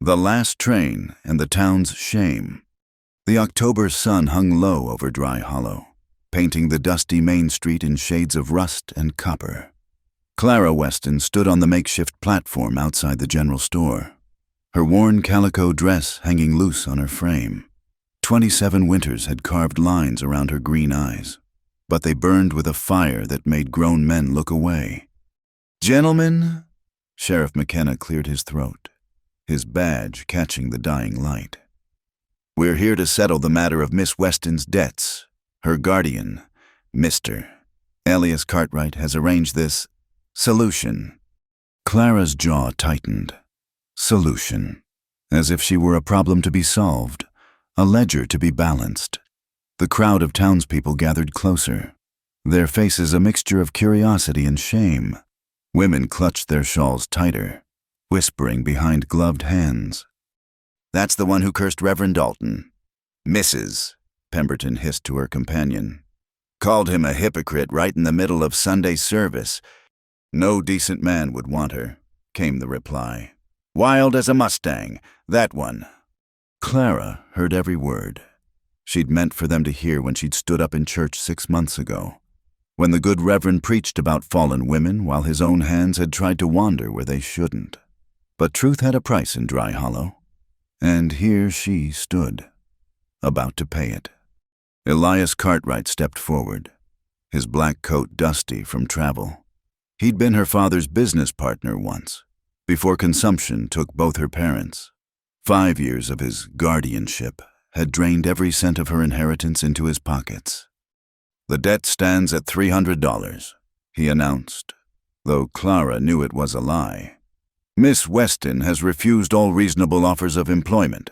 The last train and the town's shame. The October sun hung low over Dry Hollow, painting the dusty main street in shades of rust and copper. Clara Weston stood on the makeshift platform outside the general store, her worn calico dress hanging loose on her frame. 27 winters had carved lines around her green eyes, but they burned with a fire that made grown men look away. "Gentlemen," Sheriff McKenna cleared his throat, his badge catching the dying light. "We're here to settle the matter of Miss Weston's debts. Her guardian, Mr. Elias Cartwright, has arranged this solution." Clara's jaw tightened. Solution. As if she were a problem to be solved, a ledger to be balanced. The crowd of townspeople gathered closer, their faces a mixture of curiosity and shame. Women clutched their shawls tighter, whispering behind gloved hands. "That's the one who cursed Reverend Dalton." "Mrs." Pemberton hissed to her companion. "Called him a hypocrite right in the middle of Sunday service. No decent man would want her," came the reply. "Wild as a Mustang, that one." Clara heard every word. She'd meant for them to hear when she'd stood up in church 6 months ago, when the good Reverend preached about fallen women while his own hands had tried to wander where they shouldn't. But truth had a price in Dry Hollow, and here she stood, about to pay it. Elias Cartwright stepped forward, his black coat dusty from travel. He'd been her father's business partner once, before consumption took both her parents. 5 years of his guardianship had drained every cent of her inheritance into his pockets. "The debt stands at $300, he announced, though Clara knew it was a lie. "Miss Weston has refused all reasonable offers of employment."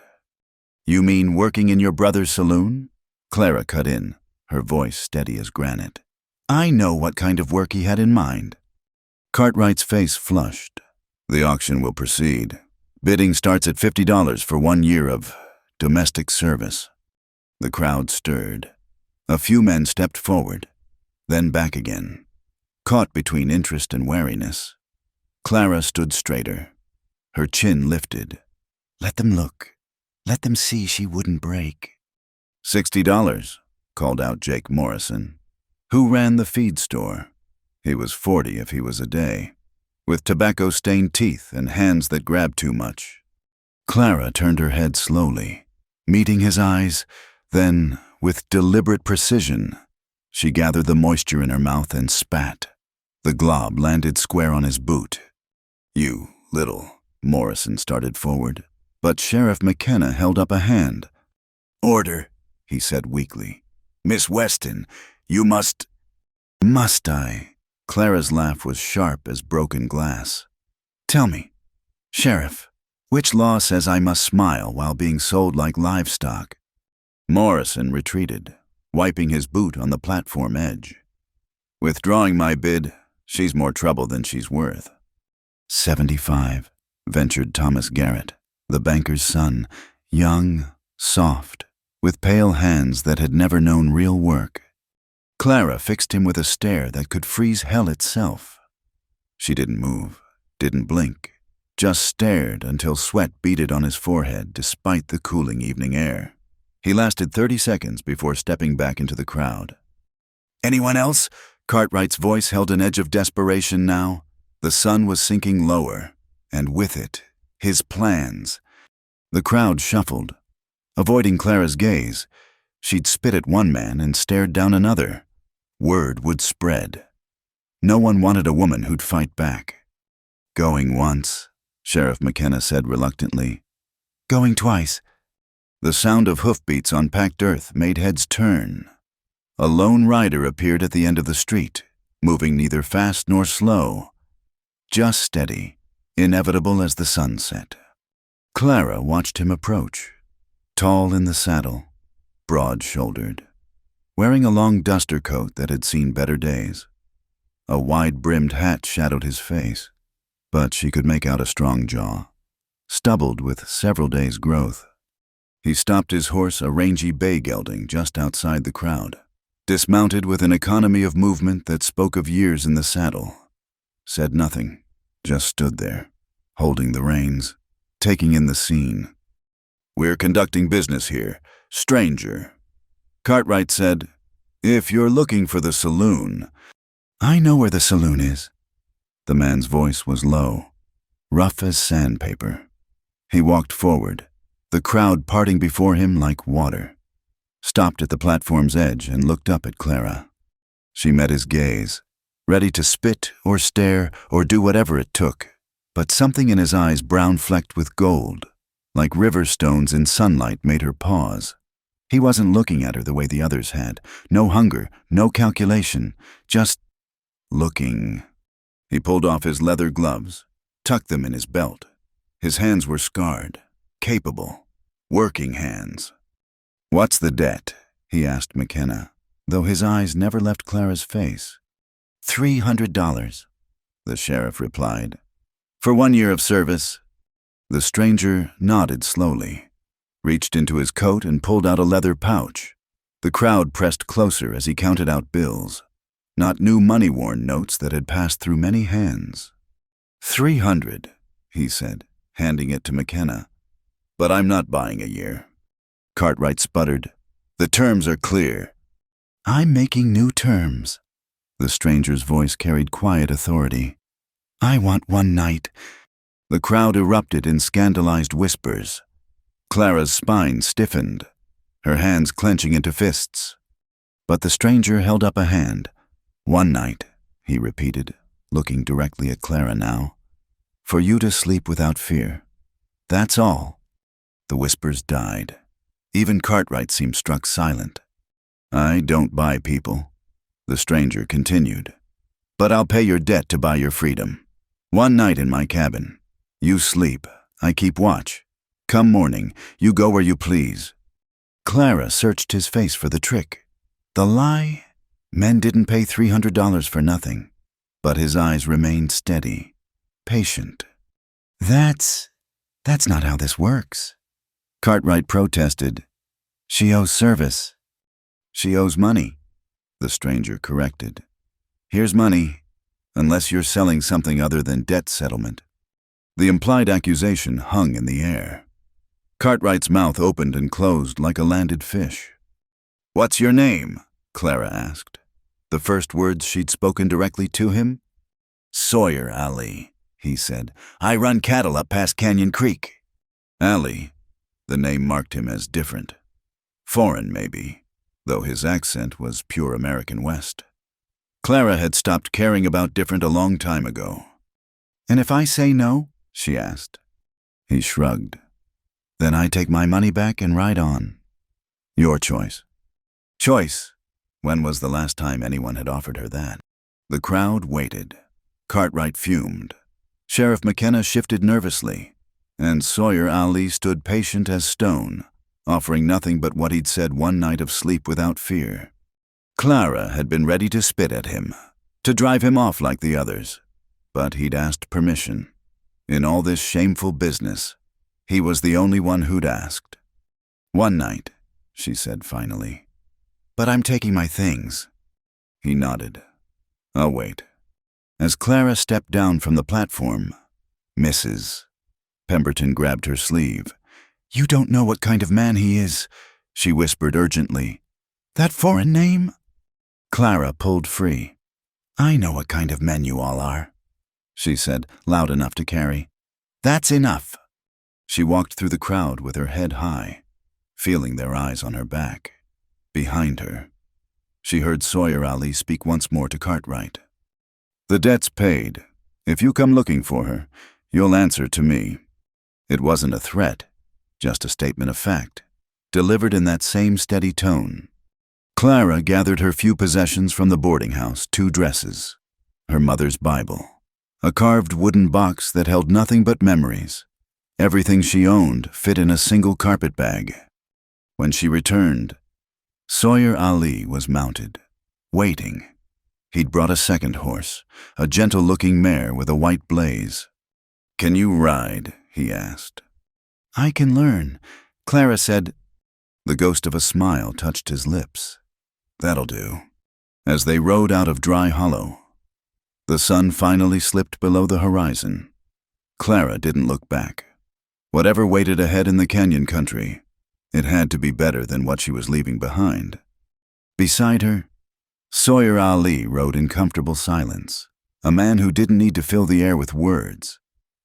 "You mean working in your brother's saloon?" Clara cut in, her voice steady as granite. "I know what kind of work he had in mind." Cartwright's face flushed. "The auction will proceed. Bidding starts at $50 for 1 year of domestic service." The crowd stirred. A few men stepped forward, then back again, caught between interest and wariness. Clara stood straighter, her chin lifted. "Let them look. Let them see she wouldn't break." $60, called out Jake Morrison, who ran the feed store. He was 40 if he was a day, with tobacco-stained teeth and hands that grabbed too much. Clara turned her head slowly, meeting his eyes, then, with deliberate precision, she gathered the moisture in her mouth and spat. The glob landed square on his boot. "You little," Morrison started forward, but Sheriff McKenna held up a hand. "Order," he said weakly. "Miss Weston, you must—" "Must I?" Clara's laugh was sharp as broken glass. "Tell me, Sheriff, which law says I must smile while being sold like livestock?" Morrison retreated, wiping his boot on the platform edge. "Withdrawing my bid, she's more trouble than she's worth." 75, ventured Thomas Garrett, the banker's son, young, soft, with pale hands that had never known real work. Clara fixed him with a stare that could freeze hell itself. She didn't move, didn't blink, just stared until sweat beaded on his forehead despite the cooling evening air. He lasted 30 seconds before stepping back into the crowd. "Anyone else?" Cartwright's voice held an edge of desperation now. The sun was sinking lower, and with it, his plans. The crowd shuffled. Avoiding Clara's gaze, she'd spit at one man and stared down another. Word would spread. No one wanted a woman who'd fight back. "Going once," Sheriff McKenna said reluctantly. "Going twice." The sound of hoofbeats on packed earth made heads turn. A lone rider appeared at the end of the street, moving neither fast nor slow, just steady, inevitable as the sun set. Clara watched him approach, tall in the saddle, broad-shouldered, wearing a long duster coat that had seen better days. A wide-brimmed hat shadowed his face, but she could make out a strong jaw, stubbled with several days' growth. He stopped his horse, a rangy bay gelding, just outside the crowd, dismounted with an economy of movement that spoke of years in the saddle, said nothing, just stood there, holding the reins. taking in the scene. "We're conducting business here. Stranger." Cartwright said, "If you're looking for the saloon—" "I know where the saloon is." The man's voice was low, rough as sandpaper. He walked forward, the crowd parting before him like water, stopped at the platform's edge and looked up at Clara. She met his gaze, ready to spit or stare or do whatever it took, but something in his eyes brown-flecked with gold, like river stones in sunlight, made her pause. He wasn't looking at her the way the others had. No hunger, no calculation, just looking. He pulled off his leather gloves, tucked them in his belt. His hands were scarred, capable, working hands. "What's the debt?" he asked McKenna, though his eyes never left Clara's face. $300, the sheriff replied. "For 1 year of service." The stranger nodded slowly, reached into his coat and pulled out a leather pouch. The crowd pressed closer as he counted out bills, not new money-worn notes that had passed through many hands. $300, he said, handing it to McKenna. "But I'm not buying a year." Cartwright sputtered. "The terms are clear." "I'm making new terms." The stranger's voice carried quiet authority. "I want 1 night." The crowd erupted in scandalized whispers. Clara's spine stiffened, her hands clenching into fists. But the stranger held up a hand. "1 night, he repeated, looking directly at Clara now. "For you to sleep without fear. That's all." The whispers died. Even Cartwright seemed struck silent. "I don't buy people," the stranger continued. "But I'll pay your debt to buy your freedom. 1 night in my cabin. You sleep, I keep watch. Come morning, you go where you please." Clara searched his face for the trick. The lie? Men didn't pay $300 for nothing. But his eyes remained steady, patient. That's not how this works." Cartwright protested. "She owes service." "She owes money," the stranger corrected. "Here's money, unless you're selling something other than debt settlement." The implied accusation hung in the air. Cartwright's mouth opened and closed like a landed fish. "What's your name?" Clara asked. The first words she'd spoken directly to him. "Sawyer Ali," he said. "I run cattle up past Canyon Creek." Ali. The name marked him as different. Foreign, maybe, though his accent was pure American West. Clara had stopped caring about different a long time ago. "And if I say no?" she asked. He shrugged. "Then I take my money back and ride on." "Your choice." Choice? When was the last time anyone had offered her that? The crowd waited. Cartwright fumed. Sheriff McKenna shifted nervously, and Sawyer Ali stood patient as stone, offering nothing but what he'd said 1 night of sleep without fear. Clara had been ready to spit at him, to drive him off like the others, but he'd asked permission. In all this shameful business, he was the only one who'd asked. 1 night, she said finally. "But I'm taking my things." He nodded. "I'll wait." As Clara stepped down from the platform, "Mrs." Pemberton grabbed her sleeve. "You don't know what kind of man he is," she whispered urgently. "That foreign name?" Clara pulled free. "I know what kind of men you all are," she said, loud enough to carry. "That's enough." She walked through the crowd with her head high, feeling their eyes on her back. Behind her, she heard Sawyer Ali speak once more to Cartwright. "The debt's paid. If you come looking for her, you'll answer to me." It wasn't a threat, just a statement of fact, delivered in that same steady tone. Clara gathered her few possessions from the boarding house, 2 dresses, her mother's Bible, a carved wooden box that held nothing but memories. Everything she owned fit in a single carpet bag. When she returned, Sawyer Ali was mounted, waiting. He'd brought a second horse, a gentle-looking mare with a white blaze. "Can you ride?" he asked. "I can learn," Clara said. The ghost of a smile touched his lips. "That'll do." As they rode out of Dry Hollow, the sun finally slipped below the horizon. Clara didn't look back. Whatever waited ahead in the canyon country, it had to be better than what she was leaving behind. Beside her, Sawyer Ali rode in comfortable silence, a man who didn't need to fill the air with words.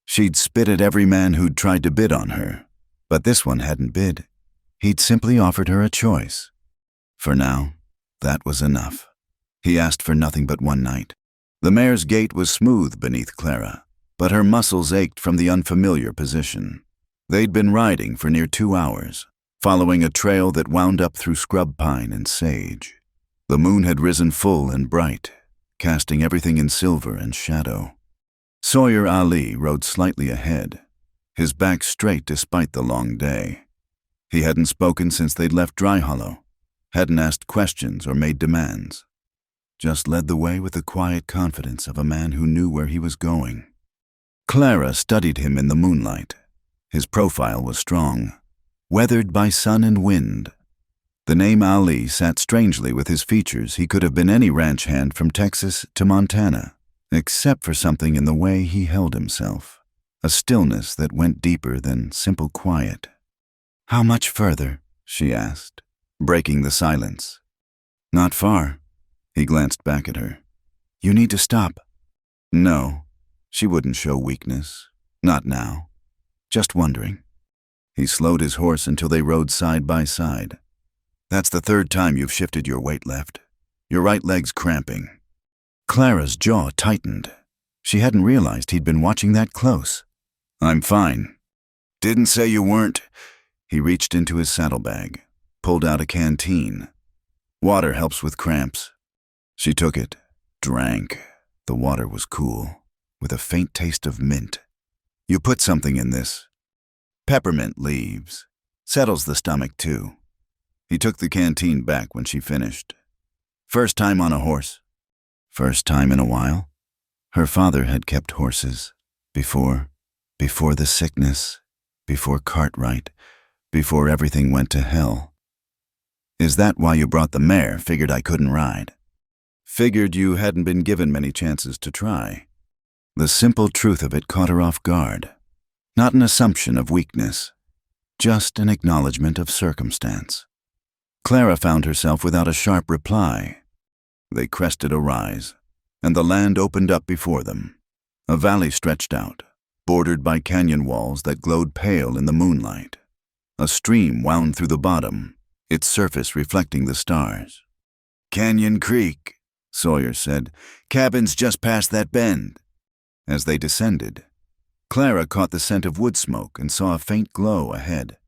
She'd spit at every man who'd tried to bid on her, but this one hadn't bid. He'd simply offered her a choice. For now, that was enough. He asked for nothing but one night. The mare's gait was smooth beneath Clara, but her muscles ached from the unfamiliar position. They'd been riding for near 2 hours, following a trail that wound up through scrub pine and sage. The moon had risen full and bright, casting everything in silver and shadow. Sawyer Ali rode slightly ahead, his back straight despite the long day. He hadn't spoken since they'd left Dry Hollow, hadn't asked questions or made demands, just led the way with the quiet confidence of a man who knew where he was going. Clara studied him in the moonlight. His profile was strong, weathered by sun and wind. The name Ali sat strangely with his features. He could have been any ranch hand from Texas to Montana, except for something in the way he held himself, a stillness that went deeper than simple quiet. "How much further?" she asked, breaking the silence. "Not far." He glanced back at her. "You need to stop." No, she wouldn't show weakness. Not now. Just wondering. He slowed his horse until they rode side by side. "That's the 3rd time you've shifted your weight left. Your right leg's cramping." Clara's jaw tightened. She hadn't realized he'd been watching that close. "I'm fine." "Didn't say you weren't." He reached into his saddlebag, pulled out a canteen. "Water helps with cramps." She took it, drank. The water was cool, with a faint taste of mint. "You put something in this." "Peppermint leaves. Settles the stomach, too." He took the canteen back when she finished. "First time on a horse?" "First time in a while." Her father had kept horses. Before the sickness, before Cartwright, before everything went to hell. "Is that why you brought the mare? Figured I couldn't ride?" "Figured you hadn't been given many chances to try." The simple truth of it caught her off guard. Not an assumption of weakness, just an acknowledgement of circumstance. Clara found herself without a sharp reply. They crested a rise, and the land opened up before them. A valley stretched out, bordered by canyon walls that glowed pale in the moonlight. A stream wound through the bottom, its surface reflecting the stars. "Canyon Creek," Sawyer said. "Cabin's just past that bend." As they descended, Clara caught the scent of wood smoke and saw a faint glow ahead.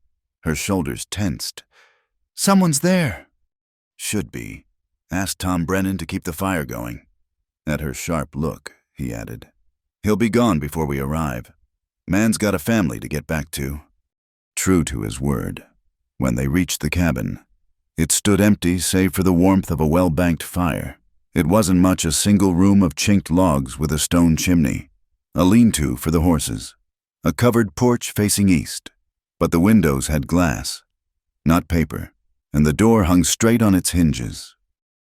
Her shoulders tensed. "Someone's there." "Should be. Ask Tom Brennan to keep the fire going." At her sharp look, he added, "He'll be gone before we arrive. Man's got a family to get back to." True to his word, when they reached the cabin, it stood empty save for the warmth of a well-banked fire. It wasn't much, a single room of chinked logs with a stone chimney, a lean-to for the horses, a covered porch facing east, but the windows had glass, not paper, and the door hung straight on its hinges.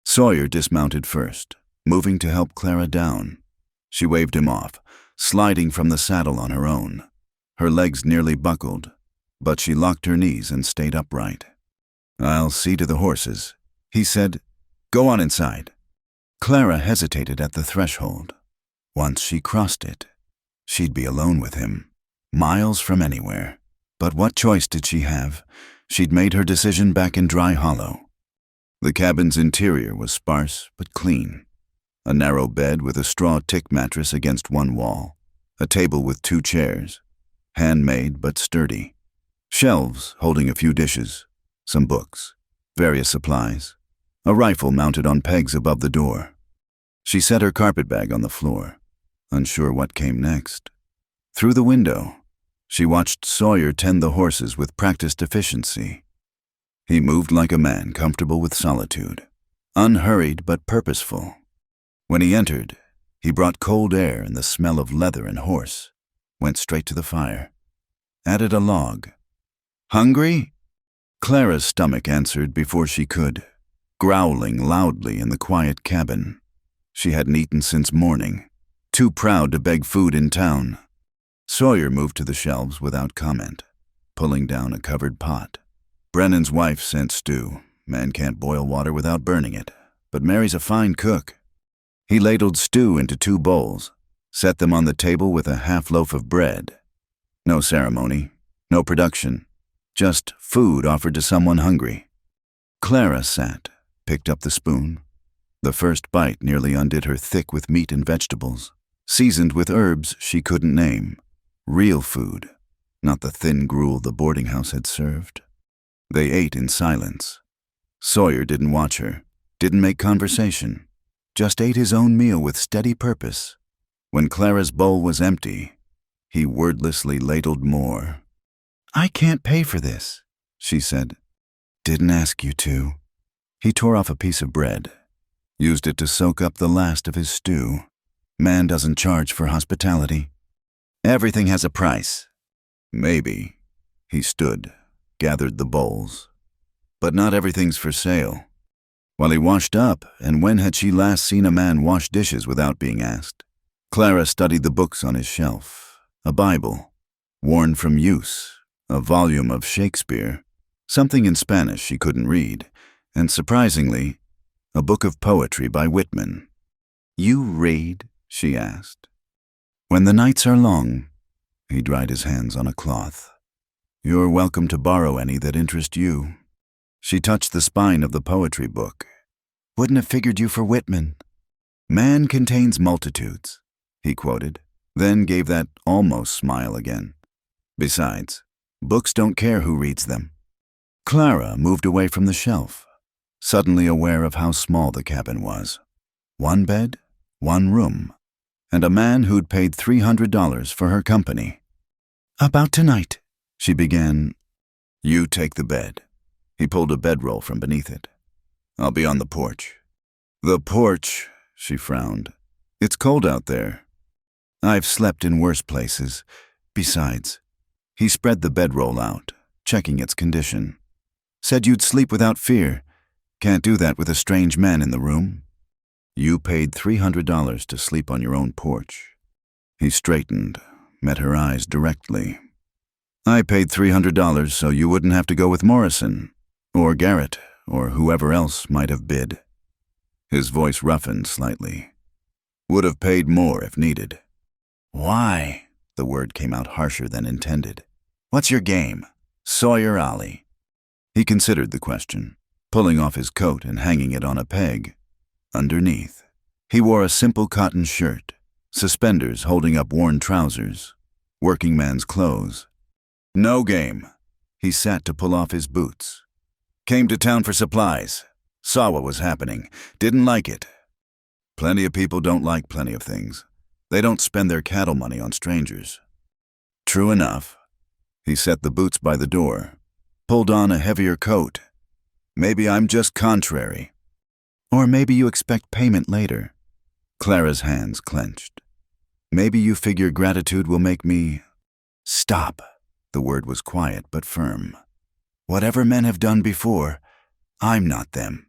Sawyer dismounted first, moving to help Clara down. She waved him off, sliding from the saddle on her own. Her legs nearly buckled, but she locked her knees and stayed upright. "I'll see to the horses," he said. "Go on inside." Clara hesitated at the threshold. Once she crossed it, she'd be alone with him, miles from anywhere. But what choice did she have? She'd made her decision back in Dry Hollow. The cabin's interior was sparse but clean. A narrow bed with a straw tick mattress against one wall, a table with 2 chairs, handmade but sturdy, shelves holding a few dishes, some books, various supplies, a rifle mounted on pegs above the door. She set her carpetbag on the floor, unsure what came next. Through the window, she watched Sawyer tend the horses with practiced efficiency. He moved like a man comfortable with solitude, unhurried but purposeful. When he entered, he brought cold air and the smell of leather and horse, went straight to the fire, added a log. "Hungry?" Clara's stomach answered before she could, growling loudly in the quiet cabin. She hadn't eaten since morning, too proud to beg food in town. Sawyer moved to the shelves without comment, pulling down a covered pot. Brennan's wife sent stew. Man can't boil water without burning it, but Mary's a fine cook. He ladled stew into 2 bowls, set them on the table with a half loaf of bread. No ceremony, no production, just food offered to someone hungry. Clara sat, picked up the spoon. The first bite nearly undid her thick with meat and vegetables, seasoned with herbs she couldn't name. Real food, not the thin gruel the boarding house had served. They ate in silence. Sawyer didn't watch her, didn't make conversation, just ate his own meal with steady purpose. When Clara's bowl was empty, he wordlessly ladled more. "I can't pay for this," she said. "Didn't ask you to." He tore off a piece of bread, used it to soak up the last of his stew. Man doesn't charge for hospitality. Everything has a price. Maybe. He stood, gathered the bowls. But not everything's for sale. While he washed up, and when had she last seen a man wash dishes without being asked? Clara studied the books on his shelf. A Bible, worn from use, a volume of Shakespeare, something in Spanish she couldn't read, and surprisingly, a book of poetry by Whitman. "You read?" she asked. "When the nights are long." He dried his hands on a cloth. "You're welcome to borrow any that interest you." She touched the spine of the poetry book. "Wouldn't have figured you for Whitman." "Man contains multitudes," he quoted, then gave that almost smile again. "Besides, books don't care who reads them." Clara moved away from the shelf, suddenly aware of how small the cabin was. 1 bed, 1 room, and a man who'd paid $300 for her company. "About tonight," she began. "You take the bed." He pulled a bedroll from beneath it. "I'll be on the porch." "The porch," she frowned. "It's cold out there." "I've slept in worse places. Besides," he spread the bedroll out, checking its condition. "Said you'd sleep without fear. Can't do that with a strange man in the room." "You paid $300 to sleep on your own porch." He straightened, met her eyes directly. "I paid $300 so you wouldn't have to go with Morrison, or Garrett, or whoever else might have bid." His voice roughened slightly. "Would have paid more if needed." "Why?" The word came out harsher than intended. "What's your game? Sawyer Ollie?" He considered the question, pulling off his coat and hanging it on a peg. Underneath, he wore a simple cotton shirt, suspenders holding up worn trousers, working man's clothes. "No game." He sat to pull off his boots. "Came to town for supplies. Saw what was happening. Didn't like it. Plenty of people don't like plenty of things. They don't spend their cattle money on strangers." "True enough." He set the boots by the door, pulled on a heavier coat. "Maybe I'm just contrary." "Or maybe you expect payment later." Clara's hands clenched. "Maybe you figure gratitude will make me—" "Stop." The word was quiet but firm. "Whatever men have done before, I'm not them.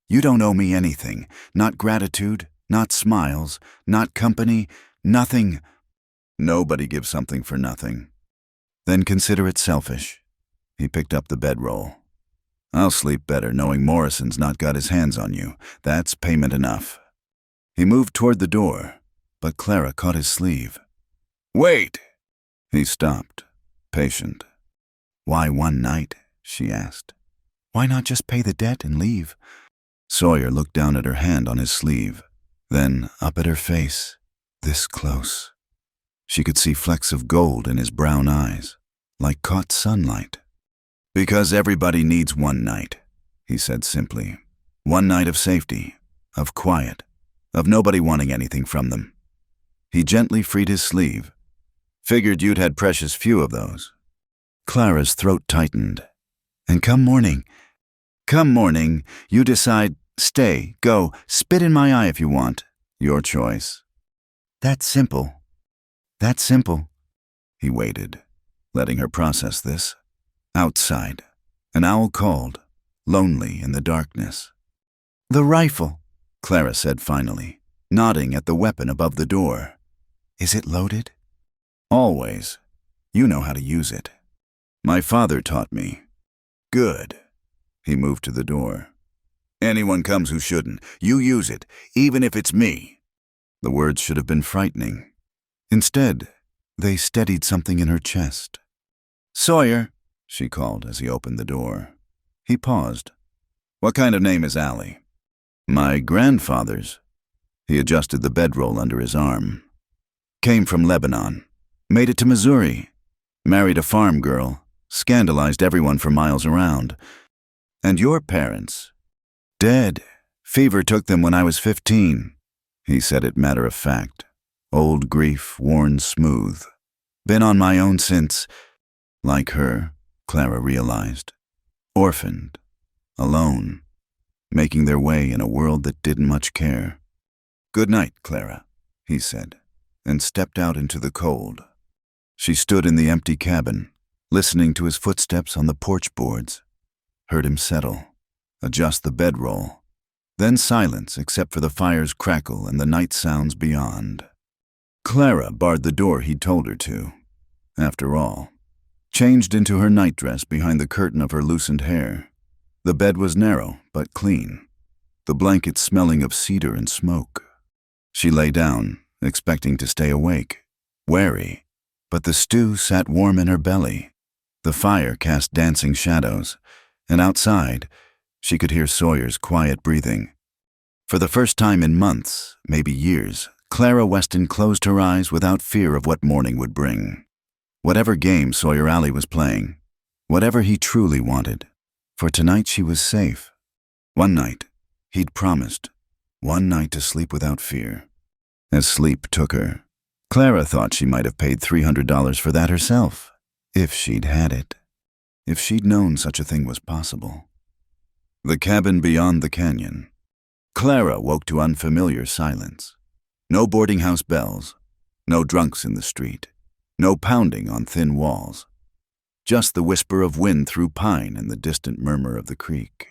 You don't owe me anything, not gratitude, not smiles, not company, nothing." "Nobody gives something for nothing." "Then consider it selfish." He picked up the bedroll. "I'll sleep better knowing Morrison's not got his hands on you. That's payment enough." He moved toward the door, but Clara caught his sleeve. "Wait!" He stopped, patient. "Why 1 night?" she asked. "Why not just pay the debt and leave?" Sawyer looked down at her hand on his sleeve, then up at her face, this close. She could see flecks of gold in his brown eyes, like caught sunlight. "Because everybody needs 1 night," he said simply. 1 night of safety, of quiet, of nobody wanting anything from them. He gently freed his sleeve. "Figured you'd had precious few of those." Clara's throat tightened. "And come morning, you decide, stay, go, spit in my eye if you want. Your choice." "That's simple. That's simple." He waited, letting her process this. Outside, an owl called, lonely in the darkness. "The rifle," Clara said finally, nodding at the weapon above the door. "Is it loaded?" Always. You know how to use it. My father taught me. Good. He moved to the door. Anyone comes who shouldn't. You use it, even if it's me. The words should have been frightening. Instead, they steadied something in her chest. Sawyer, she called as he opened the door. He paused. What kind of name is Allie? My grandfather's. He adjusted the bedroll under his arm. Came from Lebanon. Made it to Missouri. Married a farm girl. Scandalized everyone for miles around. And your parents? Dead. Fever took them when I was 15. He said it matter of fact. Old grief worn smooth. Been on my own since. Like her, Clara realized. Orphaned. Alone. Making their way in a world that didn't much care. Good night, Clara, he said, and stepped out into the cold. She stood in the empty cabin, listening to his footsteps on the porch boards. Heard him settle, adjust the bedroll. Then silence except for the fire's crackle and the night sounds beyond. Clara barred the door he'd told her to. After all, changed into her nightdress behind the curtain of her loosened hair. The bed was narrow but clean, the blankets smelling of cedar and smoke. She lay down, expecting to stay awake, wary, but the stew sat warm in her belly. The fire cast dancing shadows, and outside, she could hear Sawyer's quiet breathing. For the first time in months, maybe years, Clara Weston closed her eyes without fear of what morning would bring. Whatever game Sawyer Alley was playing, whatever he truly wanted, for tonight she was safe. One night, he'd promised, one night to sleep without fear. As sleep took her, Clara thought she might have paid $300 for that herself, if she'd had it, if she'd known such a thing was possible. The cabin beyond the canyon. Clara woke to unfamiliar silence. No boarding house bells, no drunks in the street, no pounding on thin walls. Just the whisper of wind through pine and the distant murmur of the creek.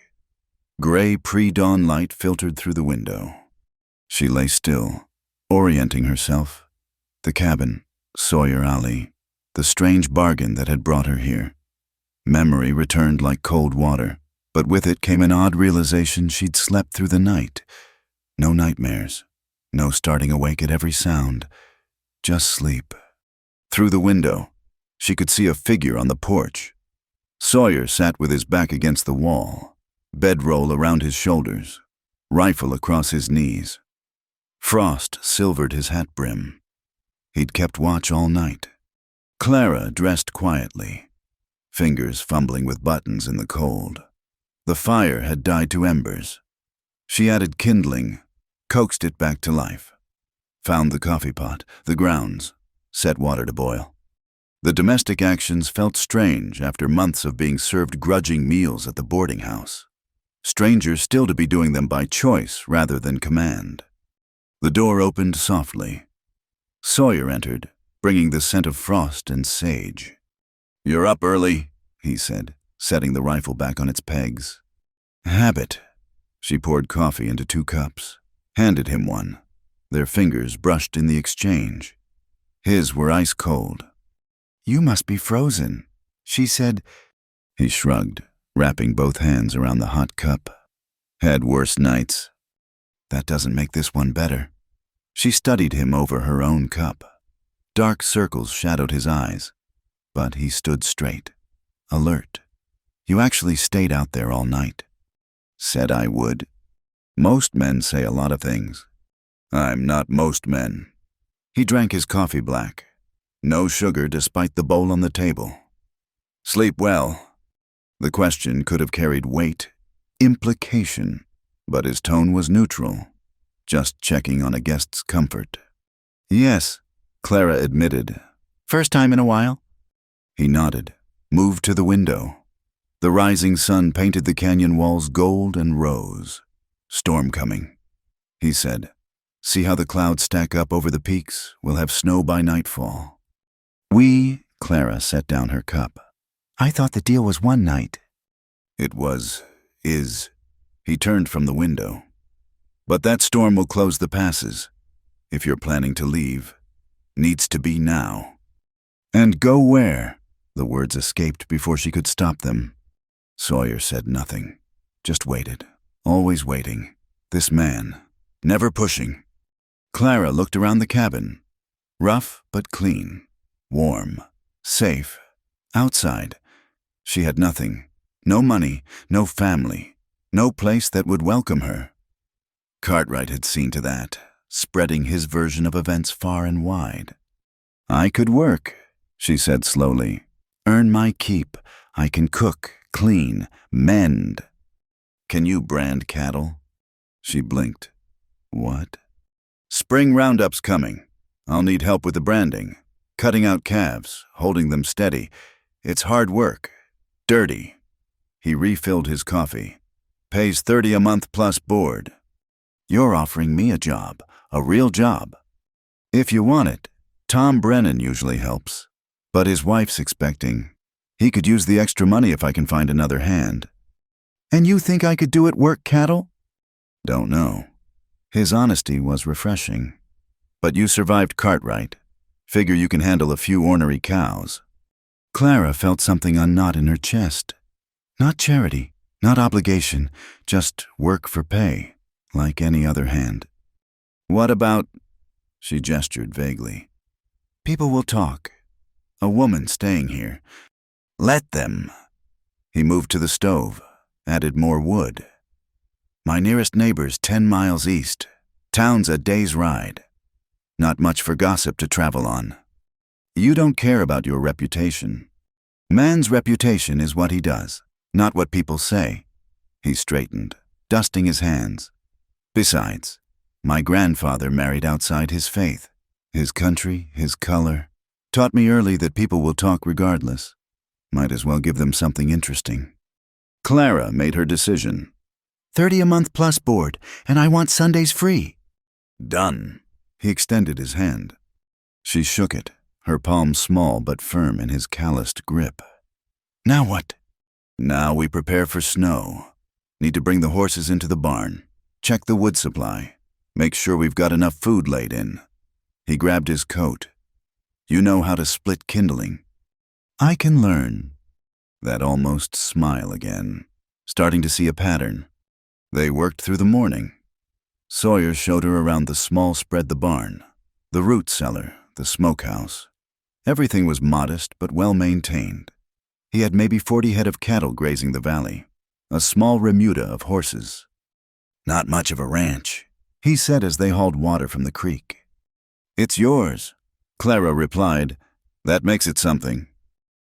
Gray pre-dawn light filtered through the window. She lay still, orienting herself. The cabin, Sawyer Alley, the strange bargain that had brought her here. Memory returned like cold water, but with it came an odd realization she'd slept through the night. No nightmares, no starting awake at every sound, just sleep. Through the window, she could see a figure on the porch. Sawyer sat with his back against the wall, bedroll around his shoulders, rifle across his knees. Frost silvered his hat brim. He'd kept watch all night. Clara dressed quietly, fingers fumbling with buttons in the cold. The fire had died to embers. She added kindling, coaxed it back to life. Found the coffee pot, the grounds, set water to boil. The domestic actions felt strange after months of being served grudging meals at the boarding house. Strangers still to be doing them by choice rather than command. The door opened softly. Sawyer entered, bringing the scent of frost and sage. "You're up early," he said, setting the rifle back on its pegs. "Habit." She poured coffee into 2 cups, handed him one. Their fingers brushed in the exchange. His were ice cold. "You must be frozen," she said. He shrugged, wrapping both hands around the hot cup. "Had worse nights." "That doesn't make this one better." She studied him over her own cup. Dark circles shadowed his eyes, but he stood straight, alert. "You actually stayed out there all night." "Said I would." Most men say a lot of things. I'm not most men. He drank his coffee black. No sugar despite the bowl on the table. "Sleep well." The question could have carried weight, implication, but his tone was neutral, just checking on a guest's comfort. "Yes," Clara admitted. "First time in a while?" He nodded, moved to the window. The rising sun painted the canyon walls gold and rose. "Storm coming," he said. "See how the clouds stack up over the peaks? We'll have snow by nightfall." Clara set down her cup. "I thought the deal was one night." "It is." He turned from the window. "But that storm will close the passes. If you're planning to leave, needs to be now." And go where? The words escaped before she could stop them. Sawyer said nothing, just waited, always waiting. This man, never pushing. Clara looked around the cabin. Rough but clean, warm, safe. Outside, she had nothing. No money, no family, no place that would welcome her. Cartwright had seen to that, spreading his version of events far and wide. I could work, she said slowly. Earn my keep. I can cook, clean, mend. Can you brand cattle? She blinked. What? Spring roundup's coming. I'll need help with the branding. Cutting out calves, holding them steady. It's hard work. Dirty. He refilled his coffee. Pays $30 a month plus board. You're offering me a job, a real job. If you want it, Tom Brennan usually helps. But his wife's expecting. He could use the extra money if I can find another hand. And you think I could do it, work cattle? Don't know. His honesty was refreshing. But you survived Cartwright. Figure you can handle a few ornery cows. Clara felt something unknot in her chest. Not charity, not obligation, just work for pay, like any other hand. What about, she gestured vaguely. People will talk. A woman staying here. Let them. He moved to the stove, added more wood. My nearest neighbor's 10 miles east. Town's a day's ride. Not much for gossip to travel on. You don't care about your reputation. Man's reputation is what he does, not what people say. He straightened, dusting his hands. Besides, my grandfather married outside his faith. His country, his color. Taught me early that people will talk regardless. Might as well give them something interesting. Clara made her decision. $30 a month plus board, and I want Sundays free. Done. He extended his hand. She shook it, her palm small but firm in his calloused grip. Now what? Now we prepare for snow. Need to bring the horses into the barn. Check the wood supply. Make sure we've got enough food laid in. He grabbed his coat. You know how to split kindling. I can learn. That almost smile again, starting to see a pattern. They worked through the morning. Sawyer showed her around the small spread, the barn, the root cellar, the smokehouse. Everything was modest but well maintained. He had maybe 40 head of cattle grazing the valley, a small remuda of horses. Not much of a ranch, he said as they hauled water from the creek. It's yours, Clara replied. That makes it something.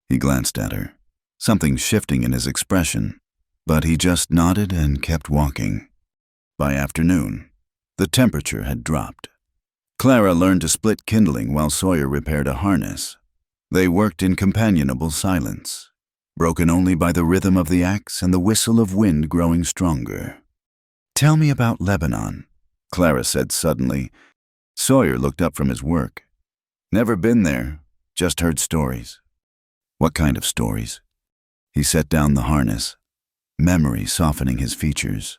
He glanced at her, something shifting in his expression, but he just nodded and kept walking. By afternoon, the temperature had dropped. Clara learned to split kindling while Sawyer repaired a harness. They worked in companionable silence, broken only by the rhythm of the axe and the whistle of wind growing stronger. Tell me about Lebanon, Clara said suddenly. Sawyer looked up from his work. Never been there, just heard stories. What kind of stories? He set down the harness, memory softening his features.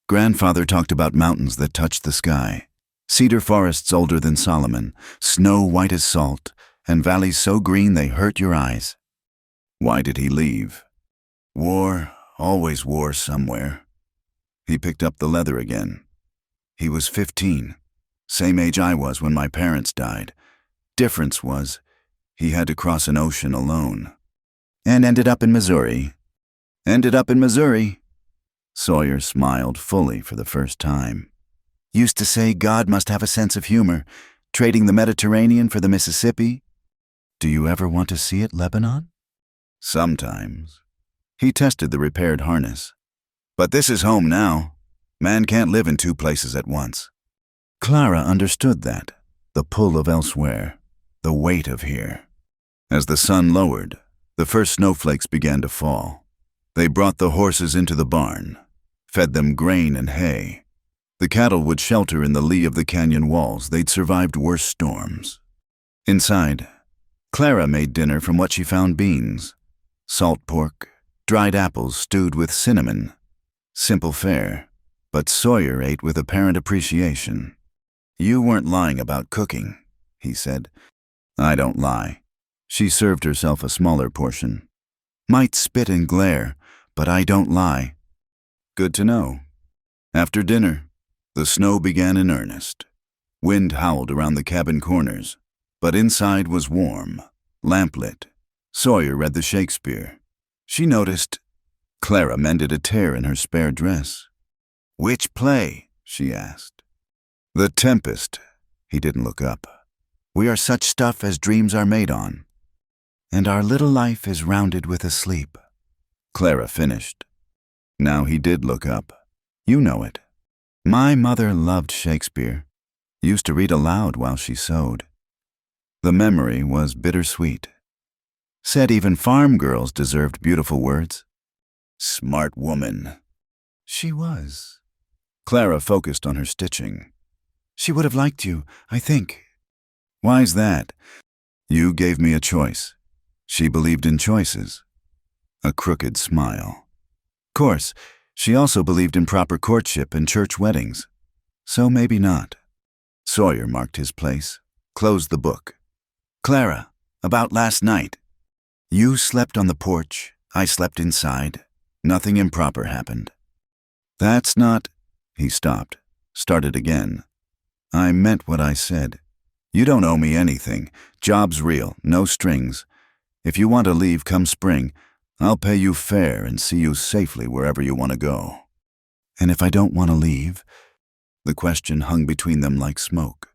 Grandfather talked about mountains that touched the sky, cedar forests older than Solomon, snow white as salt, and valleys so green they hurt your eyes. Why did he leave? War, always war somewhere. He picked up the leather again. He was 15, same age I was when my parents died. Difference was, he had to cross an ocean alone. And ended up in Missouri. Ended up in Missouri. Sawyer smiled fully for the first time. Used to say God must have a sense of humor, trading the Mediterranean for the Mississippi. Do you ever want to see it, Lebanon? Sometimes. He tested the repaired harness. But this is home now. Man can't live in two places at once. Clara understood that, the pull of elsewhere, the weight of here. As the sun lowered, the first snowflakes began to fall. They brought the horses into the barn, fed them grain and hay. The cattle would shelter in the lee of the canyon walls. They'd survived worse storms. Inside, Clara made dinner from what she found: beans, salt pork, dried apples stewed with cinnamon. Simple fare, but Sawyer ate with apparent appreciation. You weren't lying about cooking, he said. I don't lie. She served herself a smaller portion. Might spit and glare, but I don't lie. Good to know. After dinner, the snow began in earnest. Wind howled around the cabin corners, but inside was warm, lamplit. Sawyer read the Shakespeare. She noticed Clara mended a tear in her spare dress. "Which play?" she asked. "The Tempest." He didn't look up. "We are such stuff as dreams are made on, and our little life is rounded with a sleep." Clara finished. Now he did look up. "You know it. My mother loved Shakespeare. Used to read aloud while she sewed." The memory was bittersweet. Said even farm girls deserved beautiful words. Smart woman. She was. Clara focused on her stitching. "She would have liked you, I think." "Why's that?" "You gave me a choice. She believed in choices." A crooked smile. "Course, she also believed in proper courtship and church weddings. So maybe not." Sawyer marked his place, closed the book. "Clara, about last night. You slept on the porch, I slept inside. Nothing improper happened." "That's not—" He stopped, started again. "I meant what I said. You don't owe me anything. Job's real, no strings. If you want to leave come spring, I'll pay you fair and see you safely wherever you want to go." "And if I don't want to leave?" The question hung between them like smoke.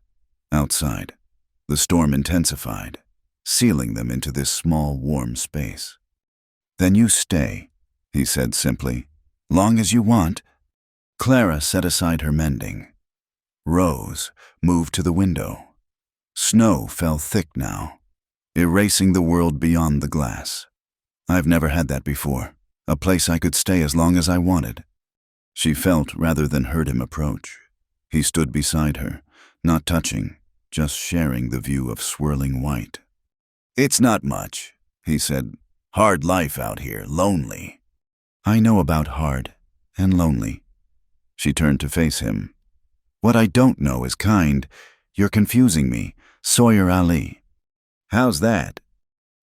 Outside, the storm intensified, sealing them into this small, warm space. "Then you stay," he said simply. "Long as you want." Clara set aside her mending. Rose moved to the window. Snow fell thick now, erasing the world beyond the glass. "I've never had that before, a place I could stay as long as I wanted." She felt rather than heard him approach. He stood beside her, not touching, just sharing the view of swirling white. "It's not much," he said. "Hard life out here, lonely." "I know about hard and lonely." She turned to face him. "What I don't know is kind. You're confusing me. Sawyer Ali." "How's that?"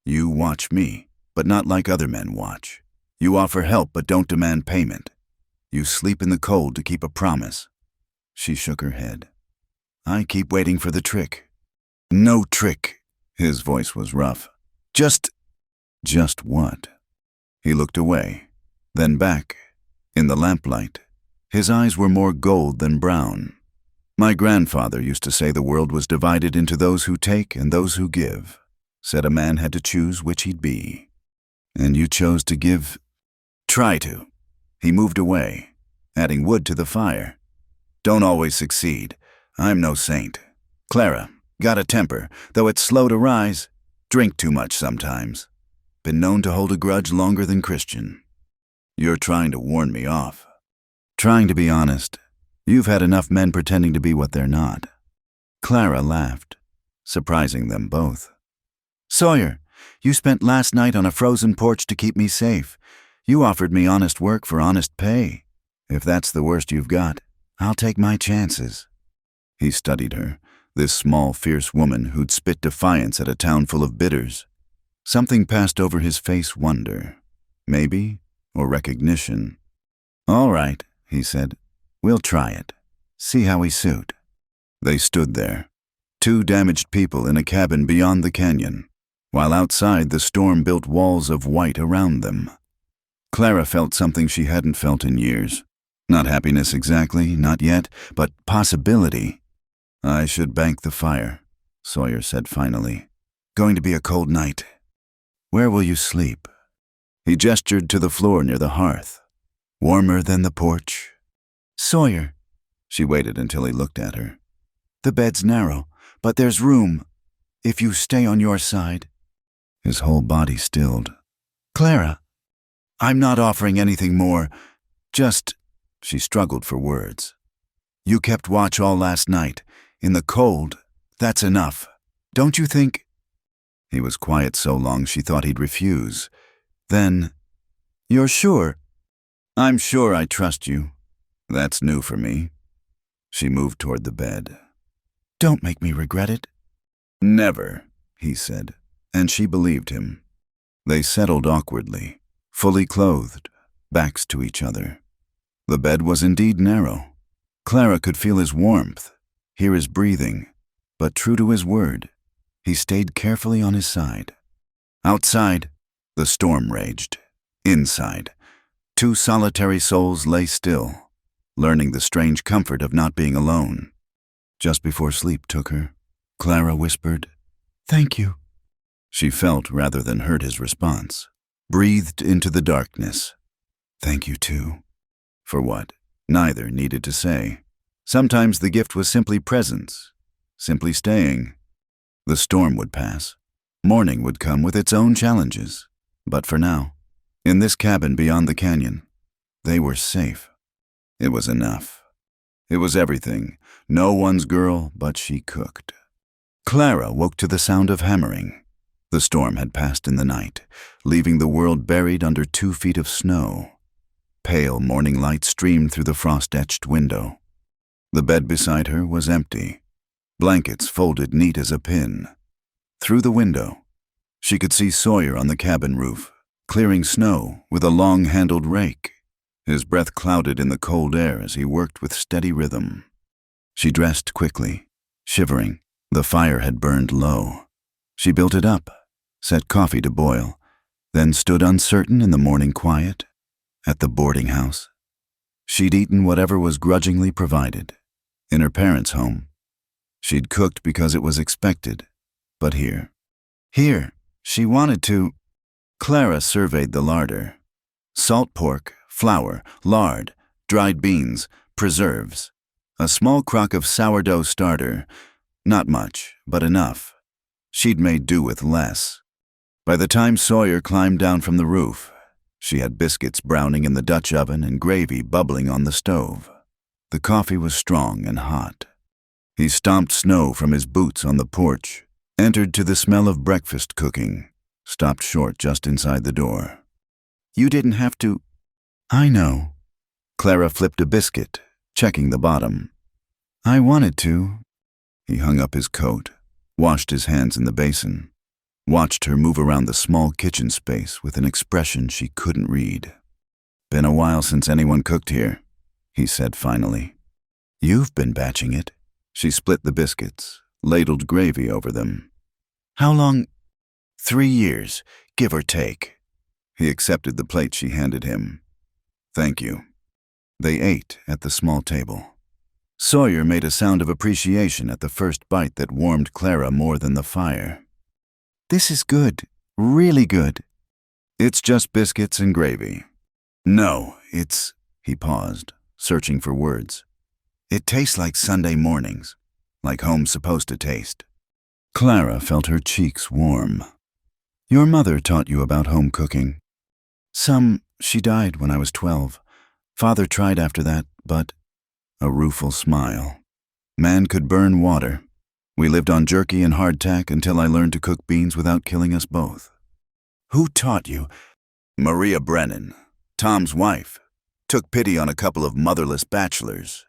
"You watch me, but not like other men watch. You offer help but don't demand payment. You sleep in the cold to keep a promise." She shook her head. "I keep waiting for the trick." "No trick." His voice was rough. Just what?" He looked away, then back. In the lamplight, his eyes were more gold than brown. "My grandfather used to say the world was divided into those who take and those who give. Said a man had to choose which he'd be. And you chose to give." "Try to." He moved away, adding wood to the fire. "Don't always succeed. I'm no saint. Clara, got a temper, though it's slow to rise. Drink too much sometimes. Been known to hold a grudge longer than Christian." "You're trying to warn me off." "Trying to be honest. You've had enough men pretending to be what they're not." Clara laughed, surprising them both. "Sawyer, you spent last night on a frozen porch to keep me safe. You offered me honest work for honest pay. If that's the worst you've got, I'll take my chances." He studied her, this small, fierce woman who'd spit defiance at a town full of bidders. Something passed over his face wonder, maybe, or recognition. "All right," he said. "We'll try it. See how we suit." They stood there, two damaged people in a cabin beyond the canyon, while outside the storm built walls of white around them. Clara felt something she hadn't felt in years. Not happiness exactly, not yet, but possibility. "I should bank the fire," Sawyer said finally. "Going to be a cold night. Where will you sleep?" He gestured to the floor near the hearth. "Warmer than the porch?" "Sawyer." She waited until he looked at her. "The bed's narrow, but there's room, if you stay on your side." His whole body stilled. "Clara, I'm not offering anything more. Just—" She struggled for words. "You kept watch all last night. In the cold, that's enough. Don't you think—" He was quiet so long she thought he'd refuse. Then, "You're sure?" "I'm sure I trust you. That's new for me." She moved toward the bed. "Don't make me regret it." "Never," he said, and she believed him. They settled awkwardly, fully clothed, backs to each other. The bed was indeed narrow. Clara could feel his warmth, hear his breathing, but true to his word, he stayed carefully on his side. Outside, the storm raged. Inside, two solitary souls lay still, learning the strange comfort of not being alone. Just before sleep took her, Clara whispered, "Thank you." She felt rather than heard his response, breathed into the darkness. "Thank you too." For what? Neither needed to say. Sometimes the gift was simply presence, simply staying. The storm would pass. Morning would come with its own challenges. But for now, in this cabin beyond the canyon, they were safe. It was enough. It was everything. No one's girl, but she cooked. Clara woke to the sound of hammering. The storm had passed in the night, leaving the world buried under 2 feet of snow. Pale morning light streamed through the frost-etched window. The bed beside her was empty, blankets folded neat as a pin. Through the window, she could see Sawyer on the cabin roof, clearing snow with a long-handled rake. His breath clouded in the cold air as he worked with steady rhythm. She dressed quickly, shivering. The fire had burned low. She built it up, set coffee to boil, then stood uncertain in the morning quiet. At the boarding house, she'd eaten whatever was grudgingly provided. In her parents' home, she'd cooked because it was expected. But here, she wanted to. Clara surveyed the larder. Salt pork, flour, lard, dried beans, preserves. A small crock of sourdough starter. Not much, but enough. She'd made do with less. By the time Sawyer climbed down from the roof, she had biscuits browning in the Dutch oven and gravy bubbling on the stove. The coffee was strong and hot. He stomped snow from his boots on the porch, entered to the smell of breakfast cooking, stopped short just inside the door. "You didn't have to." "I know." Clara flipped a biscuit, checking the bottom. "I wanted to." He hung up his coat, washed his hands in the basin, watched her move around the small kitchen space with an expression she couldn't read. "Been a while since anyone cooked here," he said finally. "You've been batching it." She split the biscuits, ladled gravy over them. "How long?" 3 years, give or take." He accepted the plate she handed him. "Thank you." They ate at the small table. Sawyer made a sound of appreciation at the first bite that warmed Clara more than the fire. "This is good, really good." "It's just biscuits and gravy." "No, it's..." He paused, searching for words. "It tastes like Sunday mornings, like home's supposed to taste." Clara felt her cheeks warm. "Your mother taught you about home cooking." "Some. She died when I was 12. Father tried after that, but..." A rueful smile. "Man could burn water. We lived on jerky and hardtack until I learned to cook beans without killing us both." "Who taught you?" "Maria Brennan, Tom's wife, took pity on a couple of motherless bachelors."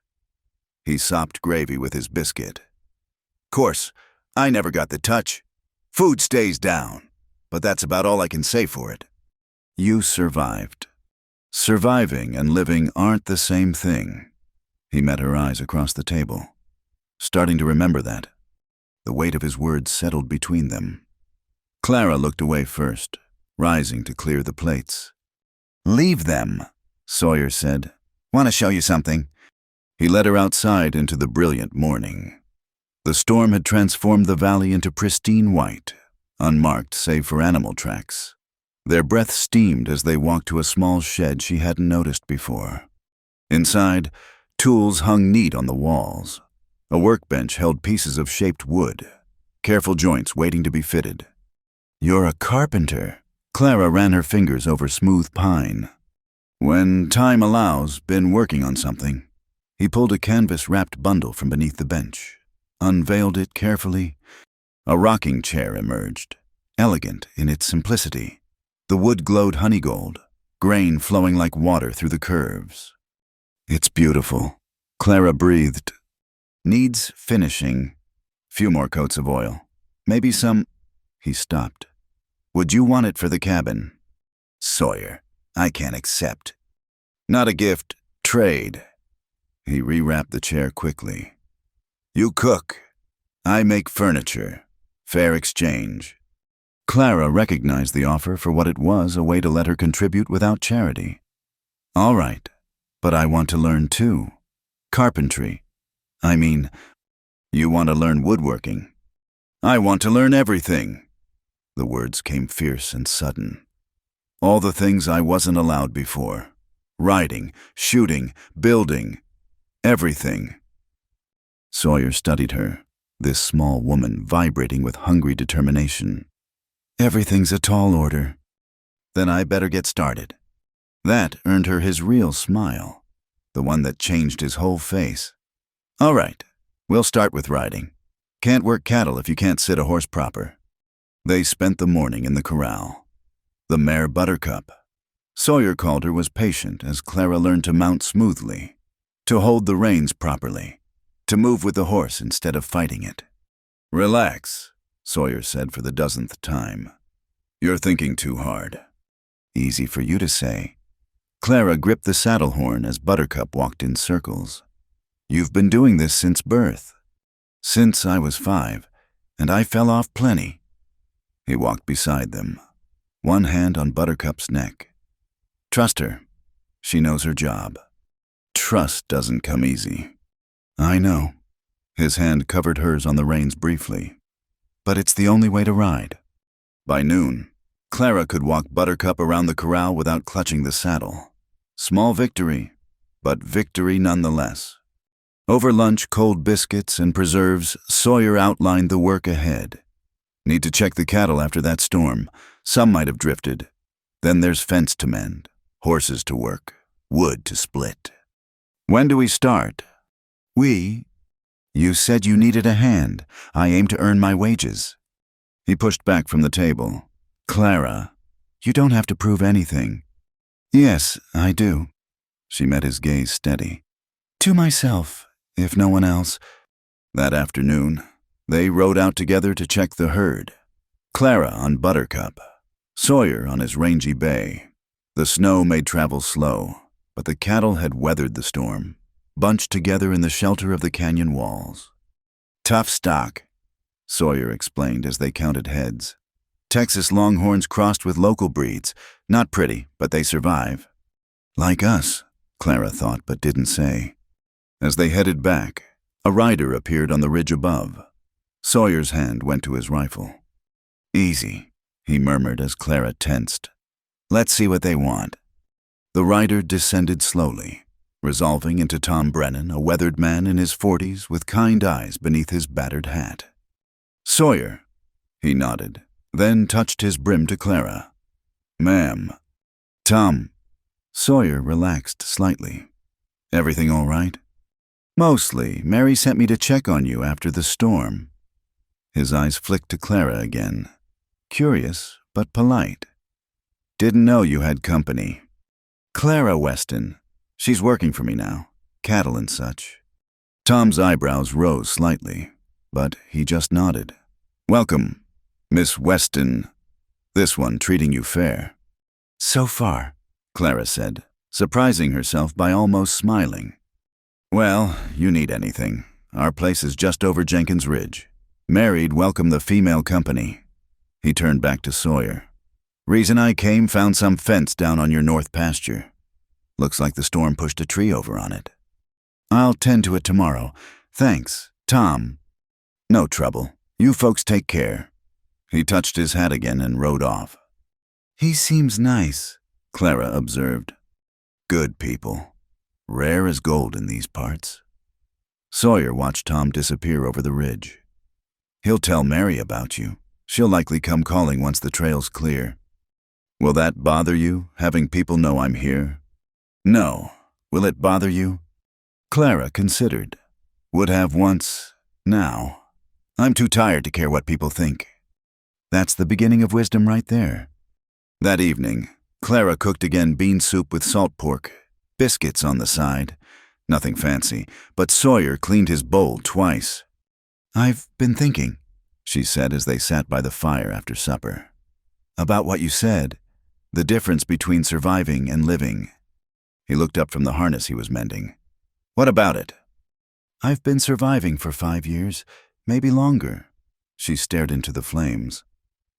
He sopped gravy with his biscuit. "Course, I never got the touch. Food stays down, but that's about all I can say for it." "You survived." Surviving and living aren't the same thing. He met her eyes across the table, starting to remember that. The weight of his words settled between them. Clara looked away first, rising to clear the plates. "Leave them," Sawyer said. "Want to show you something?" He led her outside into the brilliant morning. The storm had transformed the valley into pristine white, unmarked save for animal tracks. Their breath steamed as they walked to a small shed she hadn't noticed before. Inside, tools hung neat on the walls. A workbench held pieces of shaped wood, careful joints waiting to be fitted. "You're a carpenter." Clara ran her fingers over smooth pine. "When time allows, been working on something." He pulled a canvas-wrapped bundle from beneath the bench, unveiled it carefully. A rocking chair emerged, elegant in its simplicity. The wood glowed honey gold, grain flowing like water through the curves. "It's beautiful," Clara breathed. "Needs finishing. Few more coats of oil. Maybe some..." He stopped, Would you want it for the cabin? Sawyer, I can't accept. Not a gift, trade. He rewrapped the chair quickly. You cook. I make furniture. Fair exchange. Clara recognized the offer for what it was, a way to let her contribute without charity. All right, but I want to learn too. Carpentry. I mean, you want to learn woodworking. I want to learn everything. The words came fierce and sudden. All the things I wasn't allowed before. Riding, shooting, building. Everything. Sawyer studied her, this small woman vibrating with hungry determination. Everything's a tall order. Then I better get started. That earned her his real smile, the one that changed his whole face. All right, we'll start with riding. Can't work cattle if you can't sit a horse proper. They spent the morning in the corral. The mare Buttercup. Sawyer called her was patient as Clara learned to mount smoothly, to hold the reins properly, to move with the horse instead of fighting it. Relax, Sawyer said for the dozenth time. You're thinking too hard. Easy for you to say. Clara gripped the saddle horn as Buttercup walked in circles. You've been doing this since birth. Since I was 5, and I fell off plenty. He walked beside them, one hand on Buttercup's neck. Trust her. She knows her job. Trust doesn't come easy. I know. His hand covered hers on the reins briefly. But it's the only way to ride. By noon, Clara could walk Buttercup around the corral without clutching the saddle. Small victory, but victory nonetheless. Over lunch, cold biscuits and preserves, Sawyer outlined the work ahead. Need to check the cattle after that storm. Some might have drifted. Then there's fence to mend, horses to work, wood to split. When do we start? You said you needed a hand. I aim to earn my wages. He pushed back from the table. Clara, you don't have to prove anything. Yes, I do. She met his gaze steady. To myself, if no one else. That afternoon, they rode out together to check the herd. Clara on Buttercup, Sawyer on his rangy bay. The snow made travel slow, but the cattle had weathered the storm, bunched together in the shelter of the canyon walls. Tough stock, Sawyer explained as they counted heads. Texas Longhorns crossed with local breeds. Not pretty, but they survive. Like us, Clara thought but didn't say. As they headed back, a rider appeared on the ridge above. Sawyer's hand went to his rifle. Easy, he murmured as Clara tensed. Let's see what they want. The rider descended slowly, resolving into Tom Brennan, a weathered man in his 40s with kind eyes beneath his battered hat. Sawyer, he nodded, then touched his brim to Clara. Ma'am. Tom. Sawyer relaxed slightly. Everything all right? Mostly. Mary sent me to check on you after the storm. His eyes flicked to Clara again. Curious, but polite. Didn't know you had company. Clara Weston. She's working for me now. Cattle and such. Tom's eyebrows rose slightly, but he just nodded. Welcome, Miss Weston. This one treating you fair. So far, Clara said, surprising herself by almost smiling. Well, you need anything. Our place is just over Jenkins Ridge. Mary'd welcome the female company. He turned back to Sawyer. Reason I came, found some fence down on your north pasture. Looks like the storm pushed a tree over on it. I'll tend to it tomorrow. Thanks, Tom. No trouble. You folks take care. He touched his hat again and rode off. He seems nice, Clara observed. Good people. Rare as gold in these parts. Sawyer watched Tom disappear over the ridge. He'll tell Mary about you. She'll likely come calling once the trail's clear. Will that bother you, having people know I'm here? No. Will it bother you? Clara considered. Would have once. Now. I'm too tired to care what people think. That's the beginning of wisdom right there. That evening, Clara cooked again bean soup with salt pork, biscuits on the side. Nothing fancy, but Sawyer cleaned his bowl twice. I've been thinking, she said as they sat by the fire after supper. About what you said, the difference between surviving and living. He looked up from the harness he was mending. What about it? I've been surviving for 5 years, maybe longer. She stared into the flames.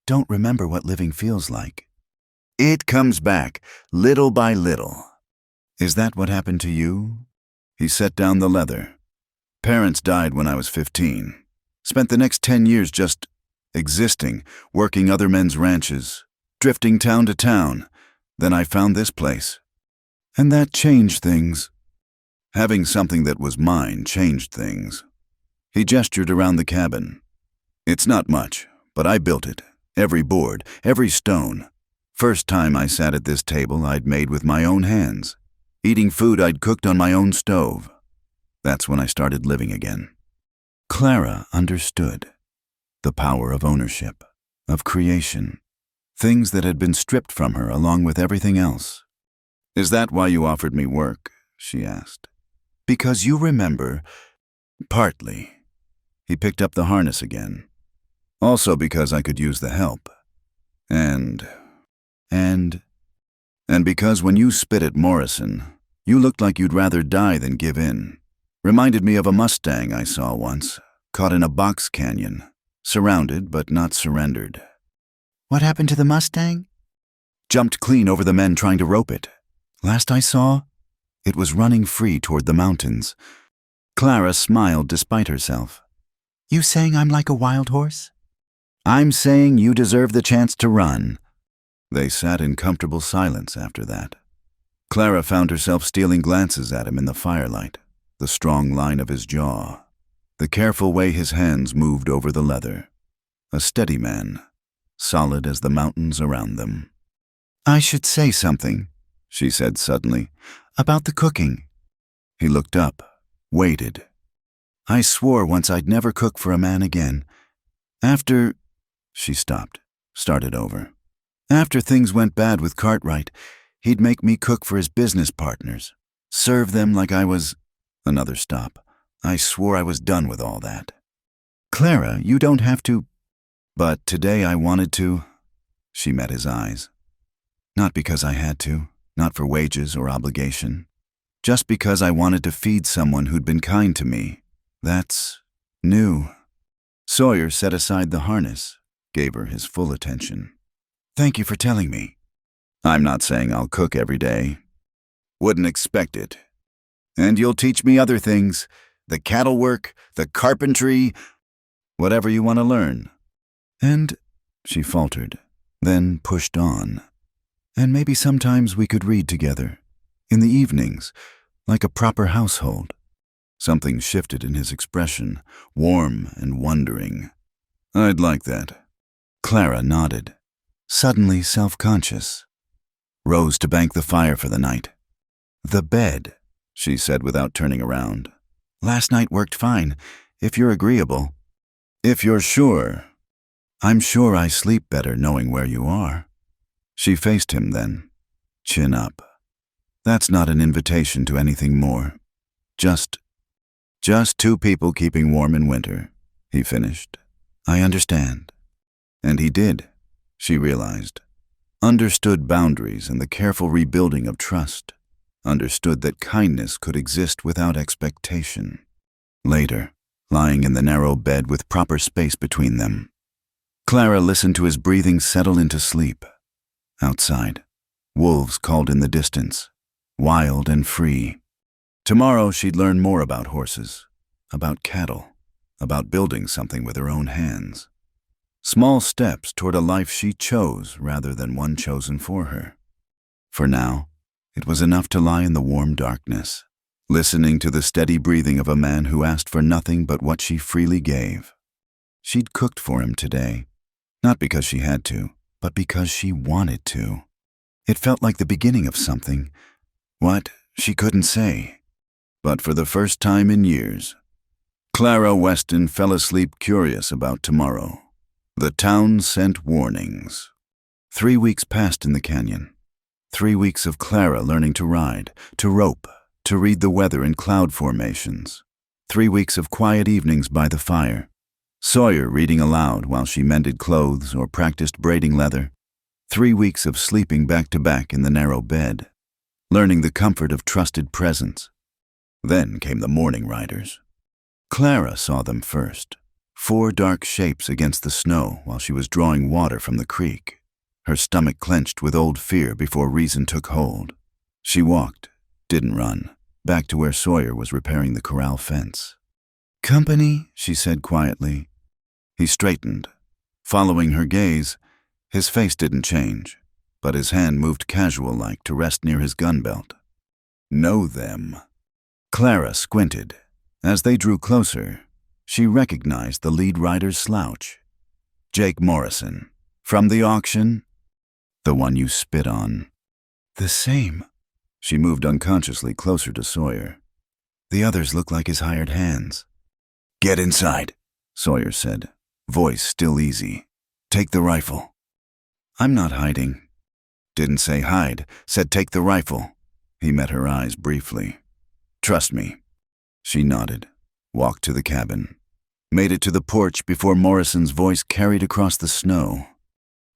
Don't remember what living feels like. It comes back, little by little. Is that what happened to you? He set down the leather. Parents died when I was 15. Spent the next 10 years just existing, working other men's ranches, drifting town to town. Then I found this place. And that changed things. Having something that was mine changed things. He gestured around the cabin. It's not much, but I built it. Every board, every stone. First time I sat at this table I'd made with my own hands. Eating food I'd cooked on my own stove. That's when I started living again. Clara understood. The power of ownership, of creation. Things that had been stripped from her along with everything else. Is that why you offered me work? She asked. Because you remember, partly. He picked up the harness again. Also because I could use the help. And because when you spit at Morrison, you looked like you'd rather die than give in. Reminded me of a Mustang I saw once, caught in a box canyon, surrounded but not surrendered. What happened to the Mustang? Jumped clean over the men trying to rope it. Last I saw, it was running free toward the mountains. Clara smiled despite herself. You saying I'm like a wild horse? I'm saying you deserve the chance to run. They sat in comfortable silence after that. Clara found herself stealing glances at him in the firelight, the strong line of his jaw, the careful way his hands moved over the leather. A steady man, solid as the mountains around them. I should say something, she said suddenly, about the cooking. He looked up, waited. I swore once I'd never cook for a man again. After... She stopped, started over. After things went bad with Cartwright, he'd make me cook for his business partners, serve them like I was... Another stop. I swore I was done with all that. Clara, you don't have to... But today I wanted to... She met his eyes. Not because I had to, not for wages or obligation. Just because I wanted to feed someone who'd been kind to me. That's... new. Sawyer set aside the harness, gave her his full attention. Thank you for telling me. I'm not saying I'll cook every day. Wouldn't expect it. And you'll teach me other things, the cattle work, the carpentry, whatever you want to learn. And, she faltered, then pushed on. And maybe sometimes we could read together, in the evenings, like a proper household. Something shifted in his expression, warm and wondering. I'd like that. Clara nodded, suddenly self-conscious. Rose to bank the fire for the night. The bed, she said without turning around. Last night worked fine, if you're agreeable. If you're sure. I'm sure I sleep better knowing where you are. She faced him then, chin up. That's not an invitation to anything more. Just two people keeping warm in winter, he finished. I understand. And he did, she realized. Understood boundaries and the careful rebuilding of trust. Understood that kindness could exist without expectation. Later, lying in the narrow bed with proper space between them, Clara listened to his breathing settle into sleep. Outside, wolves called in the distance, wild and free. Tomorrow she'd learn more about horses, about cattle, about building something with her own hands. Small steps toward a life she chose rather than one chosen for her. For now, it was enough to lie in the warm darkness, listening to the steady breathing of a man who asked for nothing but what she freely gave. She'd cooked for him today, not because she had to, but because she wanted to. It felt like the beginning of something. What, she couldn't say. But for the first time in years, Clara Weston fell asleep curious about tomorrow. The town sent warnings. 3 weeks passed in the canyon. 3 weeks of Clara learning to ride, to rope, to read the weather in cloud formations. 3 weeks of quiet evenings by the fire. Sawyer reading aloud while she mended clothes or practiced braiding leather. 3 weeks of sleeping back to back in the narrow bed, learning the comfort of trusted presence. Then came the morning riders. Clara saw them first, 4 dark shapes against the snow while she was drawing water from the creek, her stomach clenched with old fear before reason took hold. She walked, didn't run, back to where Sawyer was repairing the corral fence. "Company?" she said quietly. He straightened. Following her gaze, his face didn't change, but his hand moved casual-like to rest near his gun belt. "Know them." Clara squinted. As they drew closer, she recognized the lead rider's slouch. Jake Morrison. "From the auction?" "The one you spit on." "The same." She moved unconsciously closer to Sawyer. "The others look like his hired hands." "Get inside," Sawyer said, voice still easy. "Take the rifle." "I'm not hiding." "Didn't say hide, said take the rifle." He met her eyes briefly. "Trust me." She nodded, walked to the cabin, made it to the porch before Morrison's voice carried across the snow.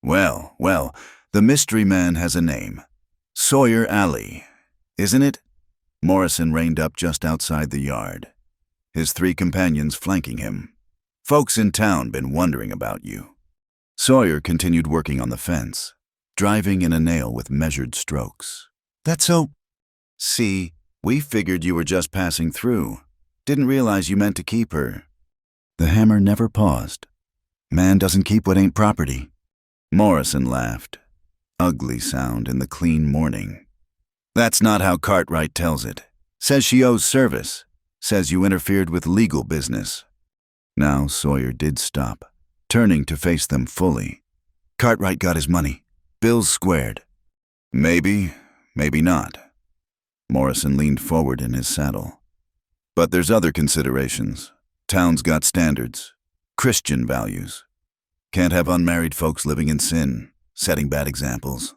Well, the mystery man has a name. Sawyer Alley, isn't it?" Morrison reined up just outside the yard, his 3 companions flanking him. "Folks in town been wondering about you." Sawyer continued working on the fence, driving in a nail with measured strokes. "That's so—" "See, we figured you were just passing through. Didn't realize you meant to keep her." The hammer never paused. "Man doesn't keep what ain't property." Morrison laughed. Ugly sound in the clean morning. "That's not how Cartwright tells it. Says she owes service. Says you interfered with legal business." Now Sawyer did stop, turning to face them fully. "Cartwright got his money. Bills squared." "Maybe, maybe not." Morrison leaned forward in his saddle. "But there's other considerations. Town's got standards. Christian values. Can't have unmarried folks living in sin, setting bad examples."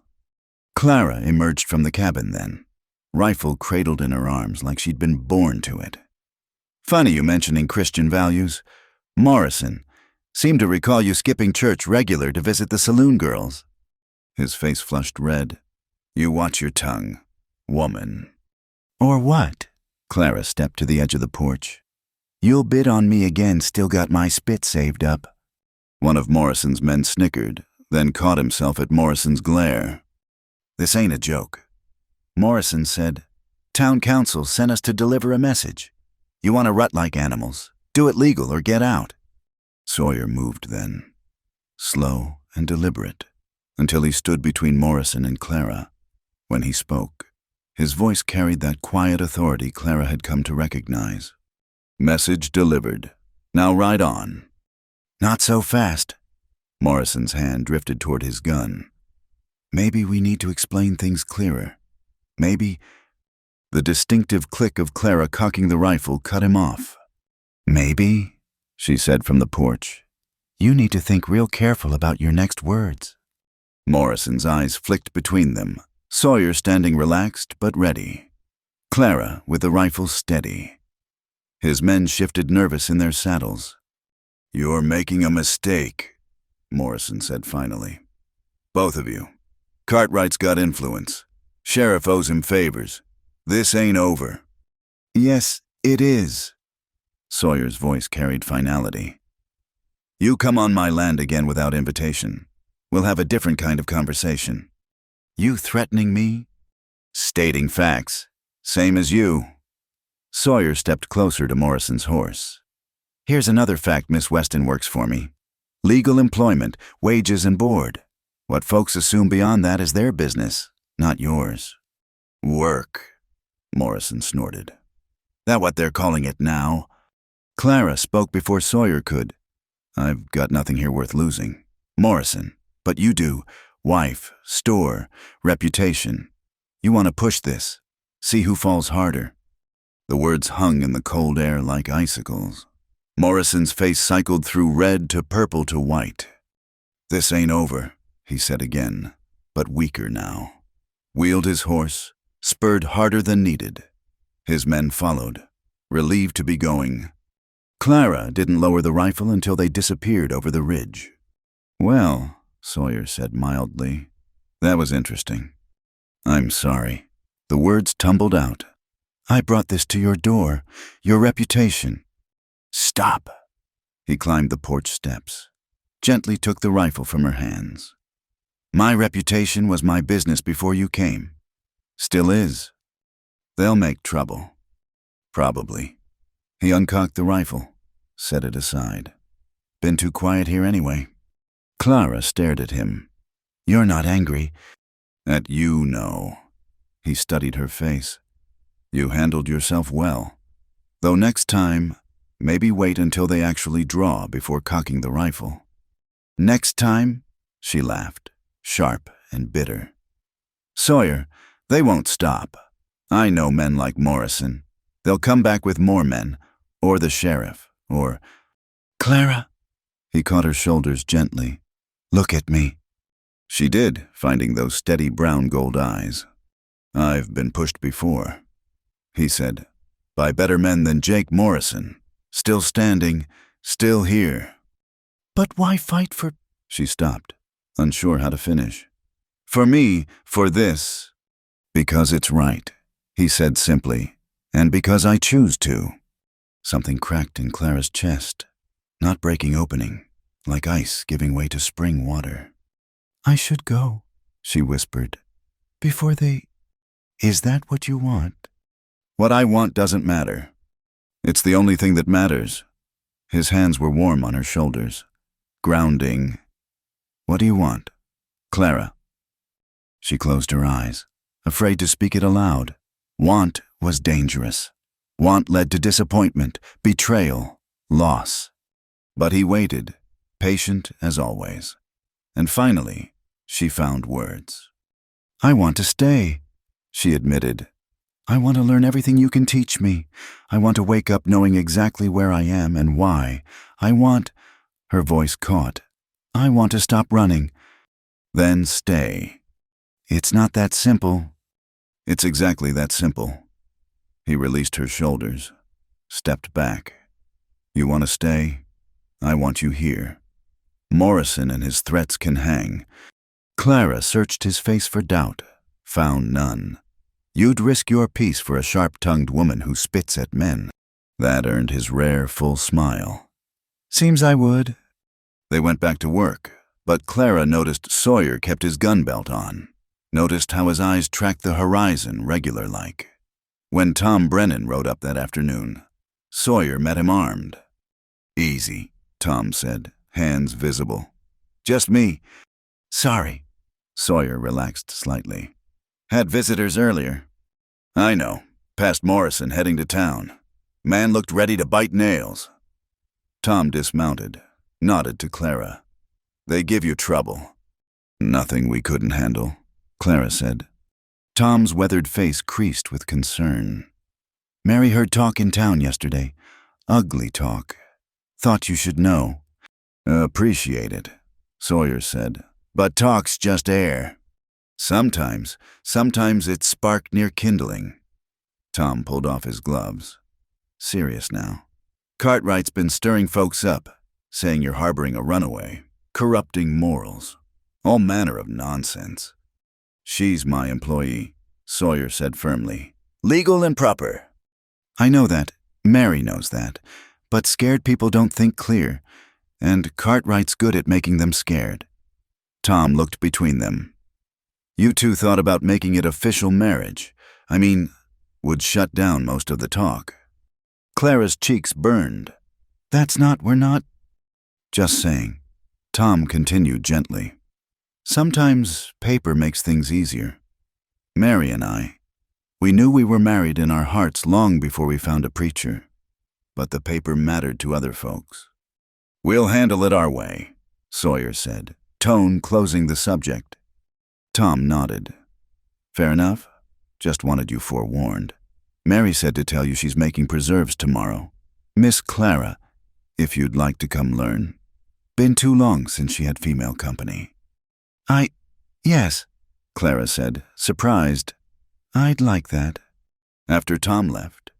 Clara emerged from the cabin then, rifle cradled in her arms like she'd been born to it. "Funny you mentioning Christian values. Morrison, seemed to recall you skipping church regular to visit the saloon girls." His face flushed red. "You watch your tongue, woman." "Or what?" Clara stepped to the edge of the porch. "You'll bid on me again, still got my spit saved up." One of Morrison's men snickered, then caught himself at Morrison's glare. "This ain't a joke." Morrison said, "Town council sent us to deliver a message. You want to rut like animals. Do it legal or get out." Sawyer moved then, slow and deliberate, until he stood between Morrison and Clara. When he spoke, his voice carried that quiet authority Clara had come to recognize. "Message delivered. Now ride on." "Not so fast." Morrison's hand drifted toward his gun. "Maybe we need to explain things clearer. Maybe—" The distinctive click of Clara cocking the rifle cut him off. "Maybe," she said from the porch, "you need to think real careful about your next words." Morrison's eyes flicked between them, Sawyer standing relaxed but ready. Clara with the rifle steady. His men shifted nervous in their saddles. "You're making a mistake," Morrison said finally. "Both of you. Cartwright's got influence. Sheriff owes him favors. This ain't over." "Yes, it is." Sawyer's voice carried finality. "You come on my land again without invitation. We'll have a different kind of conversation." "You threatening me?" "Stating facts. Same as you." Sawyer stepped closer to Morrison's horse. "Here's another fact Miss Weston works for me. Legal employment, wages and board. What folks assume beyond that is their business, not yours." "Work," Morrison snorted. "That what they're calling it now?" Clara spoke before Sawyer could. "I've got nothing here worth losing. Morrison, but you do. Wife, store, reputation. You want to push this. See who falls harder." The words hung in the cold air like icicles. Morrison's face cycled through red to purple to white. "This ain't over," he said again, but weaker now. Wheeled his horse, spurred harder than needed. His men followed, relieved to be going. Clara didn't lower the rifle until they disappeared over the ridge. "Well," Sawyer said mildly, That was interesting. I'm sorry. The words tumbled out. I brought this to your door. Your reputation. Stop. He climbed the porch steps, gently took the rifle from her hands. My reputation was my business before you came. Still is. They'll make trouble. Probably. He uncocked the rifle, set it aside. Been too quiet here anyway. Clara stared at him. You're not angry. At you, no. He studied her face. You handled yourself well. Though next time, maybe wait until they actually draw before cocking the rifle. Next time? She laughed, sharp and bitter. Sawyer, they won't stop. I know men like Morrison. They'll come back with more men, or the sheriff, or... Clara? He caught her shoulders gently. Look at me. She did, finding those steady brown-gold eyes. I've been pushed before, he said, by better men than Jake Morrison. Still standing, still here. But why fight for... She stopped, unsure how to finish. For me, for this. Because it's right, he said simply, and because I choose to. Something cracked in Clara's chest, not breaking opening, like ice giving way to spring water. I should go, she whispered, before they... Is that what you want? What I want doesn't matter. It's the only thing that matters. His hands were warm on her shoulders, grounding. What do you want? Clara. She closed her eyes, afraid to speak it aloud. Want was dangerous. Want led to disappointment, betrayal, loss. But he waited, patient as always. And finally, she found words. I want to stay, she admitted. I want to learn everything you can teach me. I want to wake up knowing exactly where I am and why. I want... Her voice caught. I want to stop running. Then stay. It's not that simple. It's exactly that simple. He released her shoulders, stepped back. You want to stay? I want you here. Morrison and his threats can hang. Clara searched his face for doubt, found none. You'd risk your peace for a sharp-tongued woman who spits at men. That earned his rare, full smile. Seems I would. They went back to work, but Clara noticed Sawyer kept his gun belt on, noticed how his eyes tracked the horizon regular-like. When Tom Brennan rode up that afternoon, Sawyer met him armed. Easy, Tom said, hands visible. Just me. Sorry. Sawyer relaxed slightly. Had visitors earlier. I know. Past Morrison heading to town. Man looked ready to bite nails. Tom dismounted, nodded to Clara. They give you trouble. Nothing we couldn't handle, Clara said. Tom's weathered face creased with concern. Mary heard talk in town yesterday. Ugly talk. Thought you should know. Appreciate it, Sawyer said. But talk's just air. Sometimes it's spark near kindling. Tom pulled off his gloves. Serious now. Cartwright's been stirring folks up, saying you're harboring a runaway, corrupting morals. All manner of nonsense. She's my employee, Sawyer said firmly. Legal and proper. I know that. Mary knows that. But scared people don't think clear, and Cartwright's good at making them scared. Tom looked between them. You two thought about making it official marriage. I mean, would shut down most of the talk. Clara's cheeks burned. We're not... Just saying. Tom continued gently. Sometimes paper makes things easier. Mary and I, we knew we were married in our hearts long before we found a preacher. But the paper mattered to other folks. We'll handle it our way, Sawyer said, tone closing the subject. Tom nodded. Fair enough. Just wanted you forewarned. Mary said to tell you she's making preserves tomorrow. Miss Clara, if you'd like to come learn. Been too long since she had female company. Yes, Clara said, surprised. I'd like that. After Tom left,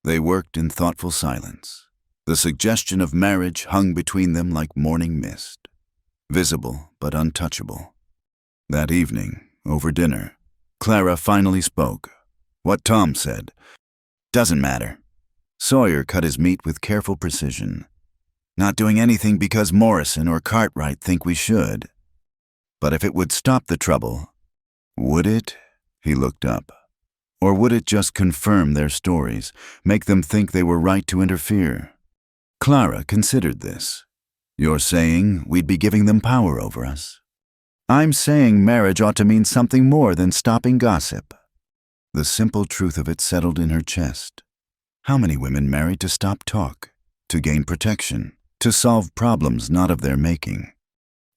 they worked in thoughtful silence. The suggestion of marriage hung between them like morning mist, visible but untouchable. That evening, over dinner, Clara finally spoke. What Tom said. Doesn't matter. Sawyer cut his meat with careful precision. Not doing anything because Morrison or Cartwright think we should. But if it would stop the trouble, would it? He looked up. Or would it just confirm their stories, make them think they were right to interfere? Clara considered this. You're saying we'd be giving them power over us? I'm saying marriage ought to mean something more than stopping gossip. The simple truth of it settled in her chest. How many women married to stop talk, to gain protection, to solve problems not of their making?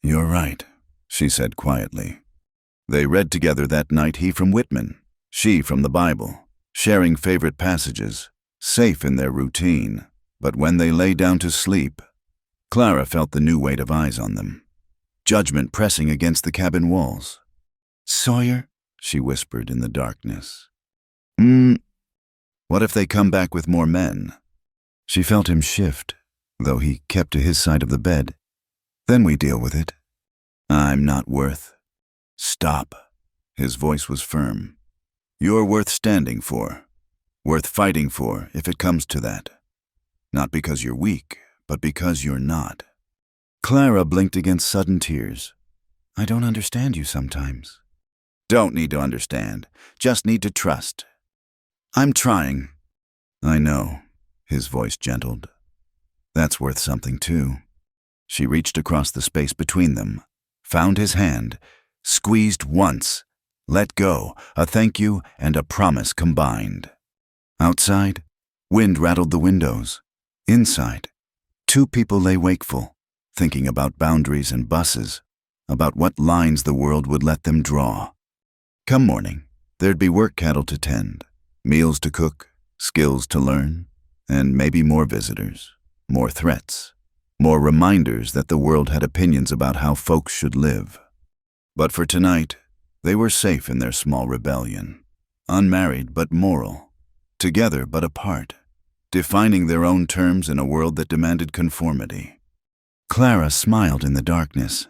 You're right, she said quietly. They read together that night, he from Whitman, she from the Bible, sharing favorite passages, safe in their routine. But when they lay down to sleep, Clara felt the new weight of eyes on them, judgment pressing against the cabin walls. Sawyer, she whispered in the darkness. What if they come back with more men? She felt him shift, though he kept to his side of the bed. Then we deal with it. I'm not worth. Stop. His voice was firm. You're worth standing for, worth fighting for if it comes to that. Not because you're weak, but because you're not. Clara blinked against sudden tears. I don't understand you sometimes. Don't need to understand, just need to trust. I'm trying. I know, his voice gentled. That's worth something too. She reached across the space between them, found his hand, squeezed once, let go, a thank you and a promise combined. Outside, wind rattled the windows. Inside, two people lay wakeful, thinking about boundaries and buses, about what lines the world would let them draw. Come morning, there'd be work cattle to tend, meals to cook, skills to learn, and maybe more visitors, more threats, more reminders that the world had opinions about how folks should live. But for tonight, they were safe in their small rebellion, unmarried but moral, together but apart, defining their own terms in a world that demanded conformity. Clara smiled in the darkness.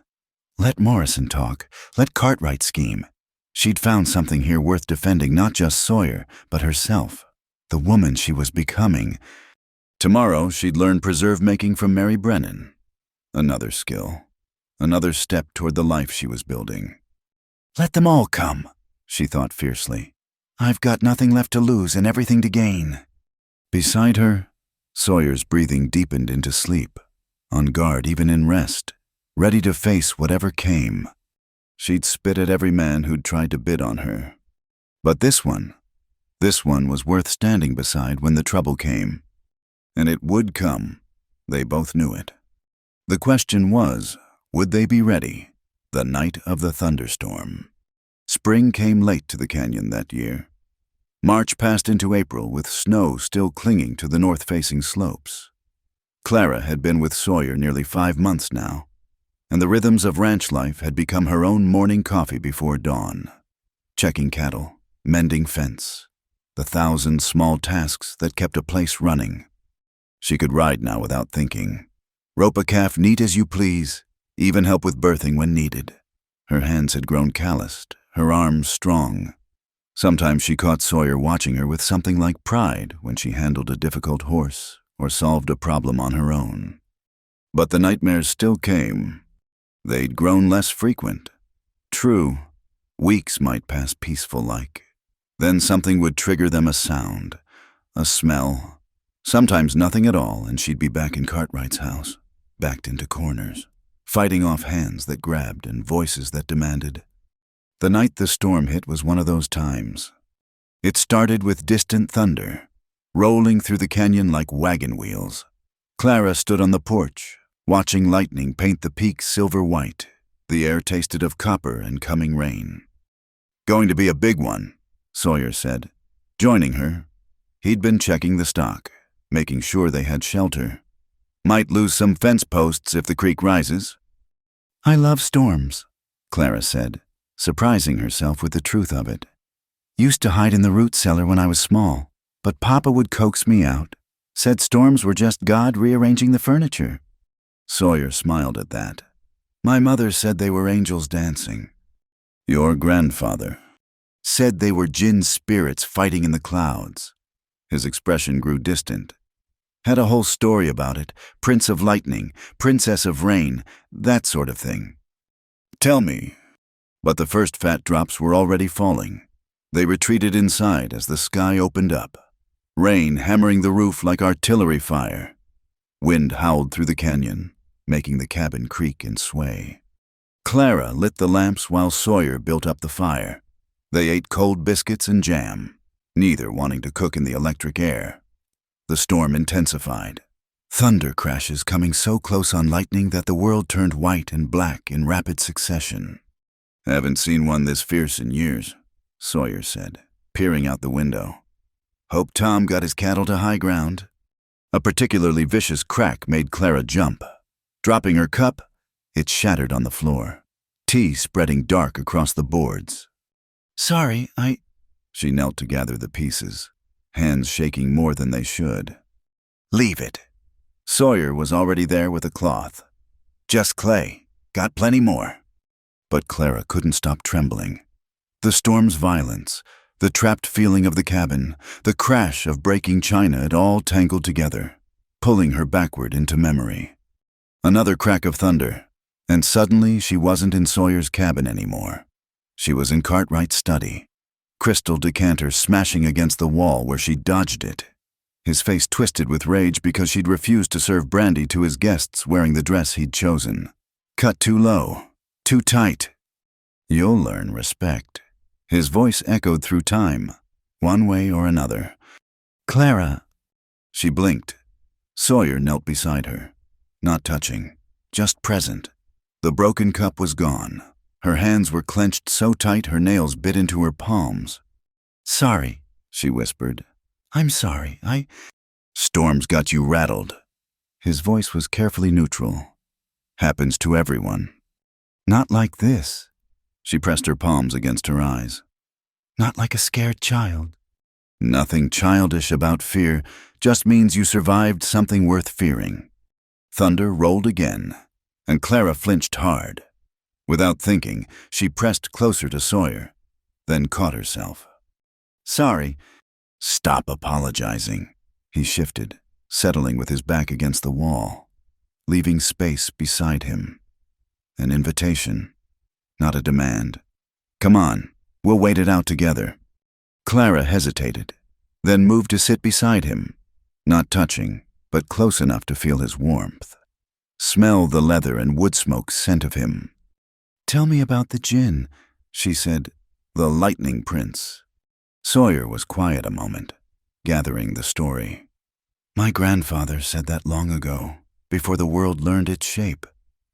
Let Morrison talk, let Cartwright scheme. She'd found something here worth defending, not just Sawyer, but herself, the woman she was becoming. Tomorrow she'd learn preserve making from Mary Brennan. Another skill, another step toward the life she was building. Let them all come, she thought fiercely. I've got nothing left to lose and everything to gain. Beside her, Sawyer's breathing deepened into sleep, on guard even in rest, ready to face whatever came. She'd spit at every man who'd tried to bid on her. But this one was worth standing beside when the trouble came. And it would come. They both knew it. The question was, would they be ready, the night of the thunderstorm? Spring came late to the canyon that year. March passed into April with snow still clinging to the north-facing slopes. Clara had been with Sawyer nearly 5 months now, and the rhythms of ranch life had become her own morning coffee before dawn. Checking cattle, mending fence, the 1,000 small tasks that kept a place running. She could ride now without thinking. Rope a calf neat as you please, even help with birthing when needed. Her hands had grown calloused, her arms strong. Sometimes she caught Sawyer watching her with something like pride when she handled a difficult horse or solved a problem on her own. But the nightmares still came. They'd grown less frequent. True, weeks might pass peaceful-like. Then something would trigger them, a sound, a smell, sometimes nothing at all, and she'd be back in Cartwright's house, backed into corners, fighting off hands that grabbed and voices that demanded. The night the storm hit was one of those times. It started with distant thunder, rolling through the canyon like wagon wheels. Clara stood on the porch, watching lightning paint the peaks silver white. The air tasted of copper and coming rain. Going to be a big one, Sawyer said. Joining her, he'd been checking the stock, making sure they had shelter. Might lose some fence posts if the creek rises. I love storms, Clara said, surprising herself with the truth of it. Used to hide in the root cellar when I was small, but Papa would coax me out, said storms were just God rearranging the furniture. Sawyer smiled at that. My mother said they were angels dancing. Your grandfather said they were Jinn spirits fighting in the clouds. His expression grew distant. Had a whole story about it, Prince of Lightning, Princess of Rain, that sort of thing. Tell me. But the first fat drops were already falling. They retreated inside as the sky opened up. Rain hammering the roof like artillery fire. Wind howled through the canyon, making the cabin creak and sway. Clara lit the lamps while Sawyer built up the fire. They ate cold biscuits and jam, neither wanting to cook in the electric air. The storm intensified. Thunder crashes coming so close on lightning that the world turned white and black in rapid succession. Haven't seen one this fierce in years, Sawyer said, peering out the window. Hope Tom got his cattle to high ground. A particularly vicious crack made Clara jump. Dropping her cup, it shattered on the floor, tea spreading dark across the boards. Sorry, She knelt to gather the pieces, hands shaking more than they should. Leave it. Sawyer was already there with a cloth. Just clay. Got plenty more. But Clara couldn't stop trembling. The storm's violence, the trapped feeling of the cabin, the crash of breaking china had all tangled together, pulling her backward into memory. Another crack of thunder, and suddenly she wasn't in Sawyer's cabin anymore. She was in Cartwright's study. Crystal decanter smashing against the wall where she dodged it. His face twisted with rage because she'd refused to serve brandy to his guests wearing the dress he'd chosen. Cut too low, too tight. You'll learn respect. His voice echoed through time, one way or another. Clara. She blinked. Sawyer knelt beside her, not touching, just present. The broken cup was gone. Her hands were clenched so tight her nails bit into her palms. Sorry, she whispered. I'm sorry, Storm's got you rattled. His voice was carefully neutral. Happens to everyone. Not like this. She pressed her palms against her eyes. Not like a scared child. Nothing childish about fear, just means you survived something worth fearing. Thunder rolled again, and Clara flinched hard. Without thinking, she pressed closer to Sawyer, then caught herself. Sorry. Stop apologizing. He shifted, settling with his back against the wall, leaving space beside him. An invitation, not a demand. Come on, we'll wait it out together. Clara hesitated, then moved to sit beside him, not touching, but close enough to feel his warmth. Smell the leather and wood smoke scent of him. Tell me about the Jinn, she said, the Lightning Prince. Sawyer was quiet a moment, gathering the story. My grandfather said that long ago, before the world learned its shape.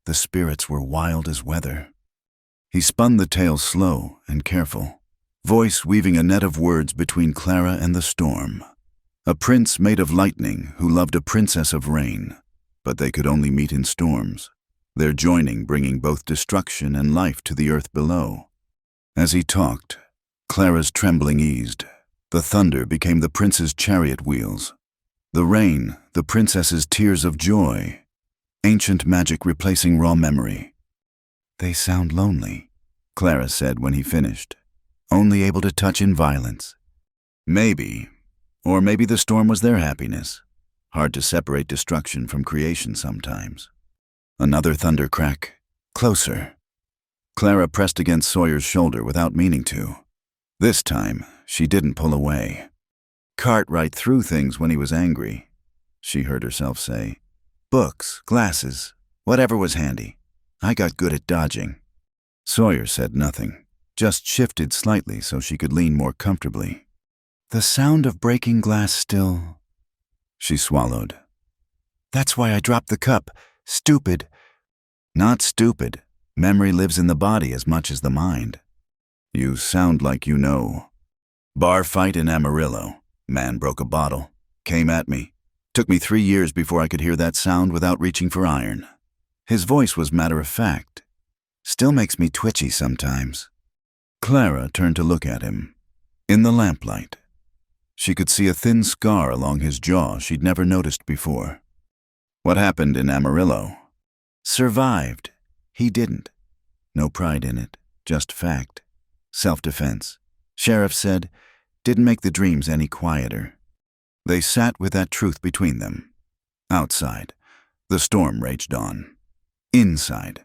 The spirits were wild as weather. He spun the tale slow and careful, voice weaving a net of words between Clara and the storm. A prince made of lightning who loved a princess of rain, but they could only meet in storms, their joining bringing both destruction and life to the earth below. As he talked, Clara's trembling eased. The thunder became the prince's chariot wheels. The rain, the princess's tears of joy. Ancient magic replacing raw memory. They sound lonely, Clara said when he finished, only able to touch in violence. Maybe, or maybe the storm was their happiness. Hard to separate destruction from creation sometimes. Another thunder crack, closer. Clara pressed against Sawyer's shoulder without meaning to. This time, she didn't pull away. Cartwright threw things when he was angry, she heard herself say. Books, glasses, whatever was handy. I got good at dodging. Sawyer said nothing, just shifted slightly so she could lean more comfortably. The sound of breaking glass still... She swallowed. That's why I dropped the cup. Stupid. Not stupid. Memory lives in the body as much as the mind. You sound like you know. Bar fight in Amarillo. Man broke a bottle. Came at me. Took me 3 years before I could hear that sound without reaching for iron. His voice was matter-of-fact. Still makes me twitchy sometimes. Clara turned to look at him. In the lamplight, she could see a thin scar along his jaw she'd never noticed before. What happened in Amarillo? Survived. He didn't. No pride in it. just fact. Self-defense. Sheriff said, didn't make the dreams any quieter. They sat with that truth between them. Outside, the storm raged on. Inside,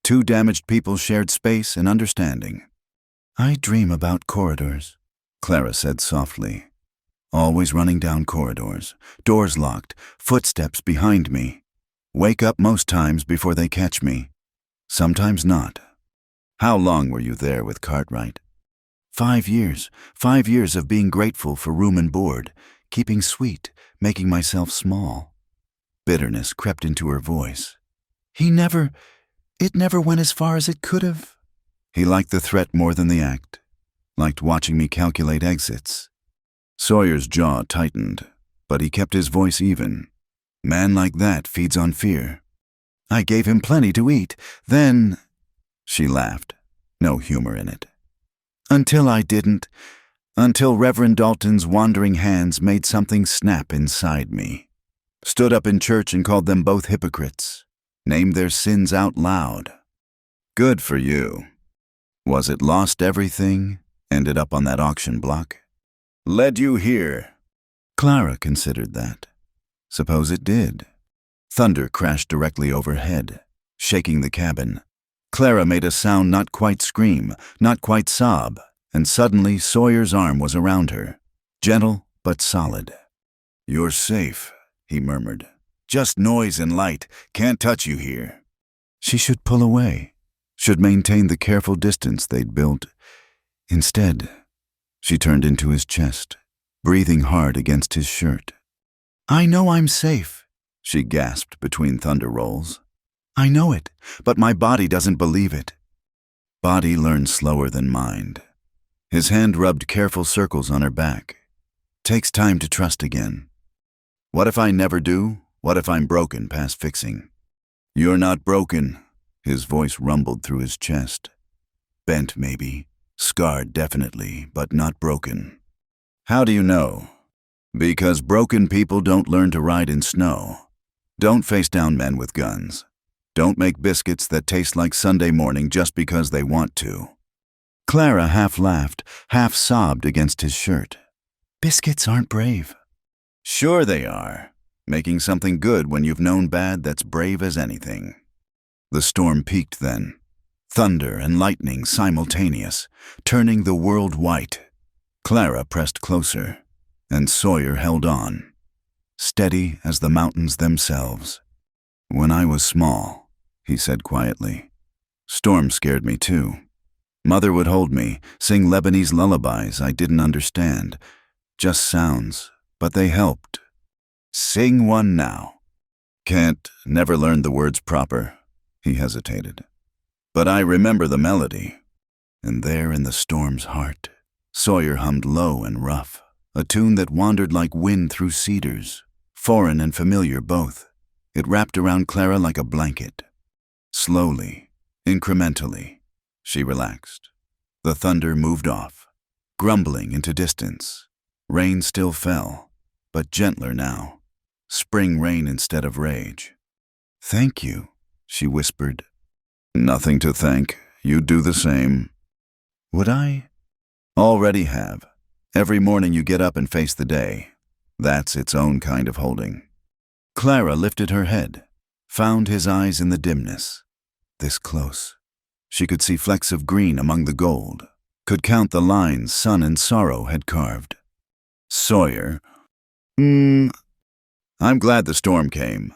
two damaged people shared space and understanding. I dream about corridors, Clara said softly. Always running down corridors, doors locked, footsteps behind me. Wake up most times before they catch me. Sometimes not. How long were you there with Cartwright? 5 years. 5 years of being grateful for room and board, keeping sweet, making myself small. Bitterness crept into her voice. It never went as far as it could have. He liked the threat more than the act, liked watching me calculate exits. Sawyer's jaw tightened, but he kept his voice even. Man like that feeds on fear. I gave him plenty to eat, then... She laughed, no humor in it. Until I didn't. Until Reverend Dalton's wandering hands made something snap inside me. Stood up in church and called them both hypocrites. Named their sins out loud. Good for you. Was it lost everything? Ended up on that auction block? Led you here? Clara considered that. Suppose it did. Thunder crashed directly overhead, shaking the cabin. Clara made a sound not quite scream, not quite sob, and suddenly Sawyer's arm was around her, gentle but solid. You're safe, he murmured. Just noise and light, can't touch you here. She should pull away, should maintain the careful distance they'd built. Instead, she turned into his chest, breathing hard against his shirt. I know I'm safe, she gasped between thunder rolls. I know it, but my body doesn't believe it. Body learns slower than mind. His hand rubbed careful circles on her back. Takes time to trust again. What if I never do? What if I'm broken past fixing? You're not broken, his voice rumbled through his chest. Bent maybe, scarred definitely, but not broken. How do you know? Because broken people don't learn to ride in snow. Don't face down men with guns. Don't make biscuits that taste like Sunday morning just because they want to. Clara half laughed, half sobbed against his shirt. Biscuits aren't brave. Sure they are. Making something good when you've known bad that's brave as anything. The storm peaked then. Thunder and lightning simultaneous, turning the world white. Clara pressed closer, and Sawyer held on. Steady as the mountains themselves. When I was small, he said quietly. Storm scared me too. Mother would hold me, sing Lebanese lullabies I didn't understand. Just sounds, but they helped. Sing one now. Can't, never learned the words proper. He hesitated. But I remember the melody. And there in the storm's heart, Sawyer hummed low and rough, a tune that wandered like wind through cedars, foreign and familiar both. It wrapped around Clara like a blanket. Slowly, incrementally, she relaxed. The thunder moved off, grumbling into distance. Rain still fell, but gentler now. Spring rain instead of rage. Thank you, she whispered. Nothing to thank. You do the same. Would I? Already have. Every morning you get up and face the day. That's its own kind of holding. Clara lifted her head, found his eyes in the dimness. This close. She could see flecks of green among the gold, could count the lines sun and sorrow had carved. Sawyer. I'm glad the storm came.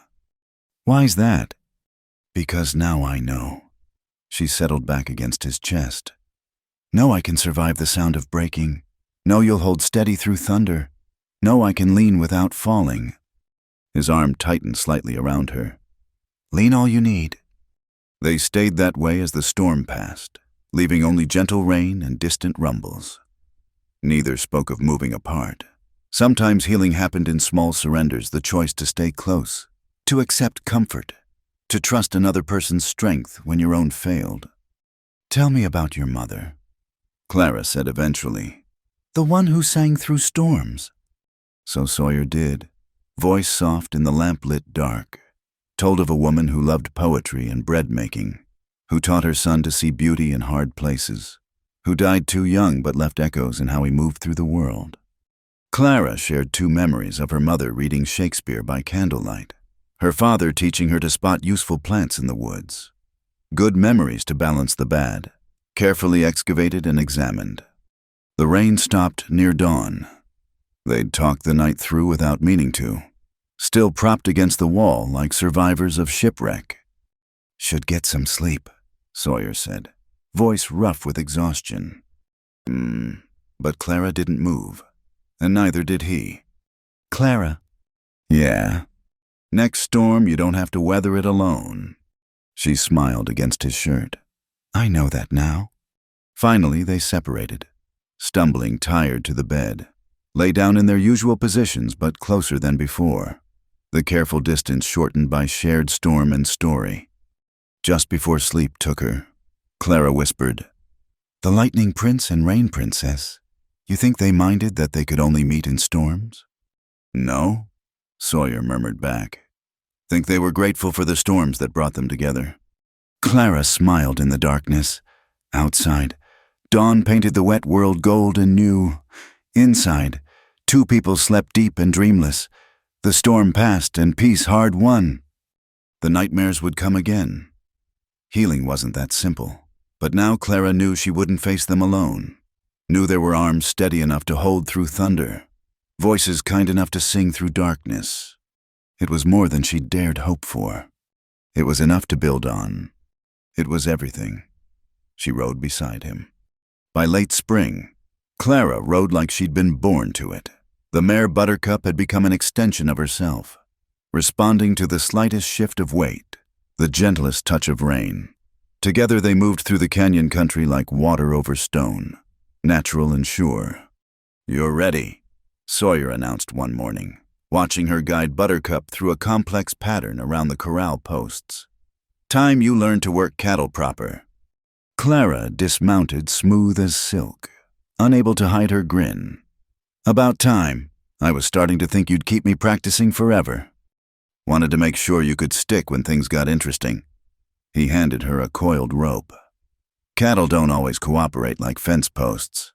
Why's that? Because now I know. She settled back against his chest. Know I can survive the sound of breaking. Know you'll hold steady through thunder. Know I can lean without falling. His arm tightened slightly around her. Lean all you need. They stayed that way as the storm passed, leaving only gentle rain and distant rumbles. Neither spoke of moving apart. Sometimes healing happened in small surrenders, the choice to stay close, to accept comfort, to trust another person's strength when your own failed. Tell me about your mother, Clara said eventually. The one who sang through storms. So Sawyer did, voice soft in the lamp-lit dark. Told of a woman who loved poetry and bread-making, who taught her son to see beauty in hard places, who died too young but left echoes in how he moved through the world. Clara shared 2 memories of her mother reading Shakespeare by candlelight, her father teaching her to spot useful plants in the woods. Good memories to balance the bad, carefully excavated and examined. The rain stopped near dawn. They'd talked the night through without meaning to, still propped against the wall like survivors of shipwreck. "Should get some sleep," Sawyer said, voice rough with exhaustion. But Clara didn't move, and neither did he. "Clara." "Yeah. Next storm, you don't have to weather it alone." She smiled against his shirt. "I know that now." Finally, they separated, stumbling tired to the bed, lay down in their usual positions but closer than before, the careful distance shortened by shared storm and story. Just before sleep took her, Clara whispered, "The Lightning Prince and Rain Princess, you think they minded that they could only meet in storms?" "No," Sawyer murmured back. "Think they were grateful for the storms that brought them together." Clara smiled in the darkness. Outside, dawn painted the wet world gold and new. Inside, 2 people slept deep and dreamless. The storm passed and peace hard won. The nightmares would come again. Healing wasn't that simple, but now Clara knew she wouldn't face them alone. Knew there were arms steady enough to hold through thunder, voices kind enough to sing through darkness. It was more than she'd dared hope for. It was enough to build on. It was everything. She rode beside him. By late spring, Clara rode like she'd been born to it. The mare Buttercup had become an extension of herself, responding to the slightest shift of weight, the gentlest touch of rain. Together they moved through the canyon country like water over stone, natural and sure. "You're ready," Sawyer announced one morning, watching her guide Buttercup through a complex pattern around the corral posts. "Time you learn to work cattle proper." Clara dismounted smooth as silk, unable to hide her grin. "About time. I was starting to think you'd keep me practicing forever. Wanted to make sure you could stick when things got interesting." He handed her a coiled rope. Cattle don't always cooperate like fence posts.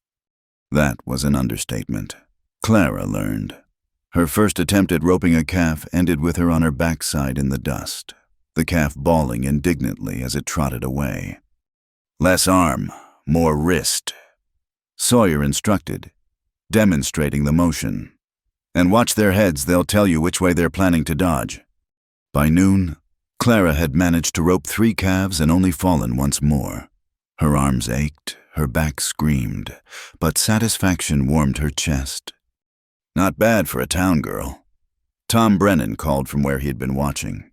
That was an understatement. Clara learned. Her first attempt at roping a calf ended with her on her backside in the dust, the calf bawling indignantly as it trotted away. "Less arm, more wrist," Sawyer instructed, demonstrating the motion. "And watch their heads, they'll tell you which way they're planning to dodge." By noon, Clara had managed to rope 3 calves and only fallen once more. Her arms ached, her back screamed, but satisfaction warmed her chest. "Not bad for a town girl." Tom Brennan called from where he'd been watching.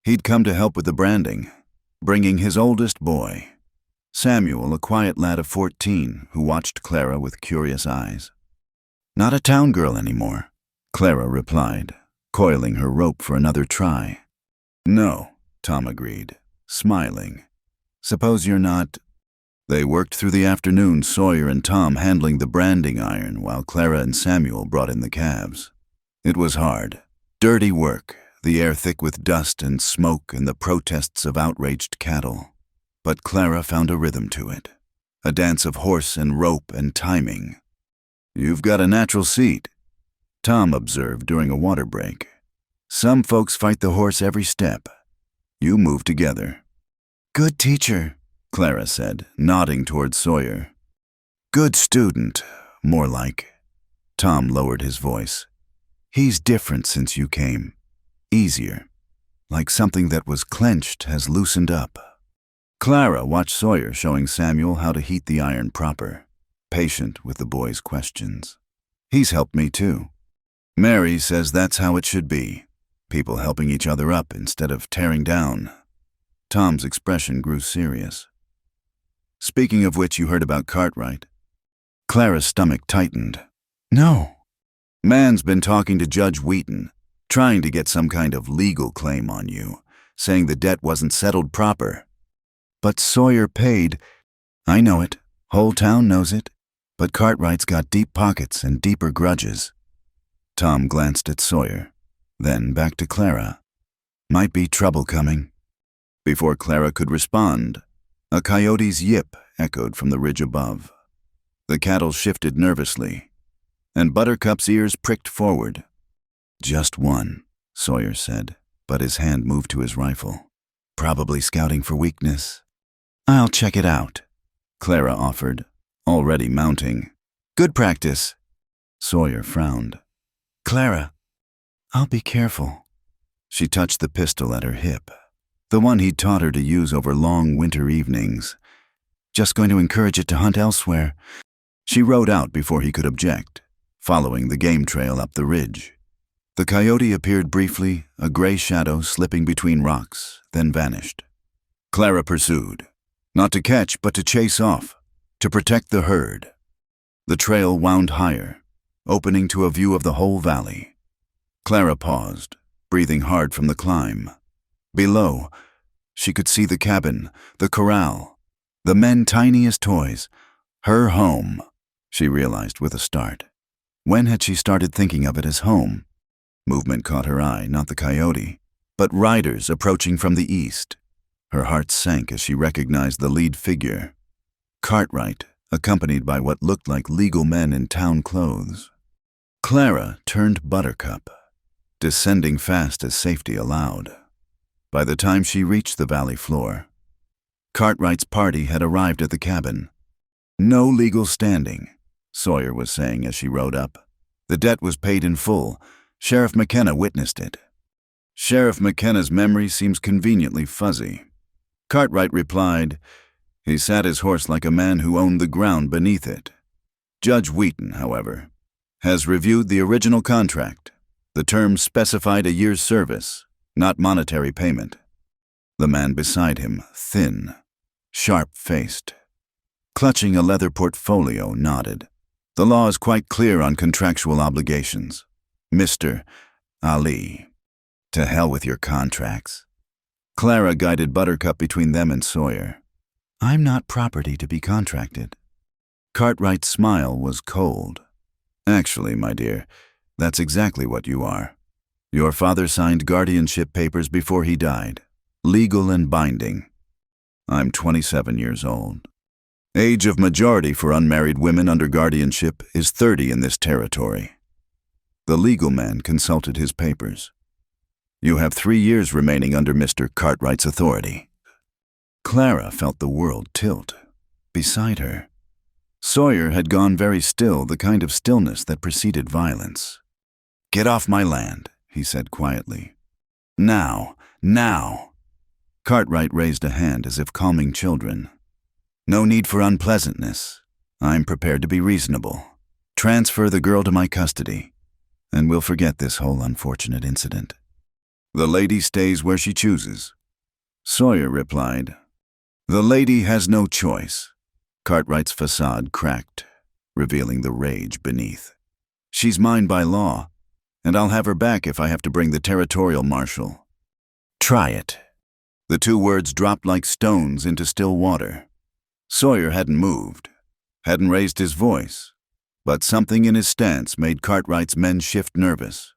He'd come to help with the branding, bringing his oldest boy, Samuel, a quiet lad of 14 who watched Clara with curious eyes. "Not a town girl anymore," Clara replied, coiling her rope for another try. "No," Tom agreed, smiling. "Suppose you're not—" They worked through the afternoon, Sawyer and Tom handling the branding iron while Clara and Samuel brought in the calves. It was hard, dirty work, the air thick with dust and smoke and the protests of outraged cattle. But Clara found a rhythm to it, a dance of horse and rope and timing. "You've got a natural seat," Tom observed during a water break. "Some folks fight the horse every step. You move together." "Good teacher," Clara said, nodding toward Sawyer. "Good student, more like." Tom lowered his voice. "He's different since you came. Easier. Like something that was clenched has loosened up." Clara watched Sawyer showing Samuel how to heat the iron proper, patient with the boy's questions. "He's helped me too. Mary says that's how it should be. People helping each other up instead of tearing down." Tom's expression grew serious. "Speaking of which, you heard about Cartwright?" Clara's stomach tightened. "No." "Man's been talking to Judge Wheaton, trying to get some kind of legal claim on you, saying the debt wasn't settled proper." "But Sawyer paid." "I know it. Whole town knows it. But Cartwright's got deep pockets and deeper grudges." Tom glanced at Sawyer, then back to Clara. "Might be trouble coming." Before Clara could respond, A coyote's yip echoed from the ridge above. The cattle shifted nervously, and Buttercup's ears pricked forward. "Just one," Sawyer said, but his hand moved to his rifle. "Probably scouting for weakness." "I'll check it out," Clara offered, already mounting. "Good practice." Sawyer frowned. "Clara, I'll be careful." She touched the pistol at her hip, the one he'd taught her to use over long winter evenings. "Just going to encourage it to hunt elsewhere." She rode out before he could object, following the game trail up the ridge. The coyote appeared briefly, a gray shadow slipping between rocks, then vanished. Clara pursued, not to catch but to chase off, to protect the herd. The trail wound higher, opening to a view of the whole valley. Clara paused, breathing hard from the climb. Below, she could see the cabin, the corral, the men tiny as toys. Her home, she realized with a start. When had she started thinking of it as home? Movement caught her eye, not the coyote, but riders approaching from the east. Her heart sank as she recognized the lead figure. Cartwright, accompanied by what looked like legal men in town clothes. Clara turned Buttercup, descending fast as safety allowed. By the time she reached the valley floor, Cartwright's party had arrived at the cabin. "No legal standing," Sawyer was saying as she rode up. "The debt was paid in full. Sheriff McKenna witnessed it." Sheriff McKenna's memory seems conveniently fuzzy. Cartwright replied, "He sat his horse like a man who owned the ground beneath it." Judge Wheaton, however, has reviewed the original contract. The terms specified a year's service, not monetary payment. The man beside him, thin, sharp-faced, clutching a leather portfolio, nodded. "The law is quite clear on contractual obligations. Mr. Ali, to hell with your contracts." Clara guided Buttercup between them and Sawyer. "I'm not property to be contracted." Cartwright's smile was cold. "Actually, my dear, that's exactly what you are. Your father signed guardianship papers before he died, legal and binding. I'm 27 years old. Age of majority for unmarried women under guardianship is 30 in this territory." The legal man consulted his papers. "You have 3 years remaining under Mr. Cartwright's authority." Clara felt the world tilt beside her. Sawyer had gone very still, the kind of stillness that preceded violence. "Get off my land," he said quietly. "Now, now." Cartwright raised a hand as if calming children. "No need for unpleasantness. I'm prepared to be reasonable. Transfer the girl to my custody, and we'll forget this whole unfortunate incident. The lady stays where she chooses." Sawyer replied, "The lady has no choice." Cartwright's facade cracked, revealing the rage beneath. "She's mine by law, and I'll have her back if I have to bring the territorial marshal." "Try it." The 2 words dropped like stones into still water. Sawyer hadn't moved, hadn't raised his voice, but something in his stance made Cartwright's men shift nervous.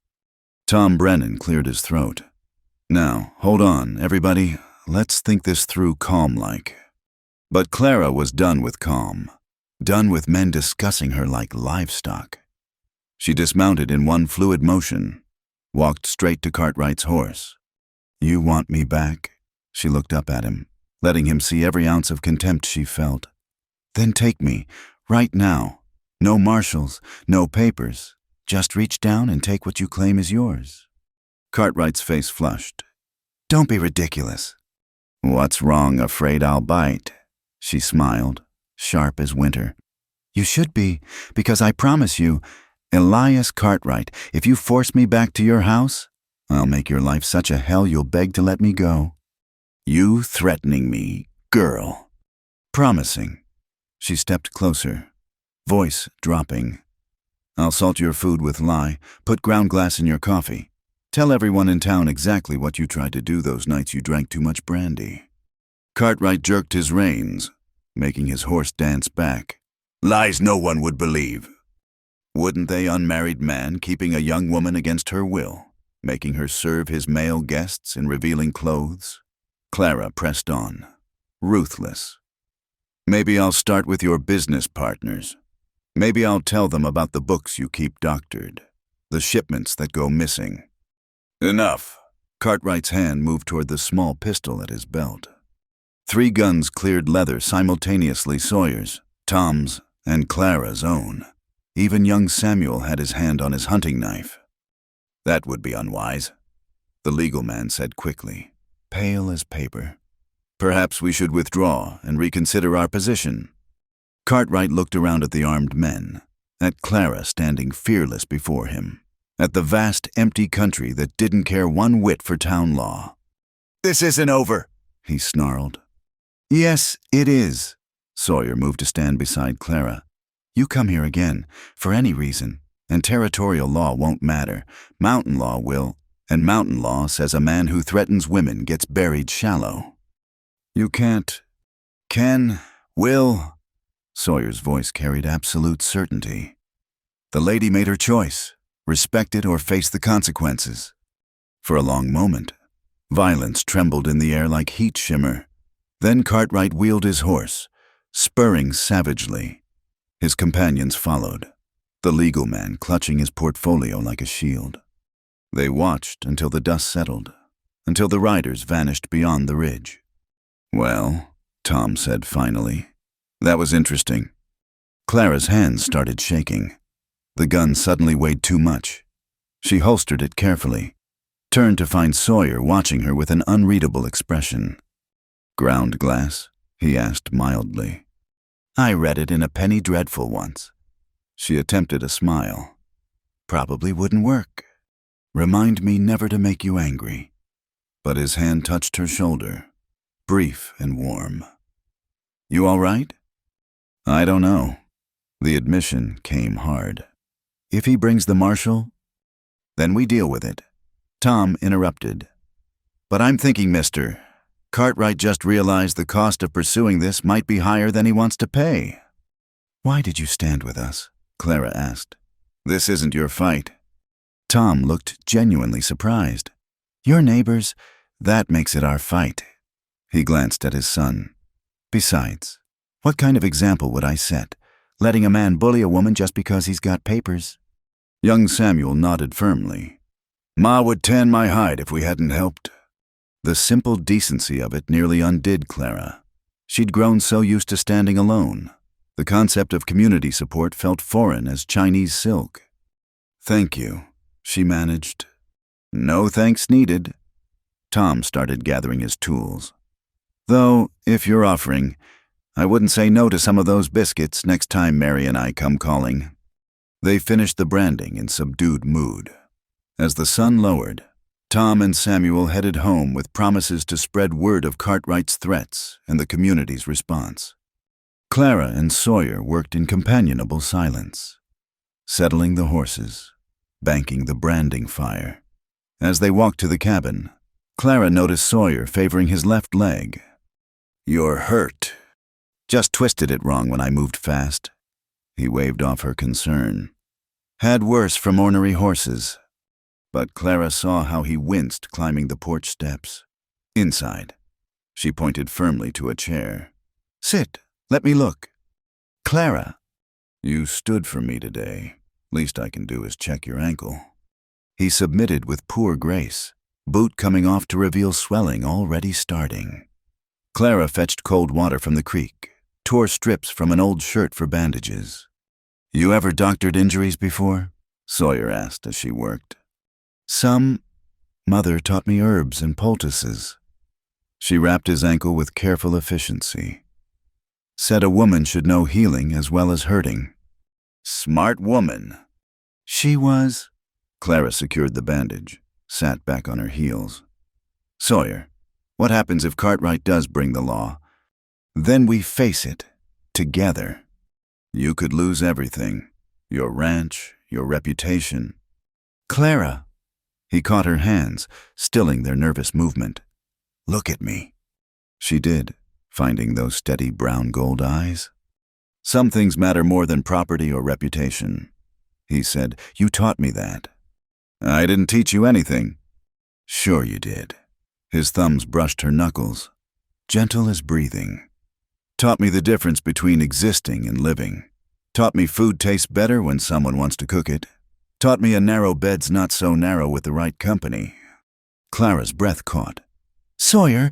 Tom Brennan cleared his throat. "Now, hold on, everybody. Let's think this through calm-like." But Clara was done with calm, done with men discussing her like livestock. She dismounted in one fluid motion, walked straight to Cartwright's horse. "You want me back?" She looked up at him, letting him see every ounce of contempt she felt. "Then take me, right now. No marshals, no papers. Just reach down and take what you claim is yours." Cartwright's face flushed. "Don't be ridiculous." "What's wrong, afraid I'll bite?" She smiled, sharp as winter. "You should be, because I promise you, Elias Cartwright, if you force me back to your house, I'll make your life such a hell you'll beg to let me go." "You threatening me, girl?" "Promising." She stepped closer, voice dropping. "I'll salt your food with lye, put ground glass in your coffee. Tell everyone in town exactly what you tried to do those nights you drank too much brandy." Cartwright jerked his reins, making his horse dance back. "Lies no one would believe. Wouldn't they, unmarried man keeping a young woman against her will, making her serve his male guests in revealing clothes?" Clara pressed on, ruthless, Maybe I'll start with your business partners. Maybe I'll tell them about the books you keep doctored, the shipments that go missing. Enough. Cartwright's hand moved toward the small pistol at his belt. 3 guns cleared leather simultaneously, Sawyer's, Tom's, and Clara's own. Even young Samuel had his hand on his hunting knife. That would be unwise, the legal man said quickly, pale as paper. Perhaps we should withdraw and reconsider our position. Cartwright looked around at the armed men, at Clara standing fearless before him, at the vast empty country that didn't care one whit for town law. "This isn't over," he snarled. "Yes, it is." Sawyer moved to stand beside Clara. "You come here again, for any reason, and territorial law won't matter. Mountain law will, and mountain law says a man who threatens women gets buried shallow." "You can't. Can, will." Sawyer's voice carried absolute certainty. "The lady made her choice. Respect it or face the consequences." For a long moment, violence trembled in the air like heat shimmer. Then Cartwright wheeled his horse, spurring savagely. His companions followed, the legal man clutching his portfolio like a shield. They watched until the dust settled, until the riders vanished beyond the ridge. "Well," Tom said finally, "that was interesting." Clara's hands started shaking. The gun suddenly weighed too much. She holstered it carefully, turned to find Sawyer watching her with an unreadable expression. "Ground glass?" he asked mildly. "I read it in a penny dreadful once." She attempted a smile. "Probably wouldn't work. Remind me never to make you angry." But his hand touched her shoulder, brief and warm. "You all right?" "I don't know." The admission came hard. "If he brings the marshal, then we deal with it." Tom interrupted. "But I'm thinking, mister, Cartwright just realized the cost of pursuing this might be higher than he wants to pay." "Why did you stand with us?" Clara asked. "This isn't your fight." Tom looked genuinely surprised. "Your neighbors, that makes it our fight." He glanced at his son. "Besides, what kind of example would I set, letting a man bully a woman just because he's got papers?" Young Samuel nodded firmly. "Ma would tan my hide if we hadn't helped." The simple decency of it nearly undid Clara. She'd grown so used to standing alone. The concept of community support felt foreign as Chinese silk. "Thank you," she managed. "No thanks needed." Tom started gathering his tools. "Though, if you're offering, I wouldn't say no to some of those biscuits next time Mary and I come calling." They finished the branding in subdued mood. As the sun lowered, Tom and Samuel headed home with promises to spread word of Cartwright's threats and the community's response. Clara and Sawyer worked in companionable silence, settling the horses, banking the branding fire. As they walked to the cabin, Clara noticed Sawyer favoring his left leg. "You're hurt." "Just twisted it wrong when I moved fast." He waved off her concern. "Had worse from ornery horses." But Clara saw how he winced climbing the porch steps. "Inside." She pointed firmly to a chair. "Sit. Let me look." "Clara." "You stood for me today. Least I can do is check your ankle." He submitted with poor grace, boot coming off to reveal swelling already starting. Clara fetched cold water from the creek, tore strips from an old shirt for bandages. "You ever doctored injuries before?" Sawyer asked as she worked. "Some. Mother taught me herbs and poultices." She wrapped his ankle with careful efficiency. "Said a woman should know healing as well as hurting." "Smart woman." "She was." Clara secured the bandage, sat back on her heels. "Sawyer, what happens if Cartwright does bring the law? Then we face it, together." "You could lose everything. Your ranch, your reputation." "Clara." He caught her hands, stilling their nervous movement. "Look at me." She did, finding those steady brown-gold eyes. "Some things matter more than property or reputation," he said. "You taught me that." "I didn't teach you anything." "Sure you did." His thumbs brushed her knuckles, gentle as breathing. Taught me the difference between existing and living. Taught me food tastes better when someone wants to cook it. Taught me a narrow bed's not so narrow with the right company. Clara's breath caught. Sawyer.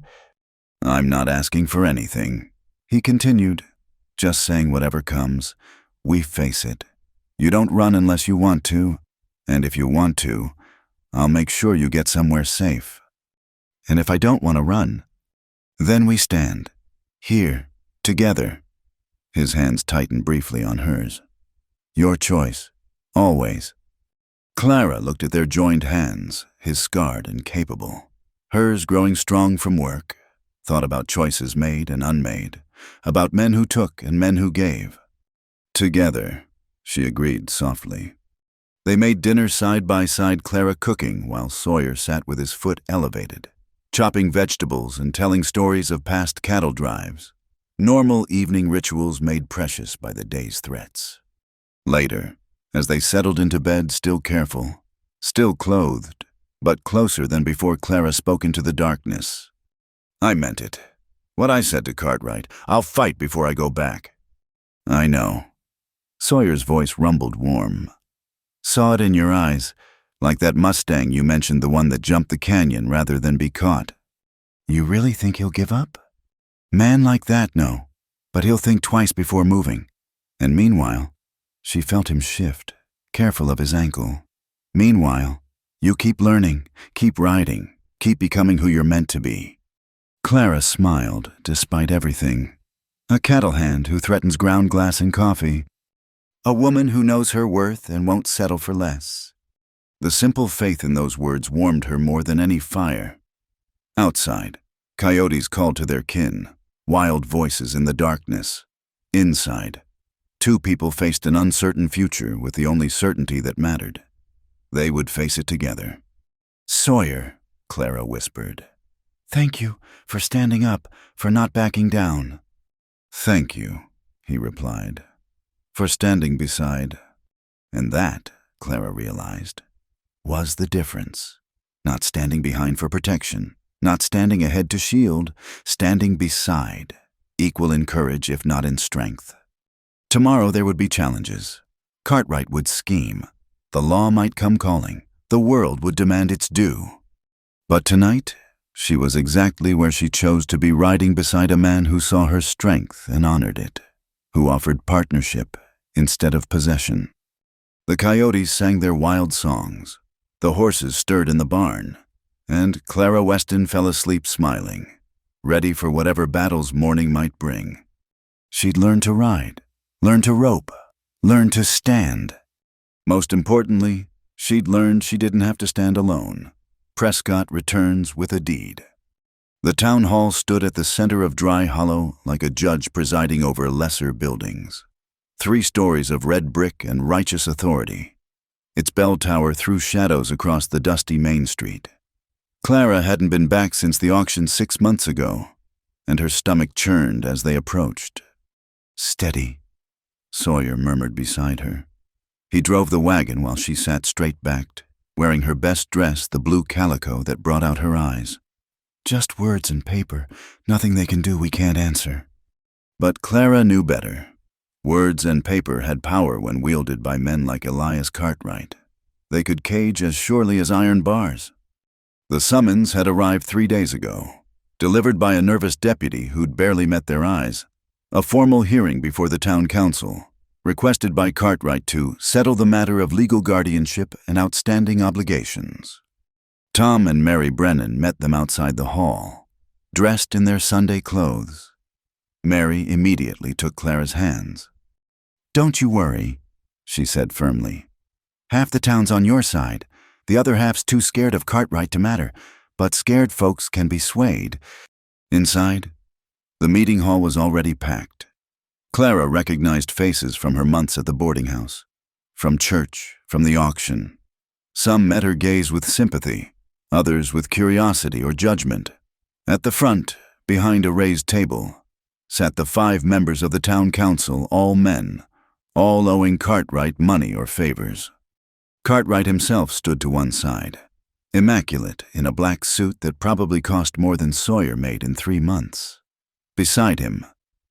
I'm not asking for anything, he continued, just saying whatever comes. We face it. You don't run unless you want to, and if you want to, I'll make sure you get somewhere safe. And if I don't want to run, then we stand, here, together. His hands tightened briefly on hers. Your choice, always. Clara looked at their joined hands, his scarred and capable, hers growing strong from work, thought about choices made and unmade, about men who took and men who gave. Together, she agreed softly. They made dinner side by side, Clara cooking while Sawyer sat with his foot elevated, chopping vegetables and telling stories of past cattle drives, normal evening rituals made precious by the day's threats. Later, as they settled into bed, still careful, still clothed, but closer than before, Clara spoke into the darkness. I meant it. What I said to Cartwright, I'll fight before I go back. I know. Sawyer's voice rumbled warm. Saw it in your eyes, like that Mustang you mentioned, the one that jumped the canyon rather than be caught. You really think he'll give up? Man like that, no, but he'll think twice before moving. And meanwhile, she felt him shift, careful of his ankle. Meanwhile, you keep learning, keep riding, keep becoming who you're meant to be. Clara smiled, despite everything. A cattle hand who threatens ground glass and coffee. A woman who knows her worth and won't settle for less. The simple faith in those words warmed her more than any fire. Outside, coyotes called to their kin, wild voices in the darkness. Inside, two people faced an uncertain future with the only certainty that mattered. They would face it together. Sawyer, Clara whispered. Thank you for standing up, for not backing down. Thank you, he replied, for standing beside. And that, Clara realized, was the difference. Not standing behind for protection, not standing ahead to shield, standing beside, equal in courage if not in strength. Tomorrow there would be challenges. Cartwright would scheme. The law might come calling. The world would demand its due. But tonight, she was exactly where she chose to be, riding beside a man who saw her strength and honored it, who offered partnership instead of possession. The coyotes sang their wild songs. The horses stirred in the barn, and Clara Weston fell asleep smiling, ready for whatever battles morning might bring. She'd learn to ride, learn to rope, learn to stand. Most importantly, she'd learned she didn't have to stand alone. Prescott returns with a deed. The town hall stood at the center of Dry Hollow like a judge presiding over lesser buildings. 3 stories of red brick and righteous authority. Its bell tower threw shadows across the dusty main street. Clara hadn't been back since the auction 6 months ago, and her stomach churned as they approached. Steady, Sawyer murmured beside her. He drove the wagon while she sat straight-backed, wearing her best dress, the blue calico that brought out her eyes. Just words and paper, nothing they can do we can't answer. But Clara knew better. Words and paper had power when wielded by men like Elias Cartwright. They could cage as surely as iron bars. The summons had arrived 3 days ago, delivered by a nervous deputy who'd barely met their eyes. A formal hearing before the town council, requested by Cartwright to settle the matter of legal guardianship and outstanding obligations. Tom and Mary Brennan met them outside the hall, dressed in their Sunday clothes. Mary immediately took Clara's hands. Don't you worry, she said firmly. Half the town's on your side. The other half's too scared of Cartwright to matter, but scared folks can be swayed. Inside, the meeting hall was already packed. Clara recognized faces from her months at the boarding house, from church, from the auction. Some met her gaze with sympathy, others with curiosity or judgment. At the front, behind a raised table, sat the 5 members of the town council, all men, all owing Cartwright money or favors. Cartwright himself stood to one side, immaculate in a black suit that probably cost more than Sawyer made in 3 months. Beside him,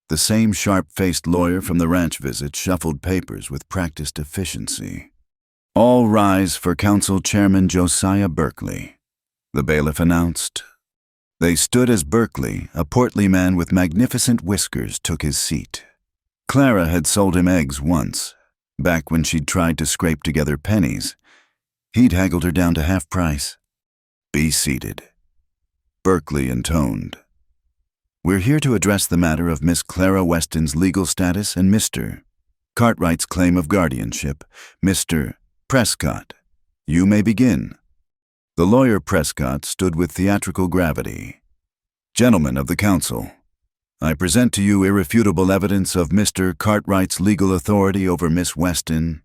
The same sharp-faced lawyer from the ranch visit shuffled papers with practiced efficiency. "All rise for Council Chairman Josiah Berkeley," the bailiff announced. They stood as Berkeley, a portly man with magnificent whiskers, took his seat. Clara had sold him eggs once, back when she'd tried to scrape together pennies. He'd haggled her down to half price. "Be seated," Berkeley intoned. "We're here to address the matter of Miss Clara Weston's legal status and Mr. Cartwright's claim of guardianship. Mr. Prescott, you may begin." The lawyer Prescott stood with theatrical gravity. "Gentlemen of the council, I present to you irrefutable evidence of Mr. Cartwright's legal authority over Miss Weston."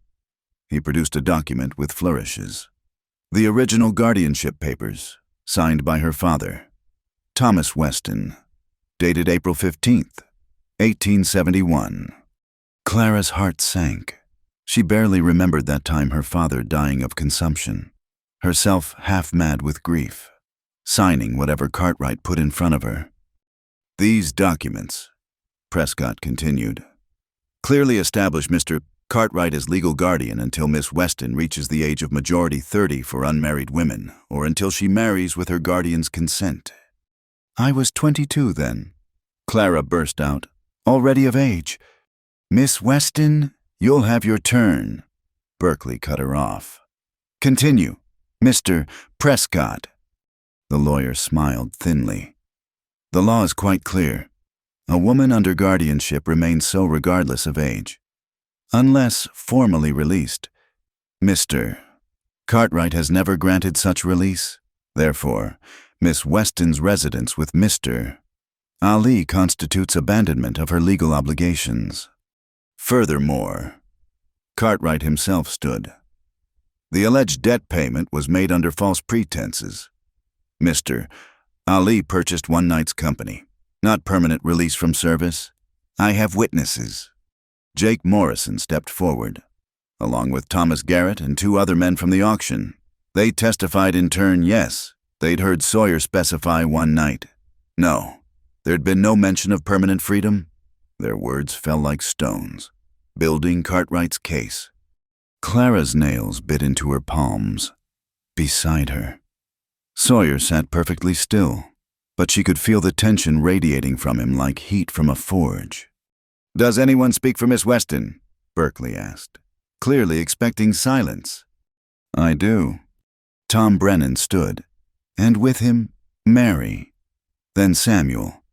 He produced a document with flourishes. The original guardianship papers, signed by her father, Thomas Weston, dated April 15th, 1871. Clara's heart sank. She barely remembered that time, her father dying of consumption, herself half-mad with grief, signing whatever Cartwright put in front of her. "These documents," Prescott continued, "clearly establish Mr. Cartwright as legal guardian until Miss Weston reaches the age of majority 30 for unmarried women, or until she marries with her guardian's consent." "I was 22 then," Clara burst out, "already of age." "Miss Weston, you'll have your turn," Berkeley cut her off. "Continue, Mr. Prescott." The lawyer smiled thinly. "The law is quite clear. A woman under guardianship remains so regardless of age, unless formally released. Mr. Cartwright has never granted such release. Therefore, Miss Weston's residence with Mr. Ali constitutes abandonment of her legal obligations. Furthermore," Cartwright himself stood, "the alleged debt payment was made under false pretenses. Mr. Ali purchased one night's company, not permanent release from service. I have witnesses." Jake Morrison stepped forward, along with Thomas Garrett and 2 other men from the auction. They testified in turn, yes, they'd heard Sawyer specify one night. No, there'd been no mention of permanent freedom. Their words fell like stones, building Cartwright's case. Clara's nails bit into her palms. Beside her, Sawyer sat perfectly still, but she could feel the tension radiating from him like heat from a forge. "Does anyone speak for Miss Weston?" Berkeley asked, clearly expecting silence. "I do." Tom Brennan stood, and with him, Mary, then Samuel,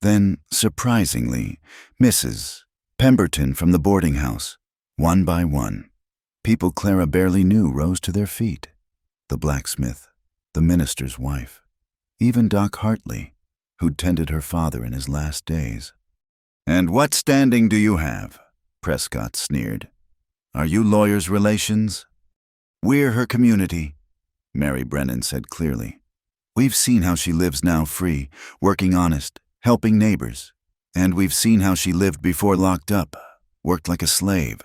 then, surprisingly, Mrs. Pemberton from the boarding house. One by one, people Clara barely knew rose to their feet. The blacksmith, the minister's wife, even Doc Hartley, who'd tended her father in his last days. "And what standing do you have?" Prescott sneered. "Are you lawyers' relations?" "We're her community," Mary Brennan said clearly. "We've seen how she lives now, free, working honest, helping neighbors. And we've seen how she lived before locked up, worked like a slave,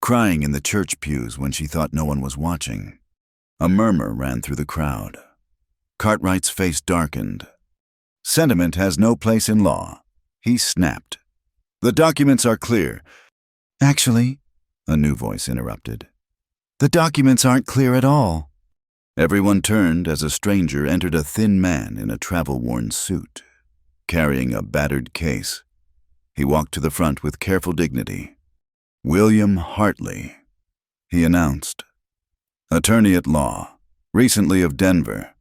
crying in the church pews when she thought no one was watching." A murmur ran through the crowd. Cartwright's face darkened. "Sentiment has no place in law," he snapped. "The documents are clear." "Actually," a new voice interrupted, "the documents aren't clear at all." Everyone turned as a stranger entered a thin man in a travel-worn suit, carrying a battered case. He walked to the front with careful dignity. "William Hartley," he announced. "Attorney at law, recently of Denver.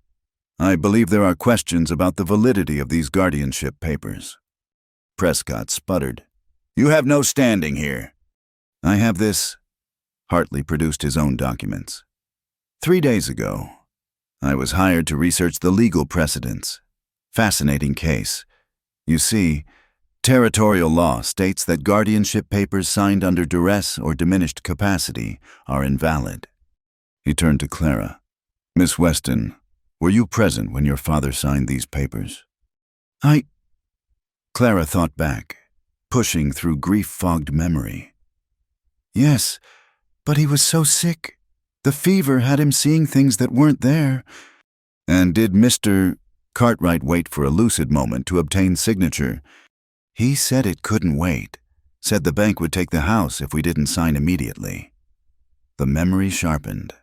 I believe there are questions about the validity of these guardianship papers." Prescott sputtered. "You have no standing here." "I have this." Hartley produced his own documents. 3 days ago, I was hired to research the legal precedents. Fascinating case. You see, territorial law states that guardianship papers signed under duress or diminished capacity are invalid. He turned to Clara. "Miss Weston, were you present when your father signed these papers?" Clara thought back, pushing through grief-fogged memory. "Yes, but he was so sick. The fever had him seeing things that weren't there." "And did Mr. Cartwright wait for a lucid moment to obtain signature?" He said it couldn't wait. Said the bank would take the house if we didn't sign immediately. The memory sharpened.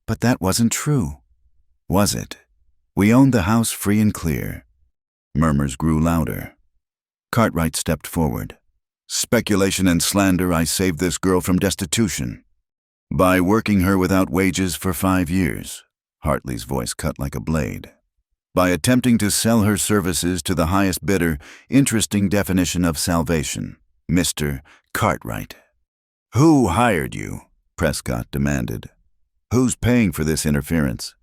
But that wasn't true. Was it? We owned the house free and clear. Murmurs grew louder. Cartwright stepped forward. Speculation and slander, I saved this girl from destitution. By working her without wages for 5 years. Hartley's voice cut like a blade. By attempting to sell her services to the highest bidder, interesting definition of salvation, Mr. Cartwright. Who hired you? Prescott demanded. Who's paying for this interference?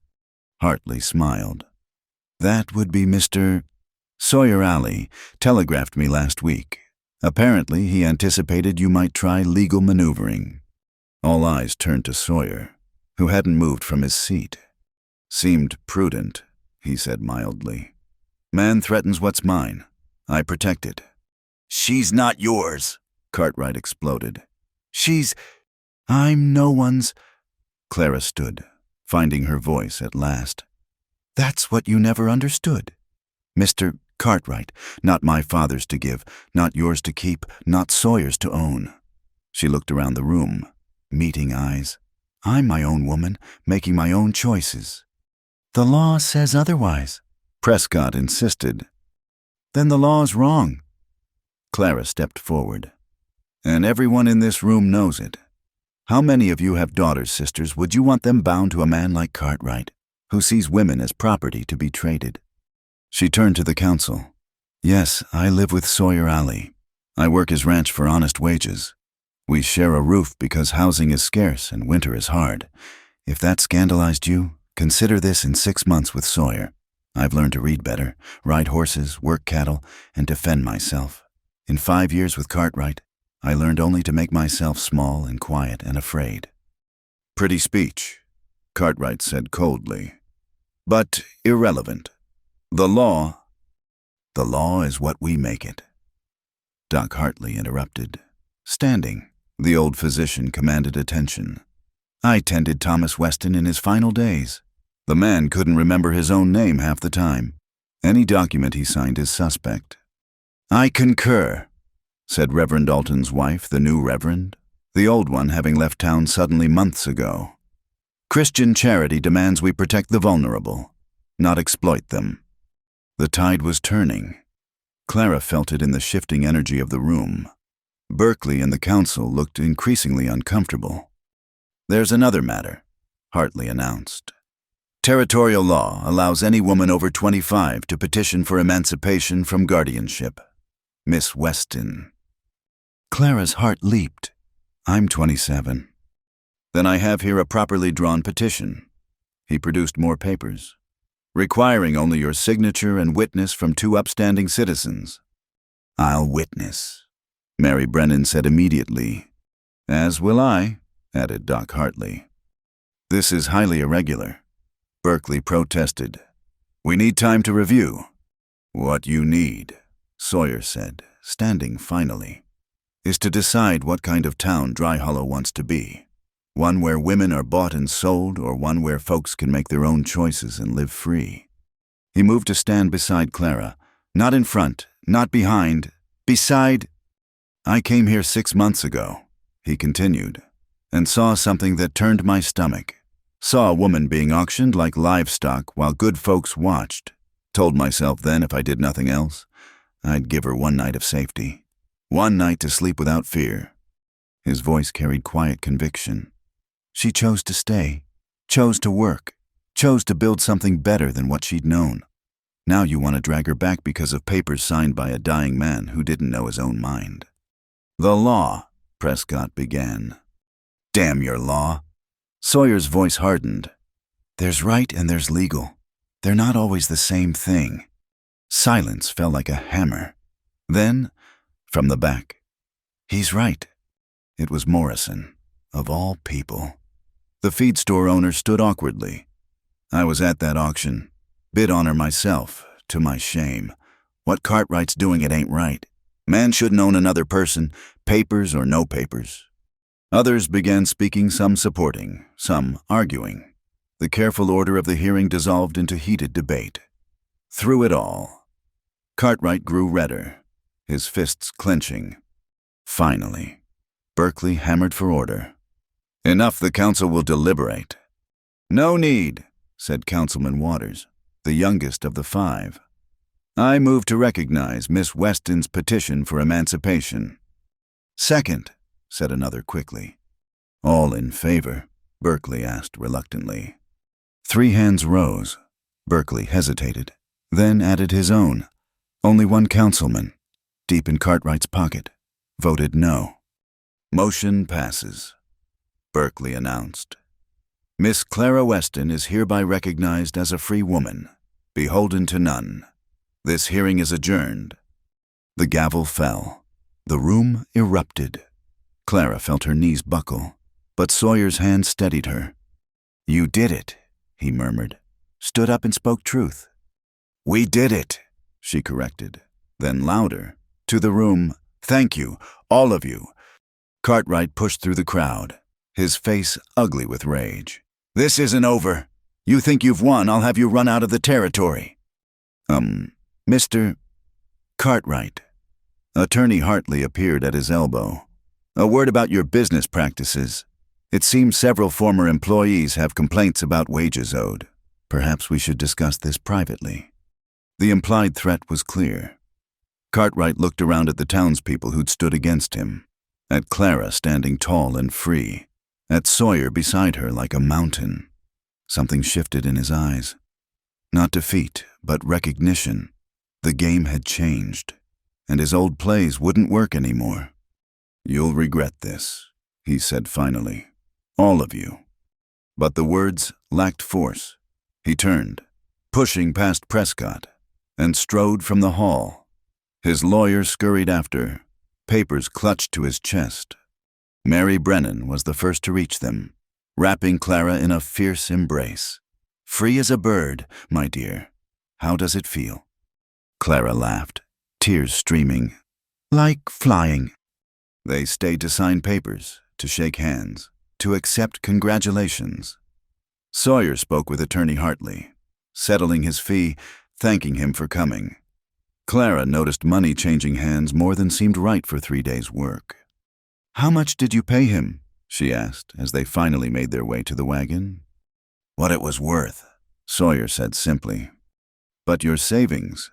Hartley smiled. That would be Mr. Sawyer Alley telegraphed me last week. Apparently, he anticipated you might try legal maneuvering. All eyes turned to Sawyer, who hadn't moved from his seat. Seemed prudent, he said mildly. Man threatens what's mine. I protect it. She's not yours, Cartwright exploded. I'm no one's. Clara stood, finding her voice at last. That's what you never understood. Mr. Cartwright, not my father's to give, not yours to keep, not Sawyer's to own. She looked around the room, meeting eyes. I'm my own woman, making my own choices. The law says otherwise, Prescott insisted. Then the law's wrong. Clara stepped forward. And everyone in this room knows it. How many of you have daughters, sisters? Would you want them bound to a man like Cartwright, who sees women as property to be traded? She turned to the council. Yes, I live with Sawyer Alley. I work his ranch for honest wages. We share a roof because housing is scarce and winter is hard. If that scandalized you, consider this in 6 months with Sawyer. I've learned to read better, ride horses, work cattle, and defend myself. In 5 years with Cartwright, I learned only to make myself small and quiet and afraid. Pretty speech, Cartwright said coldly, but irrelevant. The law is what we make it. Doc Hartley interrupted. Standing, the old physician commanded attention. I tended Thomas Weston in his final days. The man couldn't remember his own name half the time. Any document he signed is suspect. I concur, said Reverend Dalton's wife, the new reverend, the old one having left town suddenly months ago. Christian charity demands we protect the vulnerable, not exploit them. The tide was turning. Clara felt it in the shifting energy of the room. Berkeley and the council looked increasingly uncomfortable. There's another matter, Hartley announced. Territorial law allows any woman over 25 to petition for emancipation from guardianship. Miss Weston. Clara's heart leaped. I'm 27. Then I have here a properly drawn petition. He produced more papers, requiring only your signature and witness from 2 upstanding citizens. I'll witness, Mary Brennan said immediately. As will I, added Doc Hartley. This is highly irregular, Berkeley protested. We need time to review. What you need, Sawyer said, standing finally, is to decide what kind of town Dry Hollow wants to be. One where women are bought and sold, or one where folks can make their own choices and live free. He moved to stand beside Clara, not in front, not behind, beside. I came here 6 months ago, he continued, and saw something that turned my stomach. Saw a woman being auctioned like livestock while good folks watched. Told myself then if I did nothing else, I'd give her 1 night of safety. 1 night to sleep without fear. His voice carried quiet conviction. She chose to stay, chose to work, chose to build something better than what she'd known. Now you want to drag her back because of papers signed by a dying man who didn't know his own mind. The law, Prescott began. Damn your law. Sawyer's voice hardened. There's right and there's legal. They're not always the same thing. Silence fell like a hammer. Then, from the back, he's right. It was Morrison, of all people. The feed store owner stood awkwardly. I was at that auction. Bid on her myself, to my shame. What Cartwright's doing, it ain't right. Man shouldn't own another person, papers or no papers. Others began speaking, some supporting, some arguing. The careful order of the hearing dissolved into heated debate. Through it all, Cartwright grew redder. his fists clenching. Finally, Berkeley hammered for order. "Enough, the council will deliberate." "No need," said Councilman Waters, the youngest of the five. "I move to recognize Miss Weston's petition for emancipation." "Second," said another quickly. "All in favor?" Berkeley asked reluctantly. 3 hands rose. Berkeley hesitated, then added his own. Only one councilman, deep in Cartwright's pocket, voted no. "Motion passes," Berkeley announced. "Miss Clara Weston is hereby recognized as a free woman, beholden to none. This hearing is adjourned." The gavel fell. The room erupted. Clara felt her knees buckle, but Sawyer's hand steadied her. "You did it," he murmured, stood up and spoke truth. "We did it," she corrected. Then louder, to the room, "Thank you, all of you." Cartwright pushed through the crowd, his face ugly with rage. "This isn't over. You think you've won, I'll have you run out of the territory." Mr. Cartwright." Attorney Hartley appeared at his elbow. "A word about your business practices. It seems several former employees have complaints about wages owed. Perhaps we should discuss this privately." The implied threat was clear. Cartwright looked around at the townspeople who'd stood against him, at Clara standing tall and free, at Sawyer beside her like a mountain. Something shifted in his eyes. Not defeat, but recognition. The game had changed, and his old plays wouldn't work anymore. "You'll regret this," he said finally. "All of you." But the words lacked force. He turned, pushing past Prescott, and strode from the hall. His lawyer scurried after, papers clutched to his chest. Mary Brennan was the first to reach them, wrapping Clara in a fierce embrace. "Free as a bird, my dear. How does it feel?" Clara laughed, tears streaming. "Like flying." They stayed to sign papers, to shake hands, to accept congratulations. Sawyer spoke with Attorney Hartley, settling his fee, thanking him for coming. Clara noticed money changing hands more than seemed right for 3 days' work. "How much did you pay him?" she asked as they finally made their way to the wagon. "What it was worth," Sawyer said simply. "But your savings?"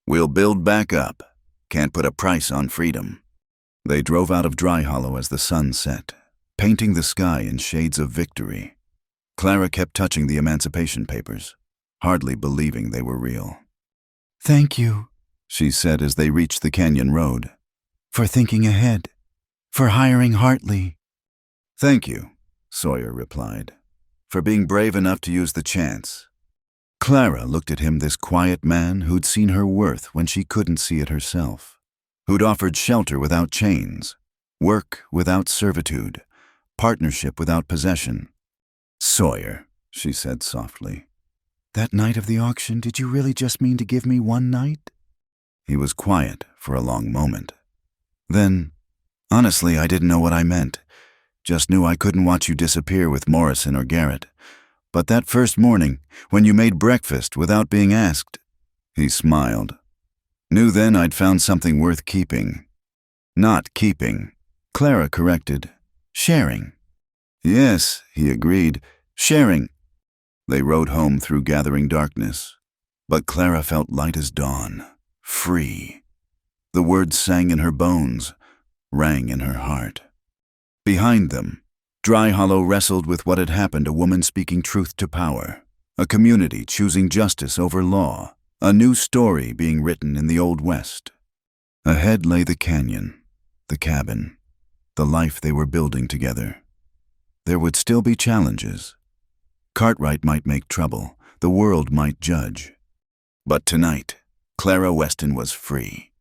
"We'll build back up. Can't put a price on freedom." They drove out of Dry Hollow as the sun set, painting the sky in shades of victory. Clara kept touching the emancipation papers, hardly believing they were real. "Thank you," she said as they reached the canyon road, "for thinking ahead, for hiring Hartley." "Thank you," Sawyer replied, "for being brave enough to use the chance." Clara looked at him, this quiet man who'd seen her worth when she couldn't see it herself, who'd offered shelter without chains, work without servitude, partnership without possession. "Sawyer," she said softly, "that night of the auction, did you really just mean to give me one night?" He was quiet for a long moment. Then, "Honestly, I didn't know what I meant. Just knew I couldn't watch you disappear with Morrison or Garrett. But that first morning, when you made breakfast without being asked," he smiled. "Knew then I'd found something worth keeping." "Not keeping," Clara corrected. "Sharing." "Yes," he agreed. "Sharing." They rode home through gathering darkness, but Clara felt light as dawn, free. The words sang in her bones, rang in her heart. Behind them, Dry Hollow wrestled with what had happened, a woman speaking truth to power, a community choosing justice over law, a new story being written in the Old West. Ahead lay the canyon, the cabin, the life they were building together. There would still be challenges. Cartwright might make trouble, the world might judge. But tonight, Clara Weston was free.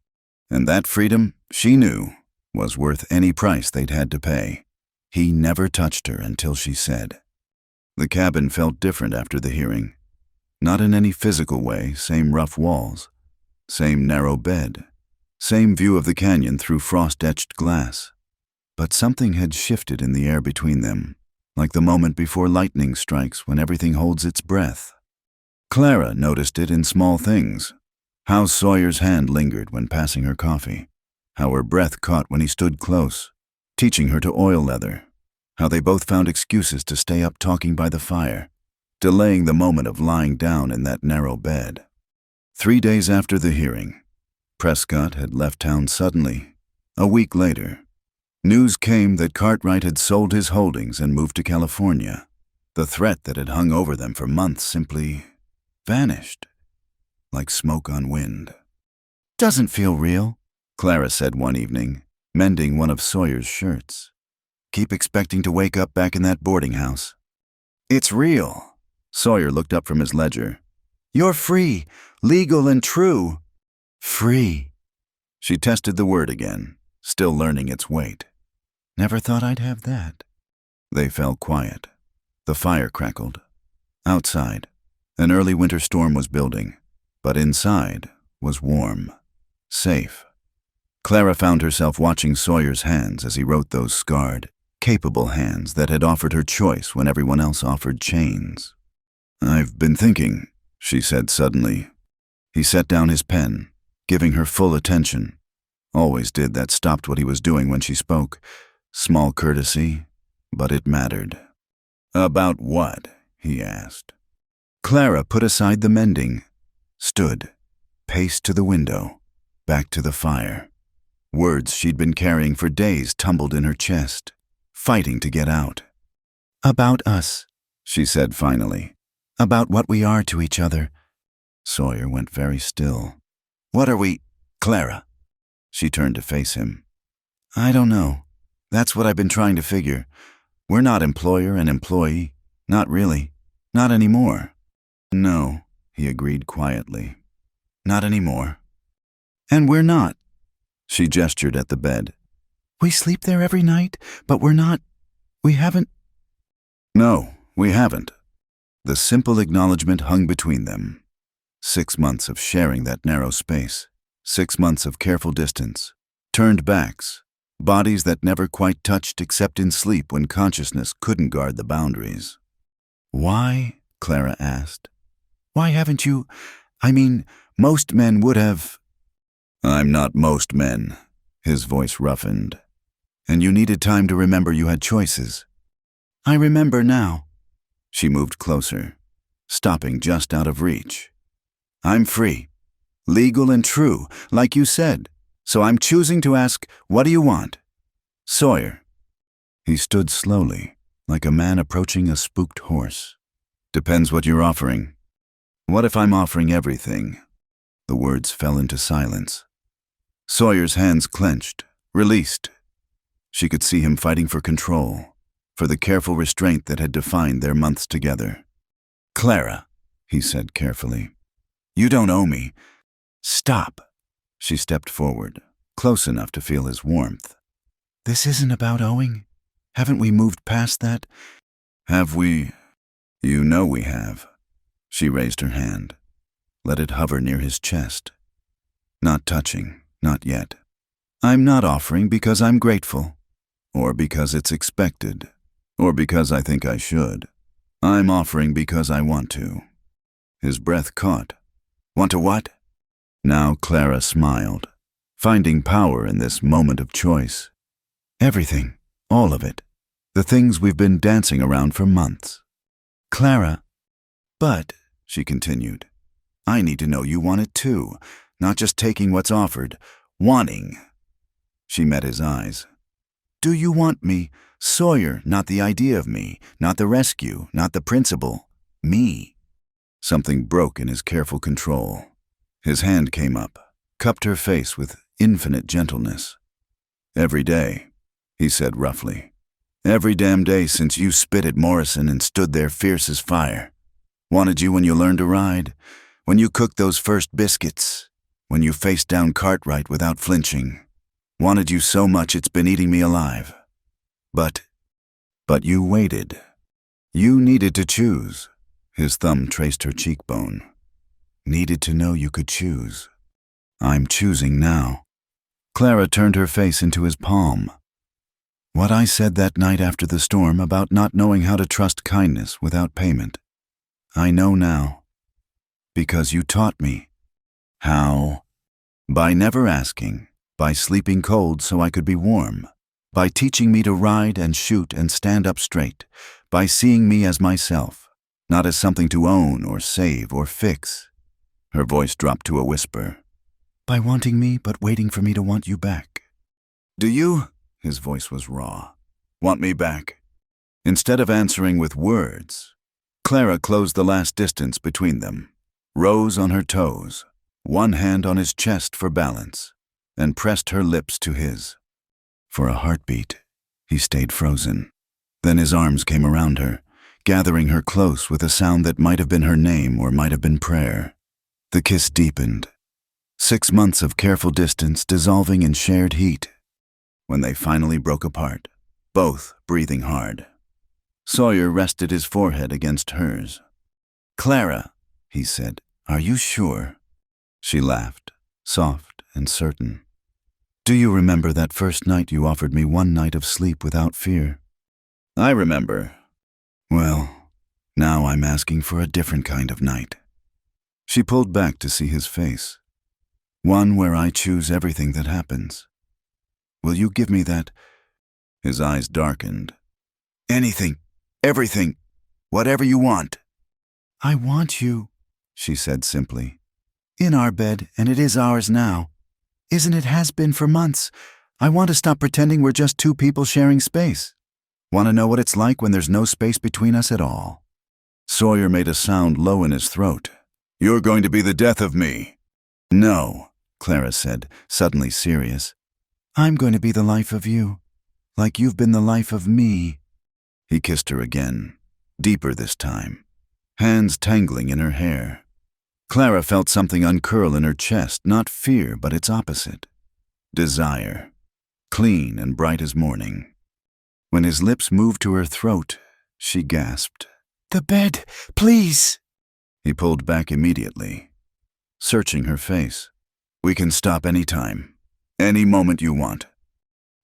And that freedom, she knew, was worth any price they'd had to pay. He never touched her until she said. The cabin felt different after the hearing. Not in any physical way, same rough walls, same narrow bed, same view of the canyon through frost-etched glass. But something had shifted in the air between them, like the moment before lightning strikes when everything holds its breath. Clara noticed it in small things. How Sawyer's hand lingered when passing her coffee. How her breath caught when he stood close, teaching her to oil leather. How they both found excuses to stay up talking by the fire, delaying the moment of lying down in that narrow bed. 3 days after the hearing, Prescott had left town suddenly. A week later, news came that Cartwright had sold his holdings and moved to California. The threat that had hung over them for months simply vanished, like smoke on wind. "Doesn't feel real," Clara said one evening, mending one of Sawyer's shirts. "Keep expecting to wake up back in that boarding house." "It's real." Sawyer looked up from his ledger. "You're free, legal and true." "Free." She tested the word again, still learning its weight. "Never thought I'd have that." They fell quiet. The fire crackled. Outside, an early winter storm was building, but inside was warm, safe. Clara found herself watching Sawyer's hands as he wrote those scarred, capable hands that had offered her choice when everyone else offered chains. "I've been thinking," she said suddenly. He set down his pen, giving her full attention. Always did that stopped what he was doing when she spoke. Small courtesy, but it mattered. "About what?" he asked. Clara put aside the mending, stood, paced to the window, back to the fire. Words she'd been carrying for days tumbled in her chest, fighting to get out. "About us," she said finally. "About what we are to each other." Sawyer went very still. "What are we, Clara?" She turned to face him. "I don't know. That's what I've been trying to figure. We're not employer and employee. Not really. Not anymore." "No," he agreed quietly. "Not anymore." "And we're not." She gestured at the bed. "We sleep there every night, but we're not. We haven't." "No, we haven't." The simple acknowledgement hung between them. 6 months of sharing that narrow space. 6 months of careful distance. Turned backs. Bodies that never quite touched except in sleep when consciousness couldn't guard the boundaries. "Why?" Clara asked. "Why haven't you? I mean, most men would have." "I'm not most men," his voice roughened. "And you needed time to remember you had choices." "I remember now." She moved closer, stopping just out of reach. "I'm free, legal and true, like you said. So I'm choosing to ask, what do you want?" "Sawyer." He stood slowly, like a man approaching a spooked horse. "Depends what you're offering." "What if I'm offering everything?" The words fell into silence. Sawyer's hands clenched, released. She could see him fighting for control, for the careful restraint that had defined their months together. "Clara," he said carefully, "you don't owe me." "Stop." She stepped forward, close enough to feel his warmth. "This isn't about owing. Haven't we moved past that?" "Have we?" "You know we have." She raised her hand, let it hover near his chest. "Not touching, not yet. I'm not offering because I'm grateful, or because it's expected, or because I think I should. I'm offering because I want to." His breath caught. "Want to what?" Now Clara smiled, finding power in this moment of choice. "Everything, all of it. The things we've been dancing around for months." "Clara." "But," she continued, "I need to know you want it too, not just taking what's offered, wanting." She met his eyes. "Do you want me, Sawyer, not the idea of me, not the rescue, not the principle, me?" Something broke in his careful control. His hand came up, cupped her face with infinite gentleness. "Every day," he said roughly. "Every damn day since you spit at Morrison and stood there fierce as fire. Wanted you when you learned to ride, when you cooked those first biscuits, when you faced down Cartwright without flinching. Wanted you so much it's been eating me alive. But you waited. You needed to choose." His thumb traced her cheekbone. "Needed to know you could choose. I'm choosing now." Clara turned her face into his palm. "What I said that night after the storm about not knowing how to trust kindness without payment. I know now. Because you taught me. How? By never asking, by sleeping cold so I could be warm, by teaching me to ride and shoot and stand up straight, by seeing me as myself, not as something to own or save or fix. Her voice dropped to a whisper. By wanting me but waiting for me to want you back. Do you? His voice was raw. Want me back? Instead of answering with words, Clara closed the last distance between them, rose on her toes, one hand on his chest for balance, and pressed her lips to his. For a heartbeat, he stayed frozen. Then his arms came around her, gathering her close with a sound that might have been her name or might have been prayer. The kiss deepened. 6 months of careful distance dissolving in shared heat. When they finally broke apart, both breathing hard, Sawyer rested his forehead against hers. Clara, he said, are you sure? She laughed, soft and certain. Do you remember that first night you offered me one night of sleep without fear? I remember. Well, now I'm asking for a different kind of night. She pulled back to see his face. One where I choose everything that happens. Will you give me that? His eyes darkened. Anything, everything, whatever you want. I want you, she said simply. In our bed, and it is ours now. Isn't it has been for months? I want to stop pretending we're just two people sharing space. Want to know what it's like when there's no space between us at all. Sawyer made a sound low in his throat. You're going to be the death of me. No, Clara said, suddenly serious. I'm going to be the life of you, like you've been the life of me. He kissed her again, deeper this time, hands tangling in her hair. Clara felt something uncurl in her chest, not fear, but its opposite. Desire, clean and bright as morning. When his lips moved to her throat, she gasped. The bed, please! He pulled back immediately, searching her face. We can stop any time, any moment you want.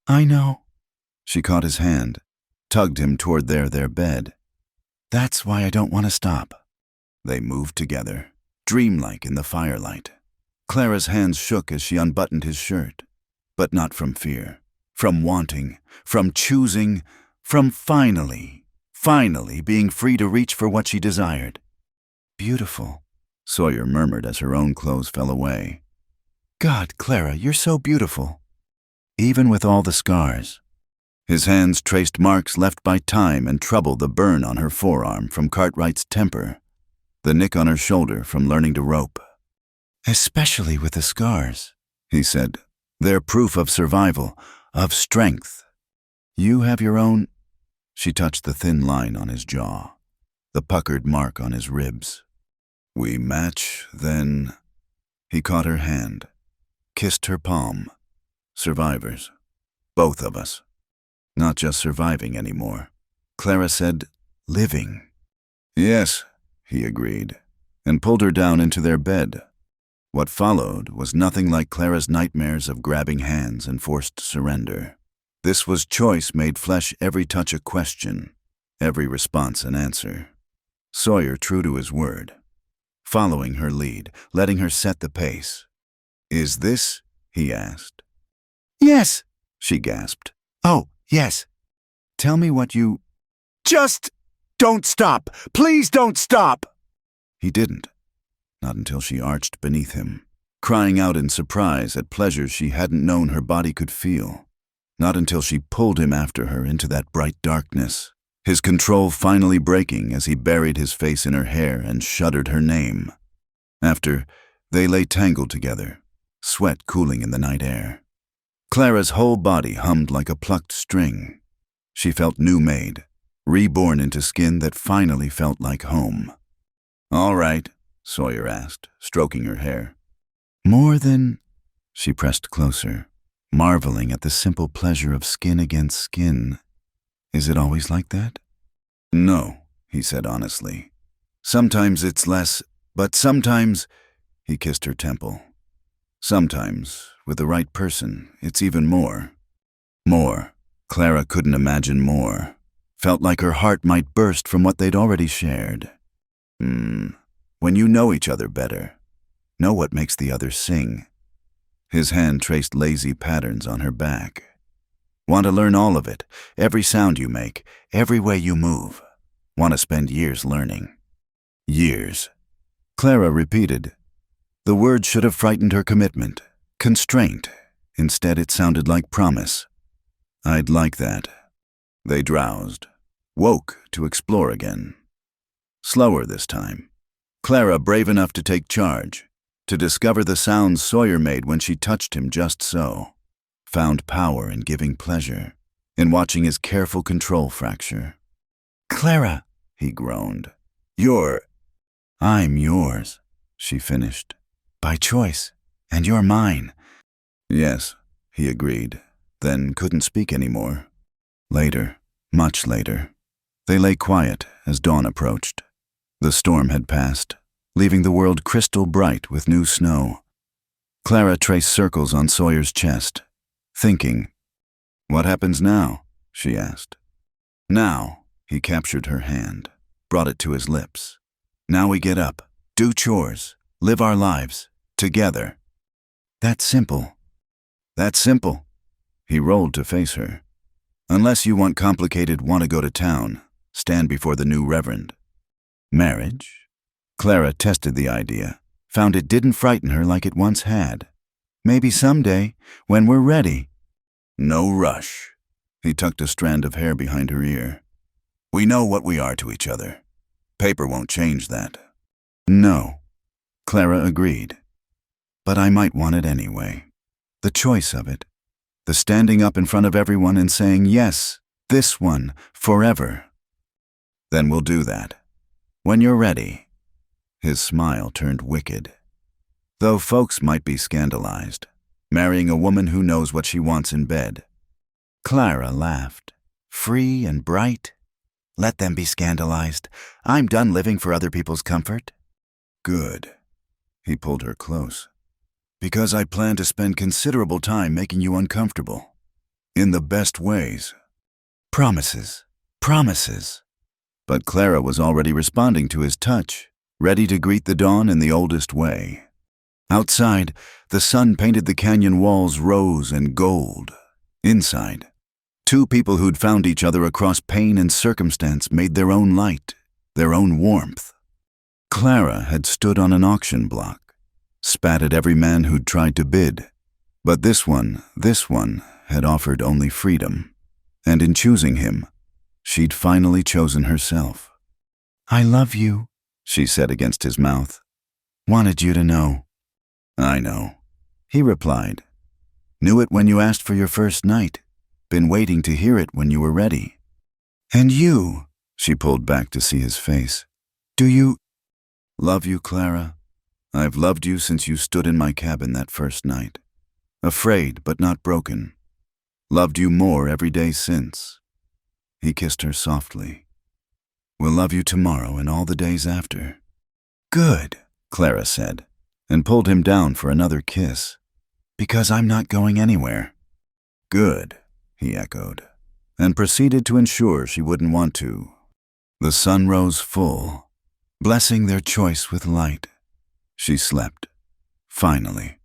I know. She caught his hand, tugged him toward their bed. That's why I don't want to stop. They moved together, dreamlike in the firelight. Clara's hands shook as she unbuttoned his shirt, but not from fear, from wanting, from choosing, from finally being free to reach for what she desired. Beautiful, Sawyer murmured as her own clothes fell away. God, Clara, you're so beautiful. Even with all the scars. His hands traced marks left by time and trouble, the burn on her forearm from Cartwright's temper, the nick on her shoulder from learning to rope. Especially with the scars, he said. They're proof of survival, of strength. You have your own... She touched the thin line on his jaw, the puckered mark on his ribs. We match, then... He caught her hand, kissed her palm. Survivors. Both of us. Not just surviving anymore. Clara said, living. Yes, he agreed, and pulled her down into their bed. What followed was nothing like Clara's nightmares of grabbing hands and forced surrender. This was choice made flesh, every touch a question, every response an answer. Sawyer true to his word, following her lead, letting her set the pace. Is this? He asked. Yes, she gasped. Oh, yes. Tell me what you... Just don't stop! Please don't stop! He didn't. Not until she arched beneath him, crying out in surprise at pleasures she hadn't known her body could feel. Not until she pulled him after her into that bright darkness, his control finally breaking as he buried his face in her hair and shuddered her name. After, they lay tangled together, sweat cooling in the night air. Clara's whole body hummed like a plucked string. She felt new-made, reborn into skin that finally felt like home. All right, Sawyer asked, stroking her hair. More than... She pressed closer, marveling at the simple pleasure of skin against skin. Is it always like that? No, he said honestly. Sometimes it's less, but sometimes... He kissed her temple. Sometimes, with the right person, it's even more. More. Clara couldn't imagine more. Felt like her heart might burst from what they'd already shared. When you know each other better, know what makes the other sing. His hand traced lazy patterns on her back. Want to learn all of it, every sound you make, every way you move. Want to spend years learning. Years. Clara repeated. The word should have frightened her commitment. Constraint. Instead, it sounded like promise. I'd like that. They drowsed. Woke to explore again. Slower this time. Clara brave enough to take charge, to discover the sounds Sawyer made when she touched him just so. Found power in giving pleasure, in watching his careful control fracture. Clara, he groaned. I'm yours, she finished. By choice, and you're mine. Yes, he agreed, then couldn't speak anymore. Later, much later, they lay quiet as dawn approached. The storm had passed, leaving the world crystal bright with new snow. Clara traced circles on Sawyer's chest, thinking. What happens now? She asked. Now, he captured her hand, brought it to his lips. Now we get up, do chores, live our lives, together. That's simple. That's simple. He rolled to face her. Unless you want complicated, want to go to town, stand before the new reverend. Marriage? Clara tested the idea, found it didn't frighten her like it once had. Maybe someday, when we're ready. No rush. He tucked a strand of hair behind her ear. We know what we are to each other. Paper won't change that. No, Clara agreed. But I might want it anyway. The choice of it. The standing up in front of everyone and saying, yes, this one, forever. Then we'll do that. When you're ready. His smile turned wicked. Though folks might be scandalized, marrying a woman who knows what she wants in bed. Clara laughed. Free and bright. Let them be scandalized. I'm done living for other people's comfort. Good. He pulled her close. Because I plan to spend considerable time making you uncomfortable. In the best ways. Promises. Promises. But Clara was already responding to his touch, ready to greet the dawn in the oldest way. Outside, the sun painted the canyon walls rose and gold. Inside, two people who'd found each other across pain and circumstance made their own light, their own warmth. Clara had stood on an auction block, spat at every man who'd tried to bid. But this one had offered only freedom. And in choosing him, she'd finally chosen herself. I love you, she said against his mouth. Wanted you to know. I know, he replied. Knew it when you asked for your first night. Been waiting to hear it when you were ready. And you, she pulled back to see his face. Do you love you, Clara? I've loved you since you stood in my cabin that first night. Afraid but not broken. Loved you more every day since. He kissed her softly. We'll love you tomorrow and all the days after. Good, Clara said, and pulled him down for another kiss. Because I'm not going anywhere. Good, he echoed, and proceeded to ensure she wouldn't want to. The sun rose full, blessing their choice with light. She slept. Finally.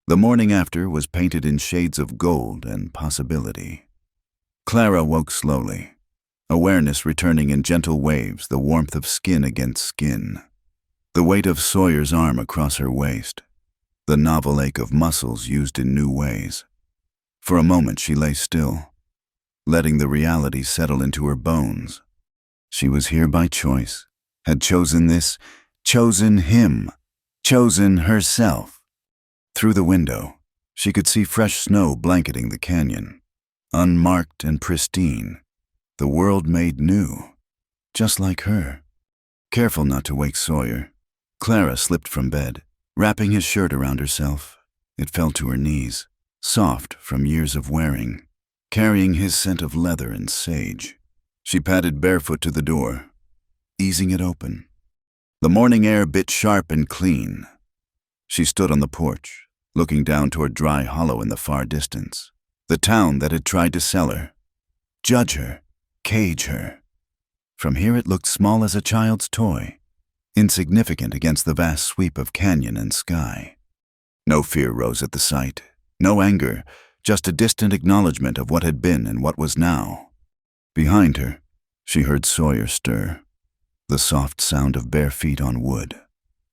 The morning after was painted in shades of gold and possibility. Clara woke slowly, awareness returning in gentle waves, the warmth of skin against skin, the weight of Sawyer's arm across her waist, the novel ache of muscles used in new ways. For a moment she lay still, letting the reality settle into her bones. She was here by choice, had chosen this, chosen him, chosen herself. Through the window, she could see fresh snow blanketing the canyon, unmarked and pristine, the world made new, just like her. Careful not to wake Sawyer, Clara slipped from bed, wrapping his shirt around herself. It fell to her knees, soft from years of wearing, carrying his scent of leather and sage. She padded barefoot to the door, easing it open. The morning air bit sharp and clean. She stood on the porch, looking down toward Dry Hollow in the far distance, the town that had tried to sell her, judge her, cage her. From here it looked small as a child's toy, insignificant against the vast sweep of canyon and sky. No fear rose at the sight, no anger, just a distant acknowledgement of what had been and what was now. Behind her, she heard Sawyer stir, the soft sound of bare feet on wood,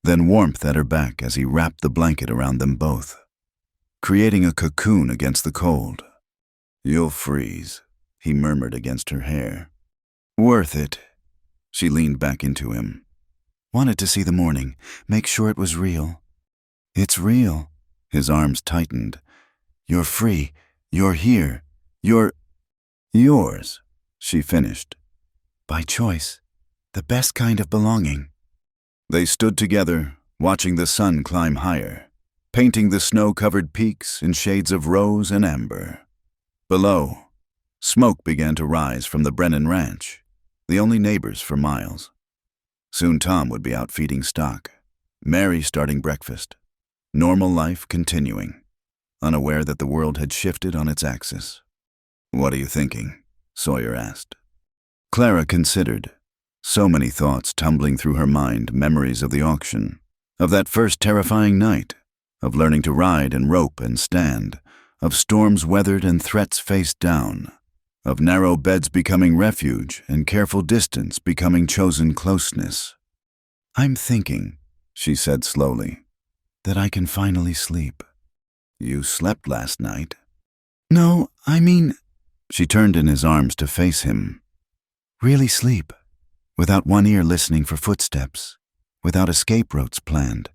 then warmth at her back as he wrapped the blanket around them both, creating a cocoon against the cold. "You'll freeze," he murmured against her hair. "Worth it." She leaned back into him. "Wanted to see the morning, make sure it was real." "It's real." His arms tightened. "You're free. You're here. You're yours," she finished. "By choice. The best kind of belonging." They stood together, watching the sun climb higher, painting the snow-covered peaks in shades of rose and amber. Below, smoke began to rise from the Brennan Ranch, the only neighbors for miles. Soon Tom would be out feeding stock, Mary starting breakfast, normal life continuing, unaware that the world had shifted on its axis. "What are you thinking?" Sawyer asked. Clara considered. So many thoughts tumbling through her mind, memories of the auction, of that first terrifying night, of learning to ride and rope and stand, of storms weathered and threats faced down, of narrow beds becoming refuge and careful distance becoming chosen closeness. "I'm thinking," she said slowly, "that I can finally sleep." "You slept last night." "No, I mean—" She turned in his arms to face him. "Really sleep. Without one ear listening for footsteps, without escape routes planned,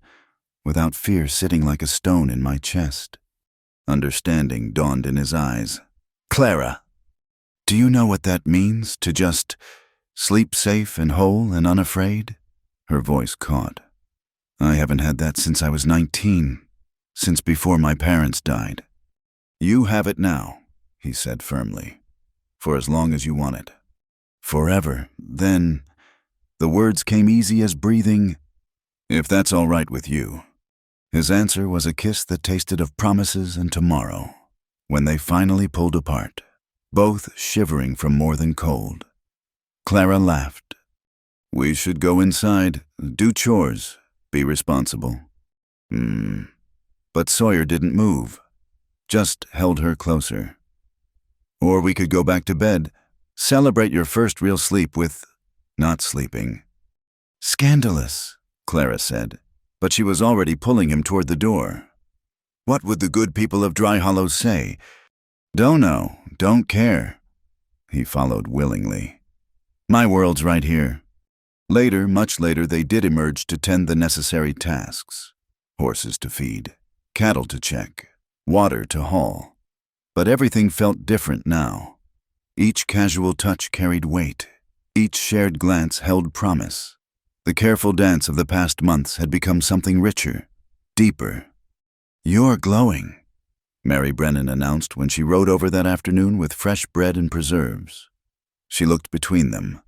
without fear sitting like a stone in my chest." Understanding dawned in his eyes. "Clara, do you know what that means, to just sleep safe and whole and unafraid?" Her voice caught. "I haven't had that since I was 19, since before my parents died." "You have it now," he said firmly, "for as long as you want it." "Forever, then—" The words came easy as breathing. "If that's all right with you." His answer was a kiss that tasted of promises and tomorrow, when they finally pulled apart, both shivering from more than cold. Clara laughed. "We should go inside, do chores, be responsible." But Sawyer didn't move, just held her closer. "Or we could go back to bed, celebrate your first real sleep with not sleeping." "Scandalous," Clara said, but she was already pulling him toward the door. "What would the good people of Dry Hollow say?" "Don't know, don't care." He followed willingly. "My world's right here." Later, much later, they did emerge to tend the necessary tasks. Horses to feed, cattle to check, water to haul. But everything felt different now. Each casual touch carried weight. Each shared glance held promise. The careful dance of the past months had become something richer, deeper. "You're glowing," Mary Brennan announced when she rode over that afternoon with fresh bread and preserves. She looked between them,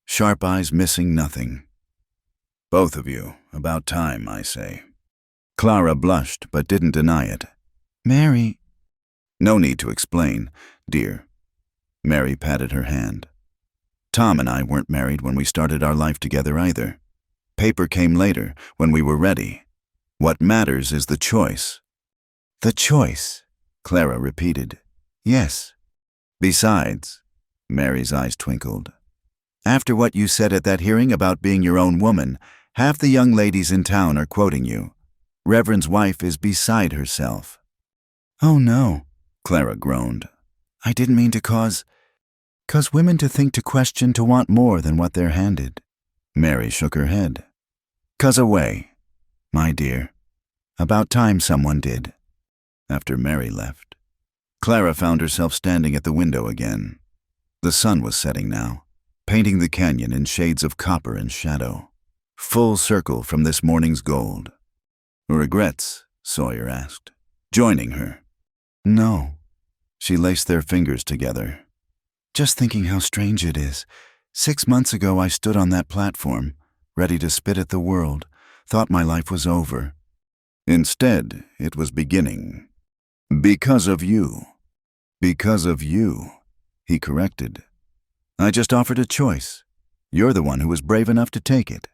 sharp eyes missing nothing. "Both of you, about time, I say." Clara blushed but didn't deny it. "Mary—" "No need to explain, dear." Mary patted her hand. "Tom and I weren't married when we started our life together either. Paper came later, when we were ready. What matters is the choice." "The choice," Clara repeated. "Yes." "Besides," Mary's eyes twinkled, "after what you said at that hearing about being your own woman, half the young ladies in town are quoting you. Reverend's wife is beside herself." "Oh no," Clara groaned. "I didn't mean to cause women to think, to question, to want more than what they're handed." Mary shook her head. "'Cause away, my dear. About time someone did." After Mary left, Clara found herself standing at the window again. The sun was setting now, painting the canyon in shades of copper and shadow, full circle from this morning's gold. "Regrets?" Sawyer asked, joining her. "No." She laced their fingers together. "Just thinking how strange it is. 6 months ago I stood on that platform, ready to spit at the world, thought my life was over. Instead, it was beginning. Because of you." "Because of you," he corrected. "I just offered a choice. You're the one who was brave enough to take it."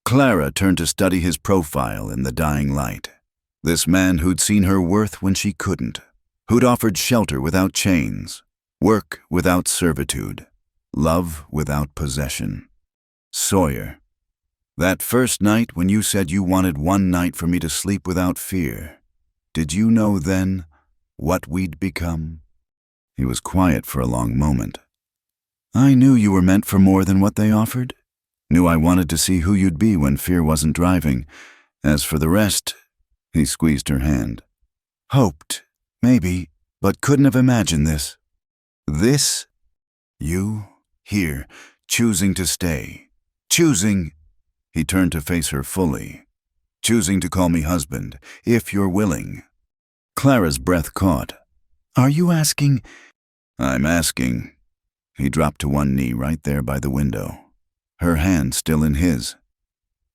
Clara turned to study his profile in the dying light. This man who'd seen her worth when she couldn't, who'd offered shelter without chains, work without servitude, love without possession. Sawyer. That first night when you said you wanted one night for me to sleep without fear, did you know then what we'd become? He was quiet for a long moment. I knew you were meant for more than what they offered. Knew I wanted to see who you'd be when fear wasn't driving. As for the rest, he squeezed her hand. Hoped, maybe, but couldn't have imagined this. This? You, here, choosing to stay. Choosing. He turned to face her fully. Choosing to call me husband, if you're willing. Clara's breath caught. Are you asking? I'm asking. He dropped to one knee right there by the window, her hand still in his.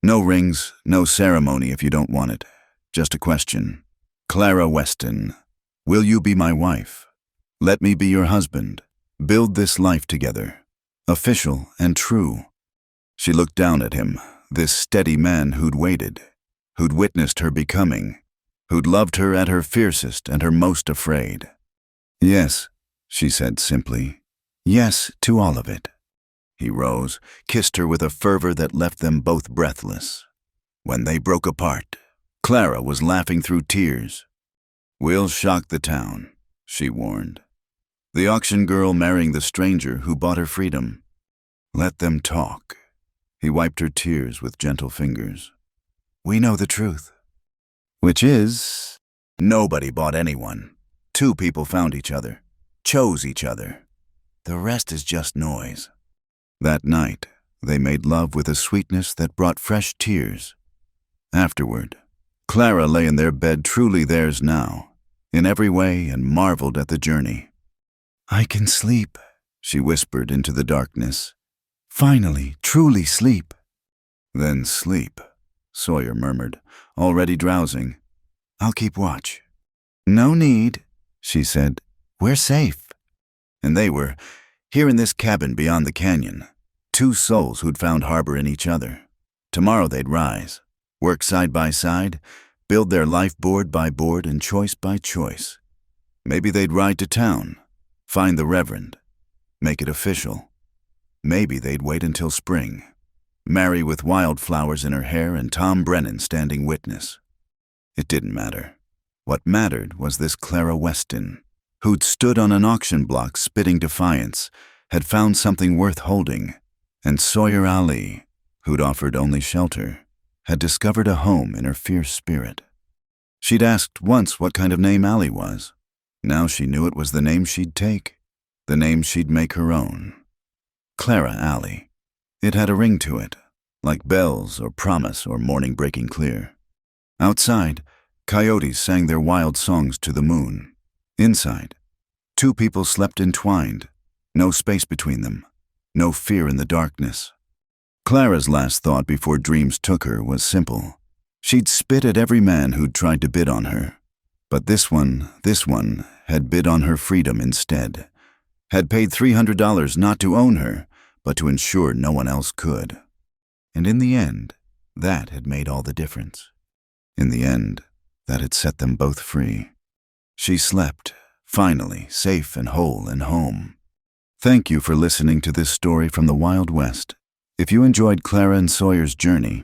No rings, no ceremony if you don't want it. Just a question. Clara Weston, will you be my wife? Let me be your husband. Build this life together. Official and true. She looked down at him, this steady man who'd waited, who'd witnessed her becoming, who'd loved her at her fiercest and her most afraid. Yes, she said simply. Yes to all of it. He rose, kissed her with a fervor that left them both breathless. When they broke apart, Clara was laughing through tears. We'll shock the town, she warned. The auction girl marrying the stranger who bought her freedom. Let them talk. He wiped her tears with gentle fingers. We know the truth. Which is, nobody bought anyone. Two people found each other, chose each other. The rest is just noise. That night, they made love with a sweetness that brought fresh tears. Afterward, Clara lay in their bed truly theirs now, in every way, and marveled at the journey. I can sleep, she whispered into the darkness. Finally, truly sleep. Then sleep, Sawyer murmured, already drowsing. I'll keep watch. No need, she said. We're safe. And they were, here in this cabin beyond the canyon, two souls who'd found harbor in each other. Tomorrow they'd rise, work side by side, build their life board by board and choice by choice. Maybe they'd ride to town, find the reverend, make it official. Maybe they'd wait until spring, marry with wildflowers in her hair and Tom Brennan standing witness. It didn't matter. What mattered was this Clara Weston, who'd stood on an auction block spitting defiance, had found something worth holding, and Sawyer Ali, who'd offered only shelter, had discovered a home in her fierce spirit. She'd asked once what kind of name Ali was. Now she knew it was the name she'd take, the name she'd make her own. Clara Ali. It had a ring to it, like bells or promise or morning breaking clear. Outside, coyotes sang their wild songs to the moon. Inside, two people slept entwined, no space between them, no fear in the darkness. Clara's last thought before dreams took her was simple. She'd spit at every man who'd tried to bid on her. But this one had bid on her freedom instead, had paid $300 not to own her, but to ensure no one else could. And in the end, that had made all the difference. In the end, that had set them both free. She slept, finally, safe and whole and home. Thank you for listening to this story from the Wild West. If you enjoyed Clara and Sawyer's journey,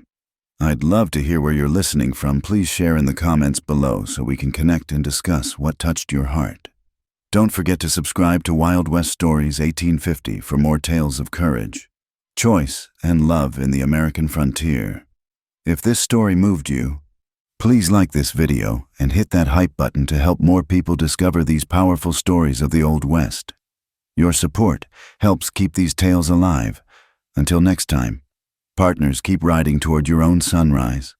I'd love to hear where you're listening from. Please share in the comments below so we can connect and discuss what touched your heart. Don't forget to subscribe to Wild West Stories 1850 for more tales of courage, choice, and love in the American frontier. If this story moved you, please like this video and hit that hype button to help more people discover these powerful stories of the Old West. Your support helps keep these tales alive. Until next time, partners, keep riding toward your own sunrise.